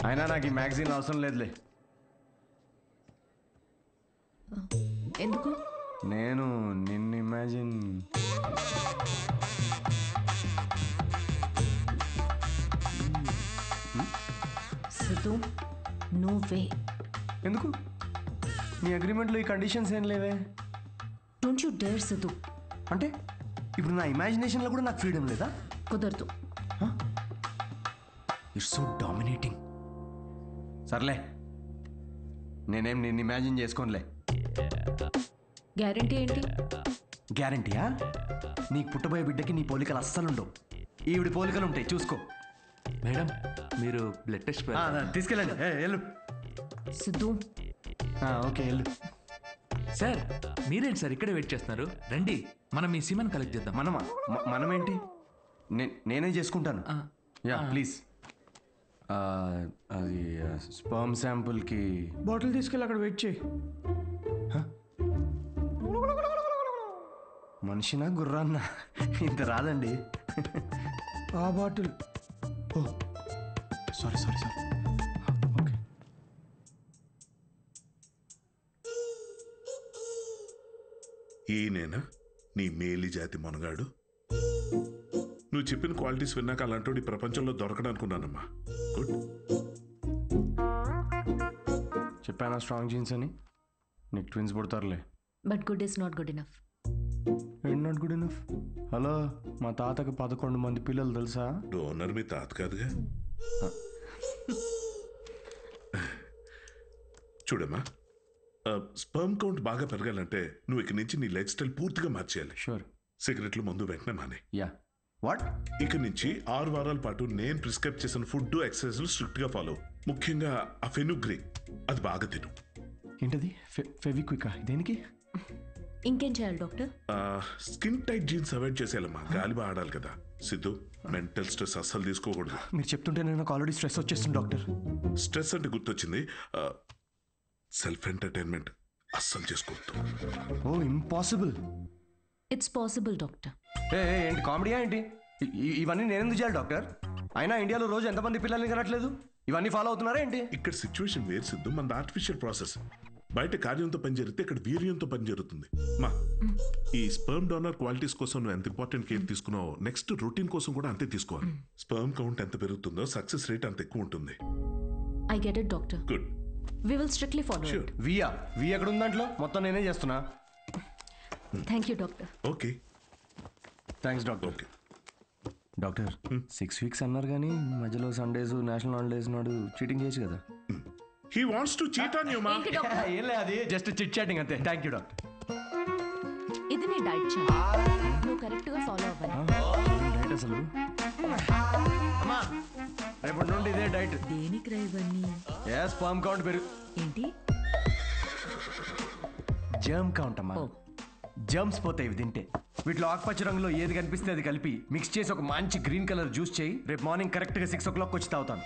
అయినా నాకు ఈ మ్యాగజైన్ అవసరం లేదులే. ఎందుకు? నేను నిన్ను ఇమాజిన్ సిద్ధు, నువ్వే. ఎందుకు? నీ అగ్రిమెంట్లో ఈ కండిషన్స్ ఏం లేవే. Don't you dare Siddhu. అంటే ఇప్పుడు నా ఇమాజినేషన్లో కూడా నాకు ఫ్రీడమ్ లేదా? కుదరదు. It's so dominating. సర్లే, నేనేం నిన్ను ఇమాజిన్ చేసుకోనులే. గ్యారంటీ ఏంటి? గ్యారంటీయా? నీకు పుట్టబోయే బిడ్డకి నీ పోలికలు అస్సలుండవు. ఈవిడి పోలికలు ఉంటాయి, చూసుకో. మేడం, మీరు బ్లడ్ టెస్ట్ తీసుకెళ్ళండి. వెళ్ళు. సిద్ధు. ఓకే, వెళ్ళు. సార్, మీరేంటి సార్ ఇక్కడే వెయిట్ చేస్తున్నారు? రండి, మనం మీ సీమన్ కలెక్ట్ చేద్దాం. మనమా? మనమేంటి? నేనే చేసుకుంటాను. Yeah please. అది స్పర్మ్ శాంపుల్కి బాటిల్ తీసుకెళ్ళి అక్కడ వెయిట్ చేయి. మనిషినా గుర్రాన్నా? ఇంత రాదండి. ఆ బాటిల్. ఓ సారీ సారీ సారీ. ఓకే. ఈయనేనా నీ మేలి జాతి మనగాడు? నువ్వు చెప్పిన క్వాలిటీస్ విన్నాక అలాంటి ఈ ప్రపంచంలో దొరకడనుకున్నానమ్మా. గుడ్. చెప్పానా స్ట్రాంగ్ జీన్స్ అని? నీకు ట్విన్స్ పుడతారులే. But good is not good enough. ఏంటి నాట్ గుడ్ ఇనఫ్? హలో, మా తాతకి 11 మంది పిల్లలు తెలుసా? డోనర్ మీ తాత కాదుగా. చూడమ్మా, స్పర్మ్ కౌంట్ బాగా పెరగాలంటే నువ్వు ఇక్కడి నుంచి నీ లైఫ్ స్టైల్ పూర్తిగా మార్చేయాలి. షూర్. సిగరెట్లు, మందు వెంటనే మానే. యా. వాట్? ఇక నుంచి 6 వారాల పాటు నేను ప్రిస్క్రైబ్ చేసిన ఫుడ్, ఎక్సర్సైజ్లు స్ట్రిక్ట్ గా ఫాలో. ముఖ్యంగా ఆ ఫెనుగ్రీ, అది బాగా తిను. ఏంటది? ఫెవిక్వికా? దేనికి? ఇంకేం చేయాలి doctor? Skin tight jeans avoid చేసేయాలమ్మా. గాలి బాగా ఆడాలి కదా. సిద్ధు, మెంటల్ స్ట్రెస్ అస్సలు తీసుకోకూడదు. మీరు చెప్తుంటే నాకు ఆల్రెడీ స్ట్రెస్ వచ్చేస్తుంది డాక్టర్. స్ట్రెస్ అంటే గుర్తొచ్చింది, సెల్ఫ్ ఎంటర్టైన్మెంట్ అస్సలు చేసుకోవద్దు. Oh impossible. It's possible doctor. ఏంటి కామెడీయా ఏంటి? ఇవన్నీ నేను ఎందుకు చేయాలి డాక్టర్? అయినా ఇండియాలో రోజు ఎంతమంది పిల్లల్ని కనట్లేదు? ఇవన్నీ ఫాలో అవుతున్నారా ఏంటి? ఇక్కడ సిచ్యువేషన్ వేరు సిద్ధు, మన ఆర్టిఫిషియల్ ప్రాసెస్. బయట కార్యంతో పని జరిగితే ఇక్కడ వీర్యంతో పని జరుగుతుంది. మా ఈ స్పర్మ్ డోనర్ క్వాలిటీస్ కోసం నువ్వు ఎంత ఇంపార్టెంట్ కేర్ తీసుకున్నావో నెక్స్ట్ రొటీన్ కోసం కూడా అంతే తీసుకోవాలి. స్పర్మ్ కౌంట్ ఎంత పెరుగుతుందో సక్సెస్ రేట్ అంత ఎక్కువ ఉంటుంది. I get it doctor. Good. We will strictly follow it. We ఎక్కడ ఉంది దాంట్లో? మొత్తం నేనే చేస్తున్నా. Thank you doctor. Okay, thanks doctor. Okay doctor, 6 weeks అన్నారు కానీ మధ్యలో సండేస్, నేషనల్ హాలిడేస్ నాడు చీటింగ్ చేయొచ్చు కదా? He wants to cheat on you, ma. ఏం లేదు, అది జస్ట్ చిట్ చాటింగ్ అంతే. Thank you doctor. ఇది నీ డైట్ చార్ట్. నువ్వు కరెక్ట్ గా ఫాలో అవ్వాలి. డైట్ అసలు అమ్మా, రేపటి నుండి ఇదే డైట్. దేనికి రా ఇవన్నీ? స్పర్మ్ కౌంట్ పెరుగు. ఏంటి? జర్మ్ కౌంట్ అమ్మా. జర్మ్స్ పోతాయి ఇవి తింటే. వీటిలో ఆకుపచ్చ రంగులో ఏది కనిపిస్తే అది కలిపి మిక్స్ చేసి ఒక మంచి గ్రీన్ కలర్ జ్యూస్ చేయి. రేపు మార్నింగ్ కరెక్ట్గా 6 o'clock వచ్చి తాగుతాను.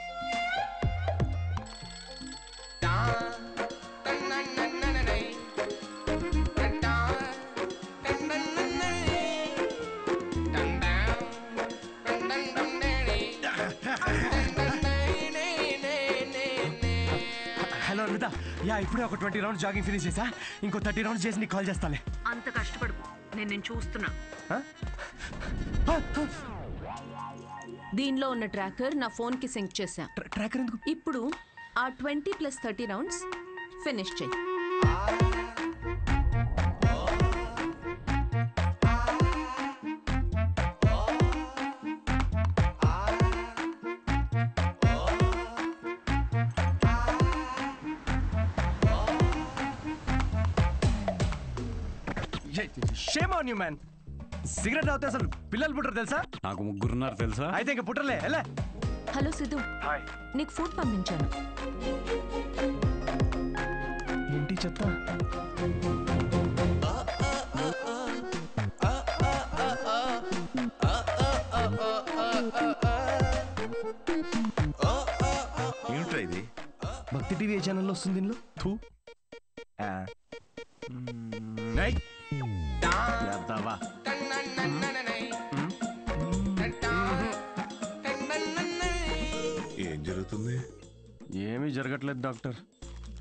అమృత యా ఇప్పుడే ఒక 20 రౌండ్స్ జాగింగ్ ఫినిష్ చేసా ఇంకో 30 రౌండ్స్ చేసి నీకు కాల్ చేస్తాలే. అంత కష్టపడుకు, నేను చూస్తున్నా. దీనిలో ఉన్న ట్రాకర్ నా ఫోన్ కి సింక్ చేశా. ట్రాకర్ ఎందుకు? ఇప్పుడు ఆ 20 + 30 రౌండ్స్ ఫినిష్ చెయ్యి. Shame on you man. Cigarette తాగితే అసలు పిల్లలు పుట్టరు తెలుసా? నాకు ముగ్గురున్నారు తెలుసా? అయితే ఇంకా పుట్టలే. ఎలా? హలో సిద్ధు, నీకు ఫుడ్ పంపించాను. ఏంటి చెత్త? ఏమిట్రా ఇది? భక్తి టీవీ ఛానల్లో వస్తుంది దీనిలో. థూ. యాదవా. ఏం జరుగుతుంది? ఏమీ జరగట్లేదు డాక్టర్.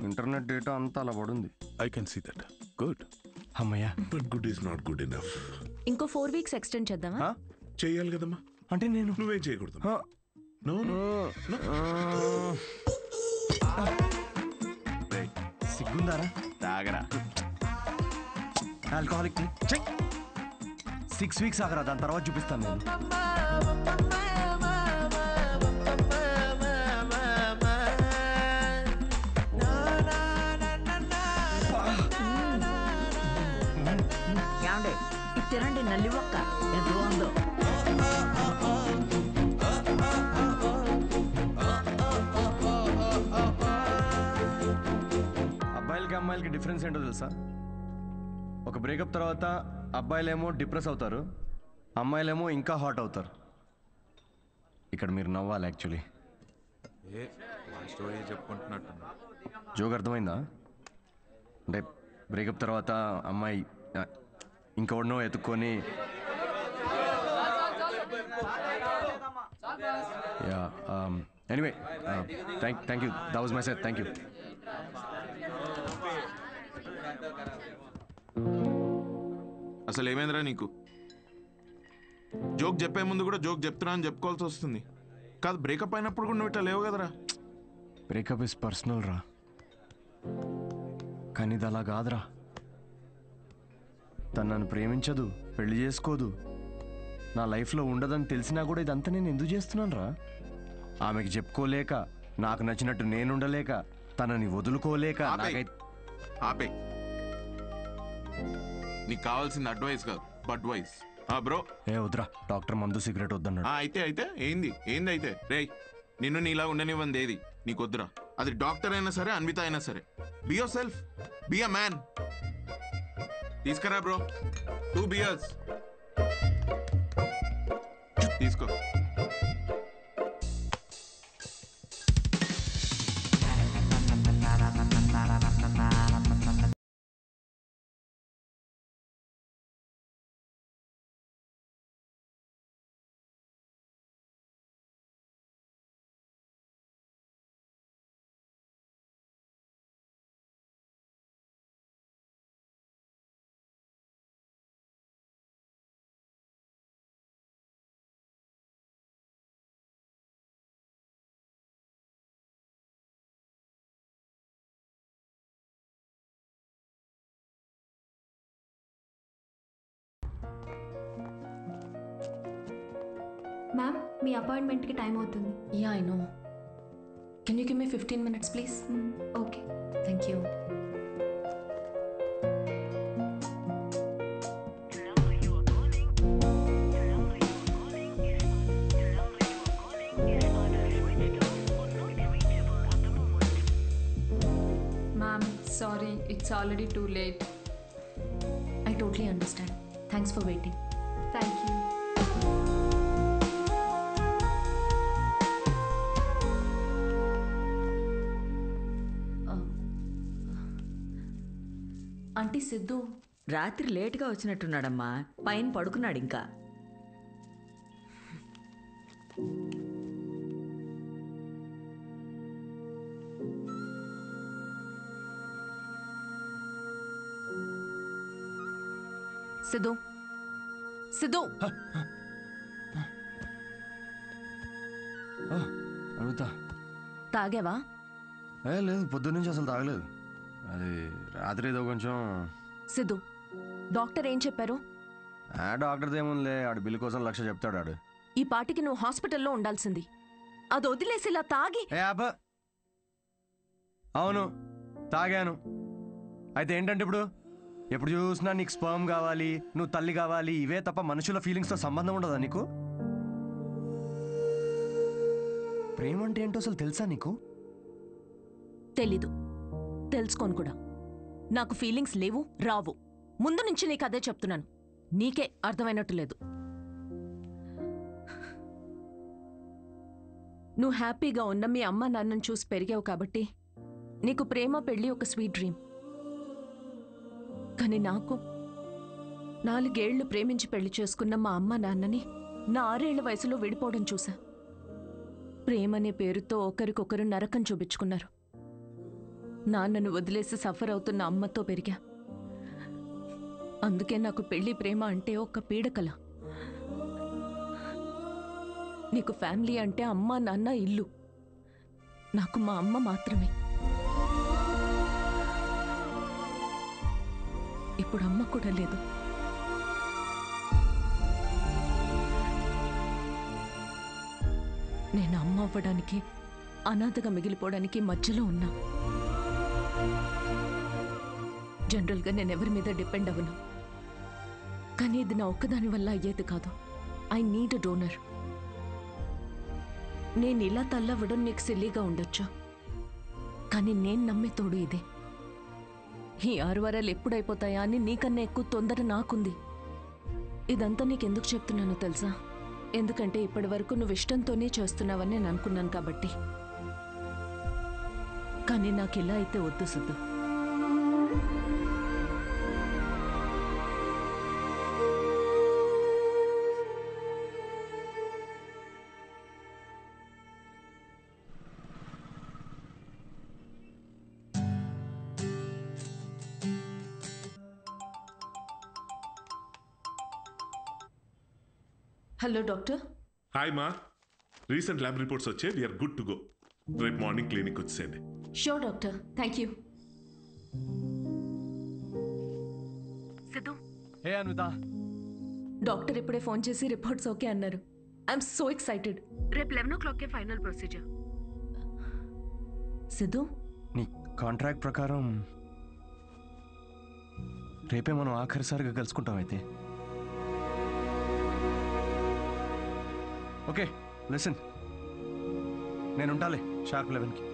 ఇంటర్నెట్ డేటా అంతా అలా పడుంది. I can see that. Good. అమ్మయ్యా. But good is not good enough. ఇంకో 4 వీక్స్ ఎక్స్టెండ్ చేద్దామా? చేయాలి కదమ్మా. అంటే నేను నువ్వేం చేయకూడదు. నో సిగ్గుందారా? తాగరా. ఆల్కహాలిక్ 6 వీక్స్ ఆగరా, దాని తర్వాత చూపిస్తాను నేను. ఏమండి ఇది తినండి, నల్లి ఒక్క ఎంత బాగుందో. అబ్బాయిలకి అమ్మాయిలకి డిఫరెన్స్ ఏంటో తెలుసా? ఒక బ్రేకప్ తర్వాత అబ్బాయిలేమో డిప్రెస్ అవుతారు, అమ్మాయిలేమో ఇంకా హాట్ అవుతారు. ఇక్కడ మీరు నవ్వాలి యాక్చువల్లీ. స్టోరీ చెప్పుకుంటున్నట్టు. జోక్ అర్థమైందా? అంటే బ్రేకప్ తర్వాత అమ్మాయి ఇంకెవడనో ఎత్తుక్కొని yeah anyway thank you, that was my set. Thank you. అసలు ఏమైందిరా నీకు? జోక్ చెప్పే ముందు కూడా జోక్ చెప్తున్నా అని చెప్పుకోవాల్సి వస్తుంది. కాదు బ్రేకప్ అయినప్పుడు కూడా నువ్వు ఇట్లా లేవు కదరా. బ్రేకప్ ఇస్ పర్సనల్ రా, కానీ ఇది అలా కాదురా. తను నన్ను ప్రేమించదు, పెళ్లి చేసుకోదు, నా లైఫ్లో ఉండదని తెలిసినా కూడా ఇదంతా నేను ఎందుకు చేస్తున్నాను రా? ఆమెకి చెప్పుకోలేక, నాకు నచ్చినట్టు నేను ఉండలేక, తనని వదులుకోలేక. ఆపే. నీకు కావాల్సింది అడ్వైస్ కాదు, బడ్వైస్. బ్రో ఏ వద్దురా, డాక్టర్ మందు సిగరెట్ వద్దన్నాడు. అయితే ఏంది అయితే రేయ్, నిన్ను నీలా ఉండనివ్వంది ఏది నీకు వద్దురా. అది డాక్టర్ అయినా సరే, అన్విత అయినా సరే. Be your self, be a man. తీసుకురా బ్రో 2 beers. తీసుకో. మ్యామ్, మీ అపాయింట్మెంట్కి టైం అవుతుంది. Yeah I know. Can you give me 15 minutes please? Okay, thank you. Ma'am sorry, it's already too late. I totally understand. Thanks for waiting. Thank you. Aunty Siddhu రాత్రి లేటుగా వచ్చినట్టున్నాడమ్మా, పైన పడుకున్నాడు ఇంకా. సిద్ధు సిద్ధు అడుగుతా తాగావా? లేదు, పొద్దున్న నుంచి అసలు తాగలేదు. అది రాత్రి ఏదో కొంచెం. సిద్ధు, డాక్టర్ ఏం చెప్పారు? డాక్టర్ది ఏముందిలే, ఆడు బిల్లు కోసం 1,00,000 చెప్తాడు ఆడు. ఈ పాటికి నువ్వు హాస్పిటల్లో ఉండాల్సింది. అది వదిలేసి ఇలా తాగి. అవును, తాగాను. అయితే ఏంటంటే ఇప్పుడు ఎప్పుడు చూసినా నీకు స్పర్మ్ కావాలి, నువ్వు తల్లి కావాలి, ఇవే తప్ప మనుషుల ఫీలింగ్స్తో సంబంధం ఉండదా నీకు? ప్రేమ అంటే ఏంటో అసలు తెలుసా నీకు? తెలీదు, తెలుసుకోను కూడా. నాకు ఫీలింగ్స్ లేవు, రావు. ముందు నుంచి నీకు అదే చెప్తున్నాను. నీకే అర్థమైనట్టు లేదు. నువ్వు హ్యాపీగా ఉన్న మీ అమ్మ నాన్నను చూసి పెరిగావు కాబట్టి నీకు ప్రేమ పెళ్ళి ఒక స్వీట్ డ్రీమ్. కానీ నాకు 4 ఏళ్లు ప్రేమించి పెళ్లి చేసుకున్న మా అమ్మ నాన్నని నా 6 ఏళ్ల వయసులో విడిపోవడం చూసా. ప్రేమనే పేరుతో ఒకరికొకరు నరకం చూపించుకున్నారు. నాన్నను వదిలేసి సఫర్ అవుతున్న అమ్మతో పెరిగా. అందుకే నాకు పెళ్లి ప్రేమ అంటే ఒక పీడకల. నీకు ఫ్యామిలీ అంటే అమ్మ నాన్న ఇల్లు. నాకు మా అమ్మ మాత్రమే. ఇప్పుడు అమ్మ కూడా లేదు. నేను అమ్మ అవ్వడానికి, అనాథగా మిగిలిపోవడానికి మధ్యలో ఉన్నా. జనరల్గా నేను ఎవరి మీద డిపెండ్ అవ్వను. కానీ ఇది నా ఒక్కదాని వల్ల అయ్యేది కాదు. I need a donor. నేను ఇలా తల్లవ్వడం నీకు సిల్లీగా ఉండొచ్చు, కానీ నేను నమ్మే తోడు ఇదే. ఈ 6 వారాలు ఎప్పుడైపోతాయా అని నీకన్నా ఎక్కువ తొందర నాకుంది. ఇదంతా నీకెందుకు చెప్తున్నానో తెలుసా? ఎందుకంటే ఇప్పటి వరకు నువ్వు ఇష్టంతోనే చేస్తున్నావని నేను అనుకున్నాను కాబట్టి. కానీ నాకు ఇలా అయితే వద్దు సిద్ధు. Hello doctor. హాయ్ మా, రీసెంట్ ల్యాబ్ రిపోర్ట్స్ వచ్చాయి. We're good to go. రేపు మార్నింగ్ క్లినిక్ వచ్చేయండి. Sure doctor, thank you. Siddhu. Hey Anvitha. Doctor ఇప్పుడే ఫోన్ చేసి రిపోర్ట్స్ ఓకే అన్నారు. I'm so excited. రేపు 11 o'clockకే ఫైనల్ ప్రొసీజర్. సిద్ధు, నీ కాంట్రాక్ట్ ప్రకారం రేపే మనం ఆఖరిసారిగా కలుసుకుంటాం. అయితే ఓకే, లిసన్, నేను ఉంటాలే షార్ప్ 11కి.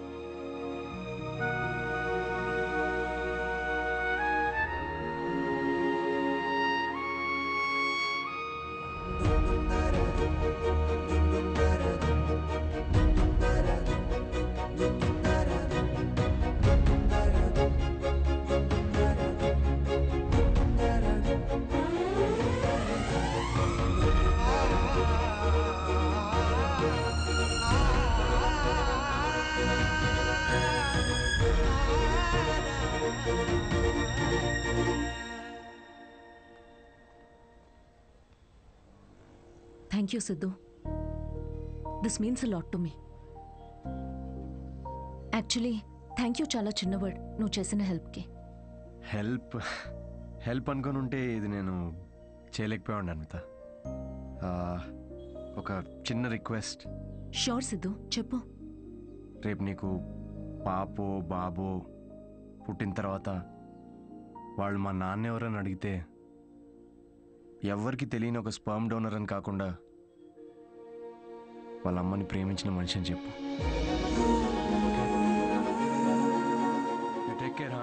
Thank you Siddhu. This means a lot to me. Actually thank you చాలా చిన్న వర్డ్ నువ్వు చేసిన హెల్ప్కి. హెల్ప్ అనుకొని ఉంటే ఇది నేను చేయలేకపోయాను అన్విత. ఒక చిన్న రిక్వెస్ట్. షూర్ సిద్ధు, చెప్పు. రేపు నీకు పాపో బాబో పుట్టిన తర్వాత వాళ్ళు మా నాన్న ఎవరని అడిగితే ఎవరికి తెలియని ఒక స్పర్మ్ డోనర్ అని కాకుండా వాళ్ళ అమ్మని ప్రేమించిన మనిషి అని చెప్పు. Take care.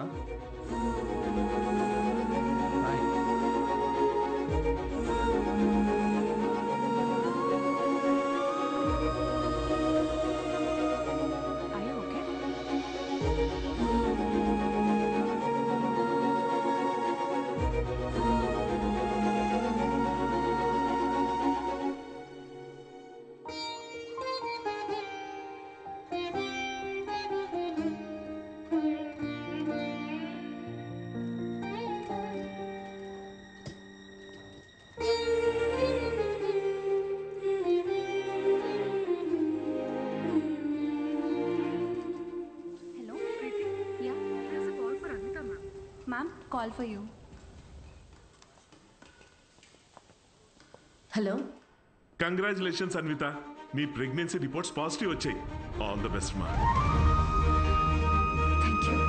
Ma'am, call for you. Hello congratulations Anvitha, మీ ప్రెగ్నెన్సీ రిపోర్ట్స్ పాజిటివ్ వచ్చాయి. ఆల్ ద బెస్ట్ మా. Thank you.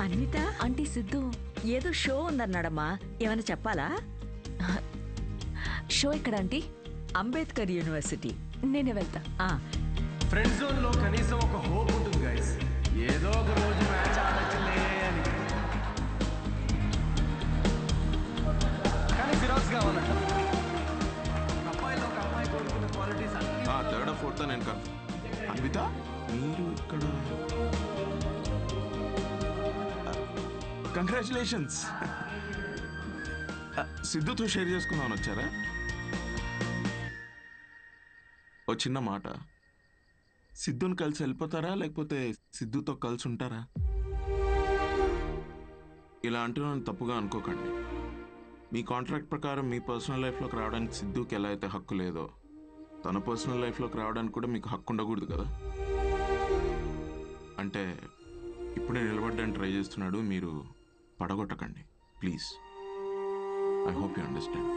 అన్విత, ఆంటీ సిద్ధు ఏదో షో ఉందన్నాడమ్మా, ఏమైనా చెప్పాలా? షో ఎక్కడ ఆంటీ? అంబేద్కర్ యూనివర్సిటీ. నేనే వెళ్తా. ఫ్రెండ్ జోన్ లో కనీసం ఒక హోప్ ఉంటుంది గైస్, ఏదో ఒక రోజు మ్యాచ్ ఆడచ్చులే అని. కానీ ఫిరాక్స్ కావాలంట. అమ్మాయిలో ఒక అమ్మాయి కోరుకున్న క్వాలిటీస్ అన్ని. థర్డ్ ఫోర్త్ నేను కన్ఫర్మ్. అన్విత మీరు ఇక్కడ కంగ్రాచులేషన్స్. సిద్ధుతో షేర్ చేసుకుందామని వచ్చారా? ఓ చిన్న మాట, సిద్ధుని కలిసి వెళ్ళిపోతారా లేకపోతే సిద్ధుతో కలిసి ఉంటారా? ఇలా అంటున్నాను తప్పుగా అనుకోకండి. మీ కాంట్రాక్ట్ ప్రకారం మీ పర్సనల్ లైఫ్లోకి రావడానికి సిద్ధుకి ఎలా అయితే హక్కు లేదో, తన పర్సనల్ లైఫ్లోకి రావడానికి కూడా మీకు హక్కు ఉండకూడదు కదా. అంటే ఇప్పుడే నిలబడ్డానికి ట్రై చేస్తున్నాడు, మీరు పడగొట్టకండి please. I hope you understand.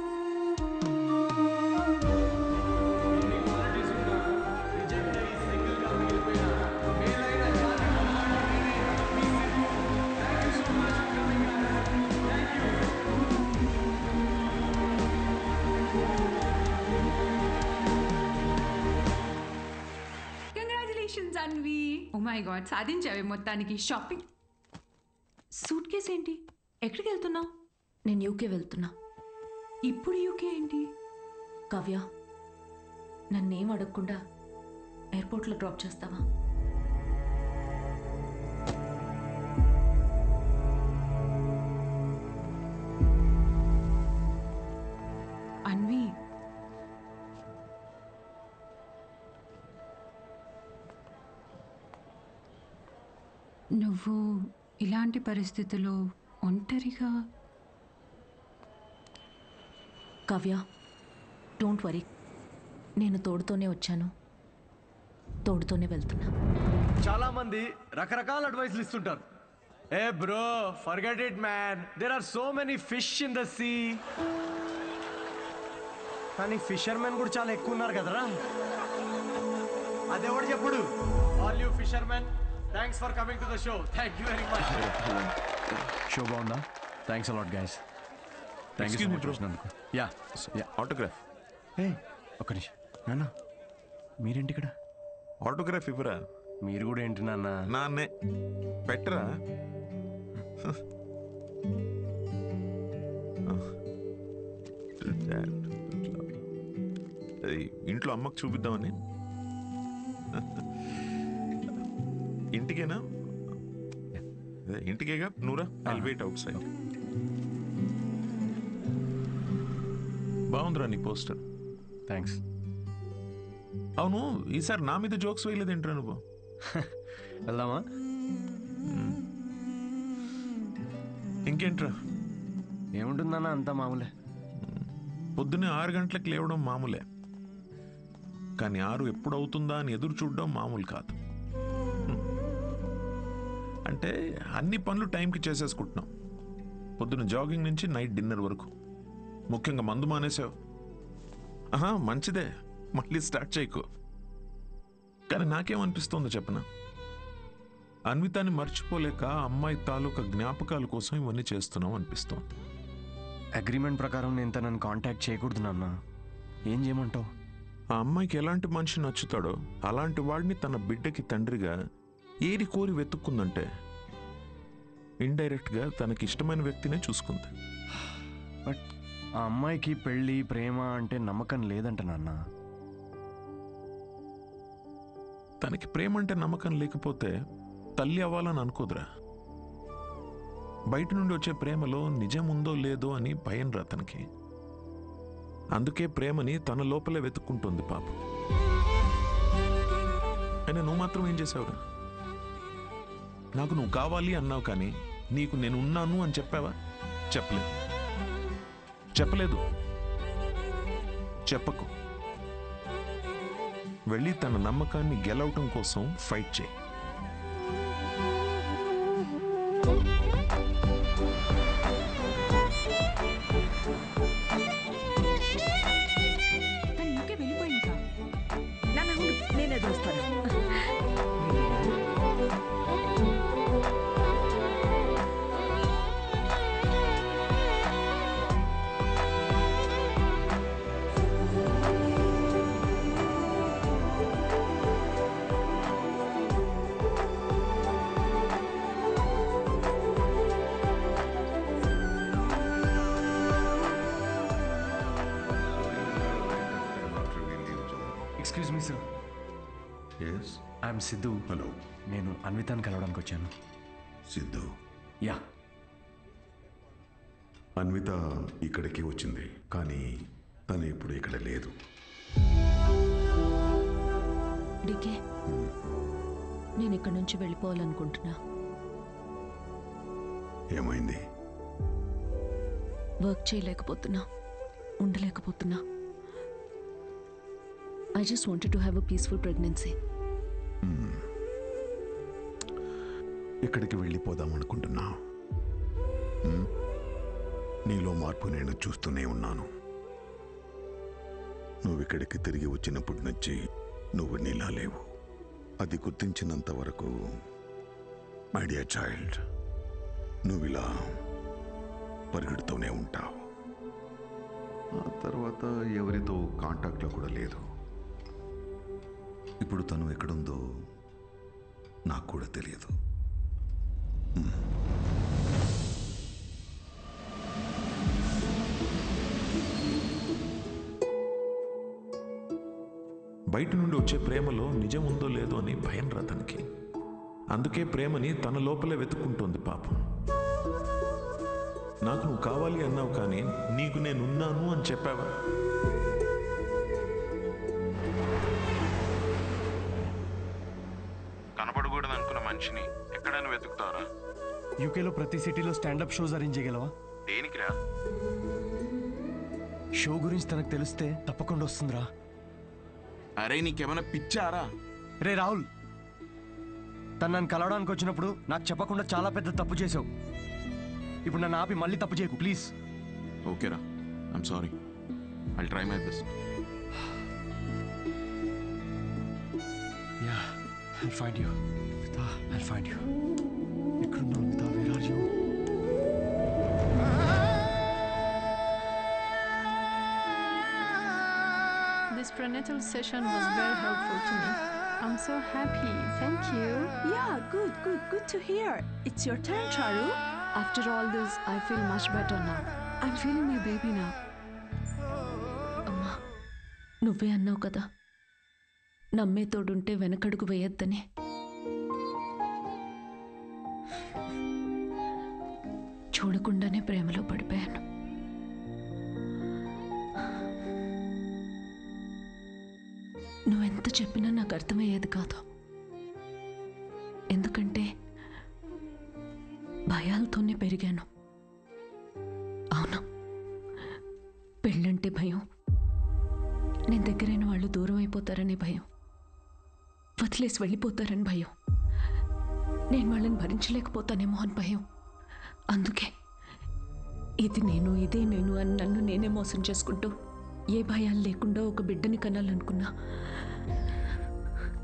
Congratulations Anvi. Oh my god, సాధించావే మొత్తానికి. షాపింగ్. సూట్ కేస్ ఏంటి? ఎక్కడికి వెళ్తున్నావు? నేను యూకే వెళ్తున్నా. ఇప్పుడు యూకే ఏంటి? కావ్య, నన్నేం అడగకుండా ఎయిర్పోర్ట్లో డ్రాప్ చేస్తావా? అన్వి, నువ్వు ఇలాంటి పరిస్థితుల్లో ఒంటరిగా. కావ్య, డోంట్ వరీ, నేను తోడుతోనే వచ్చాను, తోడుతోనే వెళ్తున్నా. చాలా మంది రకరకాల అడ్వైస్లు ఇస్తుంటారు. Hey bro, forget it man, there are so many fish in the sea. కానీ ఫిషర్మెన్ కూడా చాలా ఎక్కువ ఉన్నారు కదరా. అదెవడు చెప్పుడు? All you fishermen, thanks for coming to the show. Thank you very much. Show బాగుందా? Thanks a lot guys. Thank you so much వచ్చినందుకు. Yeah yeah autograph. ఏ ఒక్క నిమిషం నాన్న, మీరేంటి ఇక్కడ? ఆటోగ్రాఫ్ ఇవ్వరా? మీరు కూడా ఏంటి నాన్న? నాన్నే పెట్టరా. ఇంట్లో అమ్మకు చూపిద్దామని. ఇంటికేనా? ఇంటికేగా నూరా. I'll wait outside. బాగుందిరా నీ పోస్టర్. థ్యాంక్స్. అవును, ఈసారి నా మీద జోక్స్ వేయలేదేంట్రా నువ్వు? వెళ్దామా? ఇంకేంట్రా? ఏముంటుందన్నా, అంతా మామూలే. పొద్దున్నే 6 గంటలకు లేవడం మామూలే, కానీ 6 ఎప్పుడు అవుతుందా అని ఎదురు చూడడం మామూలు కాదు. అంటే అన్ని పనులు టైంకి చేసేసుకుంటున్నాం. పొద్దున్న జాగింగ్ నుంచి నైట్ డిన్నర్ వరకు. ముఖ్యంగా మందు మానేసావు. మంచిదే, మళ్ళీ స్టార్ట్ చేయకు. కానీ నాకేమనిపిస్తుందో చెప్పనా, అన్వితాన్ని మర్చిపోలేక అమ్మాయి తాలూకా జ్ఞాపకాల కోసం ఇవన్నీ చేస్తున్నాం అనిపిస్తోంది. అగ్రిమెంట్ ప్రకారం నేను తనని కాంటాక్ట్ చేయకూడదు నాన్న. ఏం చేయమంటావు? ఆ అమ్మాయికి ఎలాంటి మనిషి నచ్చుతాడో అలాంటి వాడిని తన బిడ్డకి తండ్రిగా ఏరి కోరి వెతుక్కుందంటే ఇండైరెక్ట్గా తనకి ఇష్టమైన వ్యక్తినే చూసుకుంది. బట్ ఆ అమ్మాయికి పెళ్ళి ప్రేమ అంటే నమ్మకం లేదంట నాన్న. తనకి ప్రేమ అంటే నమ్మకం లేకపోతే తల్లి అవ్వాలని అనుకోదురా. బయట నుండి వచ్చే ప్రేమలో నిజం ఉందో లేదో అని భయం రా తనకి. అందుకే ప్రేమని తన లోపలే వెతుక్కుంటుంది పాపం. అయినా నువ్వు మాత్రం ఏం చేసావురా? నాకు నువ్వు కావాలి అన్నావు, కానీ నీకు నేను ఉన్నాను అని చెప్పావా? చెప్పలేదు. చెప్పకు. వెళ్ళి తన నమ్మకాన్ని గెలవటం కోసం ఫైట్ చేయి. నేనే చూస్తాను. Excuse me sir. Yes, I'm Siddhu. Hello. నేను అన్వితాన్ని కలవడానికి వచ్చాను. సిద్ధు? యా. అన్విత ఇక్కడికి వచ్చింది, కానీ తను ఇప్పుడు ఇక్కడ లేదు. డికే, నేను ఇక్కడి నుంచి వెళ్ళిపోవాలనుకుంటున్నా. ఏమైంది? Work చేయలేకపోతున్నా, ఉండలేకపోతున్నా. I just wanted to have a peaceful pregnancy. ఇక్కడికి వెళ్ళిపోదాం అనుకుంటున్నా. నీలో మార్పు నేను చూస్తూనే ఉన్నాను. నువ్వు ఇక్కడికి తిరిగి వచ్చినప్పటి నుంచి నువ్వు నీలా లేవు. అది గుర్తించినంత వరకు మై డియర్ చైల్డ్, నువ్వు ఇలా పరిగెడుతూనే ఉంటావు. ఆ తర్వాత ఎవరితో కాంటాక్ట్లో కూడా లేదు. ఇప్పుడు తను ఎక్కడుందో నాకు కూడా తెలియదు. బయట నుండి వచ్చే ప్రేమలో నిజం ఉందో లేదో అని భయం రా తనకి. అందుకే ప్రేమని తన లోపలే వెతుక్కుంటోంది పాపం. నాకు నువ్వు కావాలి అన్నావు, కానీ నీకు నేనున్నాను అని చెప్పావా? కనపడకూడదు అనుకున్న మనిషిని ఎక్కడైనా వెతుకుతారా? యూకేలో ప్రతి సిటీలో స్టాండప్ షోస్ అరేంజ్ చేయగలవా? దేనికిరా? షో గురించి తనకు తెలిస్తే తప్పకుండా వస్తుందిరా. అరే నీకేమైనా పిచ్చారా? రే రాహుల్, తను నన్ను కలవడానికి వచ్చినప్పుడు నాకు చెప్పకుండా చాలా పెద్ద తప్పు చేసావు. ఇప్పుడు నన్ను ఆపి మళ్ళీ తప్పు చేయకు ప్లీజ్. ఓకేరా, I'm sorry. I'll try my best. Yeah, I'll find you. Vita, I'll find you. ఎక్కడున్నావు Vita? Where are you? This prenatal session was very helpful to me. I'm so happy. Thank you. Yeah, good to hear. It's your turn, Charu. After all this, I feel much better now. I'm feeling my baby now. అమ్మా, నువ్వే అన్నావు కదా, నమ్మే తోడుంటే వెనకడుగు వేయొద్దని. చూడకుండానే ప్రేమలో పడిపోయాను. నువ్వెంత చెప్పినా నాకు అర్థమయ్యేది కాదు. ఎందుకంటే భయాలతోనే పెరిగాను. అవును, పెళ్ళంటే భయం, నేను దగ్గరైన వాళ్ళు దూరం అయిపోతారనే భయం, వదిలేసి వెళ్ళిపోతారని భయం, నేను వాళ్ళని భరించలేకపోతానేమో అని భయం. అందుకే ఇది నేను, ఇదే నేను అని నన్ను నేనే మోసం చేసుకుంటూ ఏ భయాలు లేకుండా ఒక బిడ్డని కనాలనుకున్నా.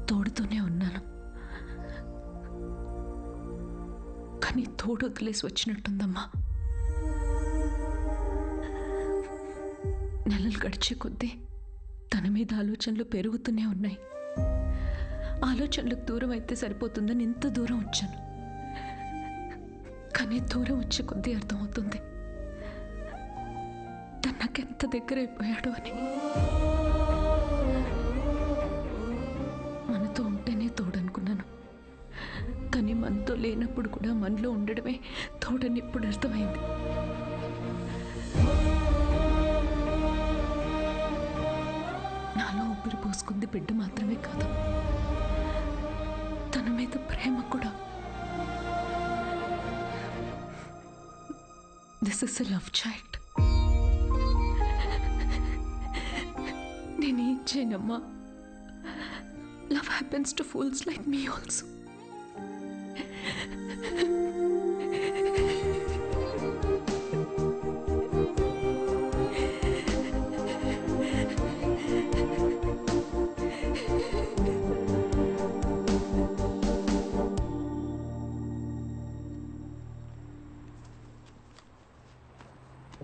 తోడుతోనే ఉన్నాను, కానీ తోడు వదిలేసి వచ్చినట్టుందమ్మా. నెలలు గడిచే కొద్దీ తన మీద ఆలోచనలు పెరుగుతూనే ఉన్నాయి. ఆలోచనలకు దూరం అయితే సరిపోతుందని ఇంత దూరం వచ్చాను. కానీ దూరం వచ్చే కొద్దీ అర్థమవుతుంది తను నాకెంత దగ్గర అయిపోయాడు అని. మనతో ఉంటేనే లేనప్పుడు కూడా మనలో ఉండడమే తోడని ఇప్పుడు అర్థమైంది. నాలో ఊపిరి పోసుకుంది బిడ్డ మాత్రమే కాదు, తన మీద ప్రేమ కూడా. This is a love child. నేనేం చేయనమ్మా, love happens to fools like me also.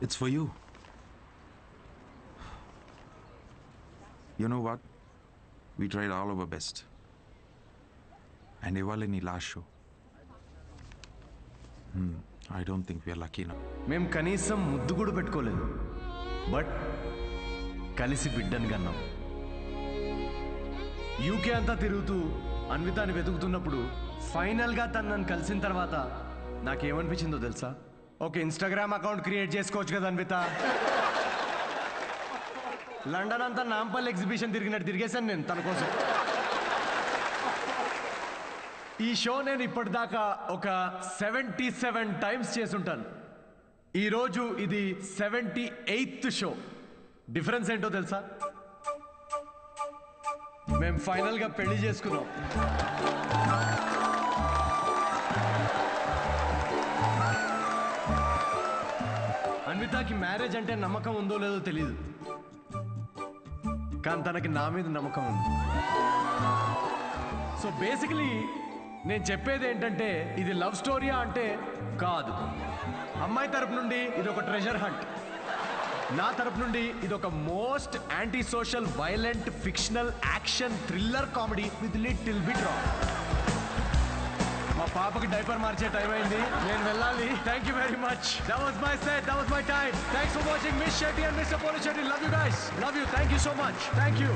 It's for you. You know what? We tried all our best. And ఇవాళ నీ last show. I don't think we are lucky enough. మేము కనీసం ముద్దు కూడా పెట్టుకోలేదు, but కలిసి బిడ్డని కన్నాం. యూకే అంతా తిరుగుతూ అన్వితాని వెతుకుతున్నప్పుడు ఫైనల్గా తను నన్ను కలిసిన తర్వాత నాకేమనిపించిందో తెలుసా? ఒక ఇన్స్టాగ్రామ్ అకౌంట్ క్రియేట్ చేసుకోవచ్చు కదా అన్విత. లండన్ అంతా నాంపల్లి ఎగ్జిబిషన్ తిరిగినట్టు తిరిగేశాను నేను తన కోసం. ఈ షో నేను ఇప్పటిదాకా ఒక 77 టైమ్స్ చేసుంటాను. ఈరోజు ఇది 78th షో. డిఫరెన్స్ ఏంటో తెలుసా? మేము ఫైనల్గా పెళ్లి చేసుకున్నాం. అన్వితాకి మ్యారేజ్ అంటే నమ్మకం ఉందో లేదో తెలీదు, కానీ తనకి నా మీద నమ్మకం ఉంది. సో బేసికలీ నేను చెప్పేది ఏంటంటే, ఇది లవ్ స్టోరీయా అంటే కాదు. అమ్మాయి తరపు నుండి ఇది ఒక ట్రెజర్ హంట్, నా తరపు నుండి ఇది ఒక most anti social violent fictional action thriller comedy with little bit raw. మా పాపకి డైపర్ మార్చే టైం అయింది, నేను వెళ్ళాలి. Thank you very much. That was my set, that was my time. Thanks for watching miss Shetty and mister Polishetty. Love you guys, love you. Thank you so much. Thank you.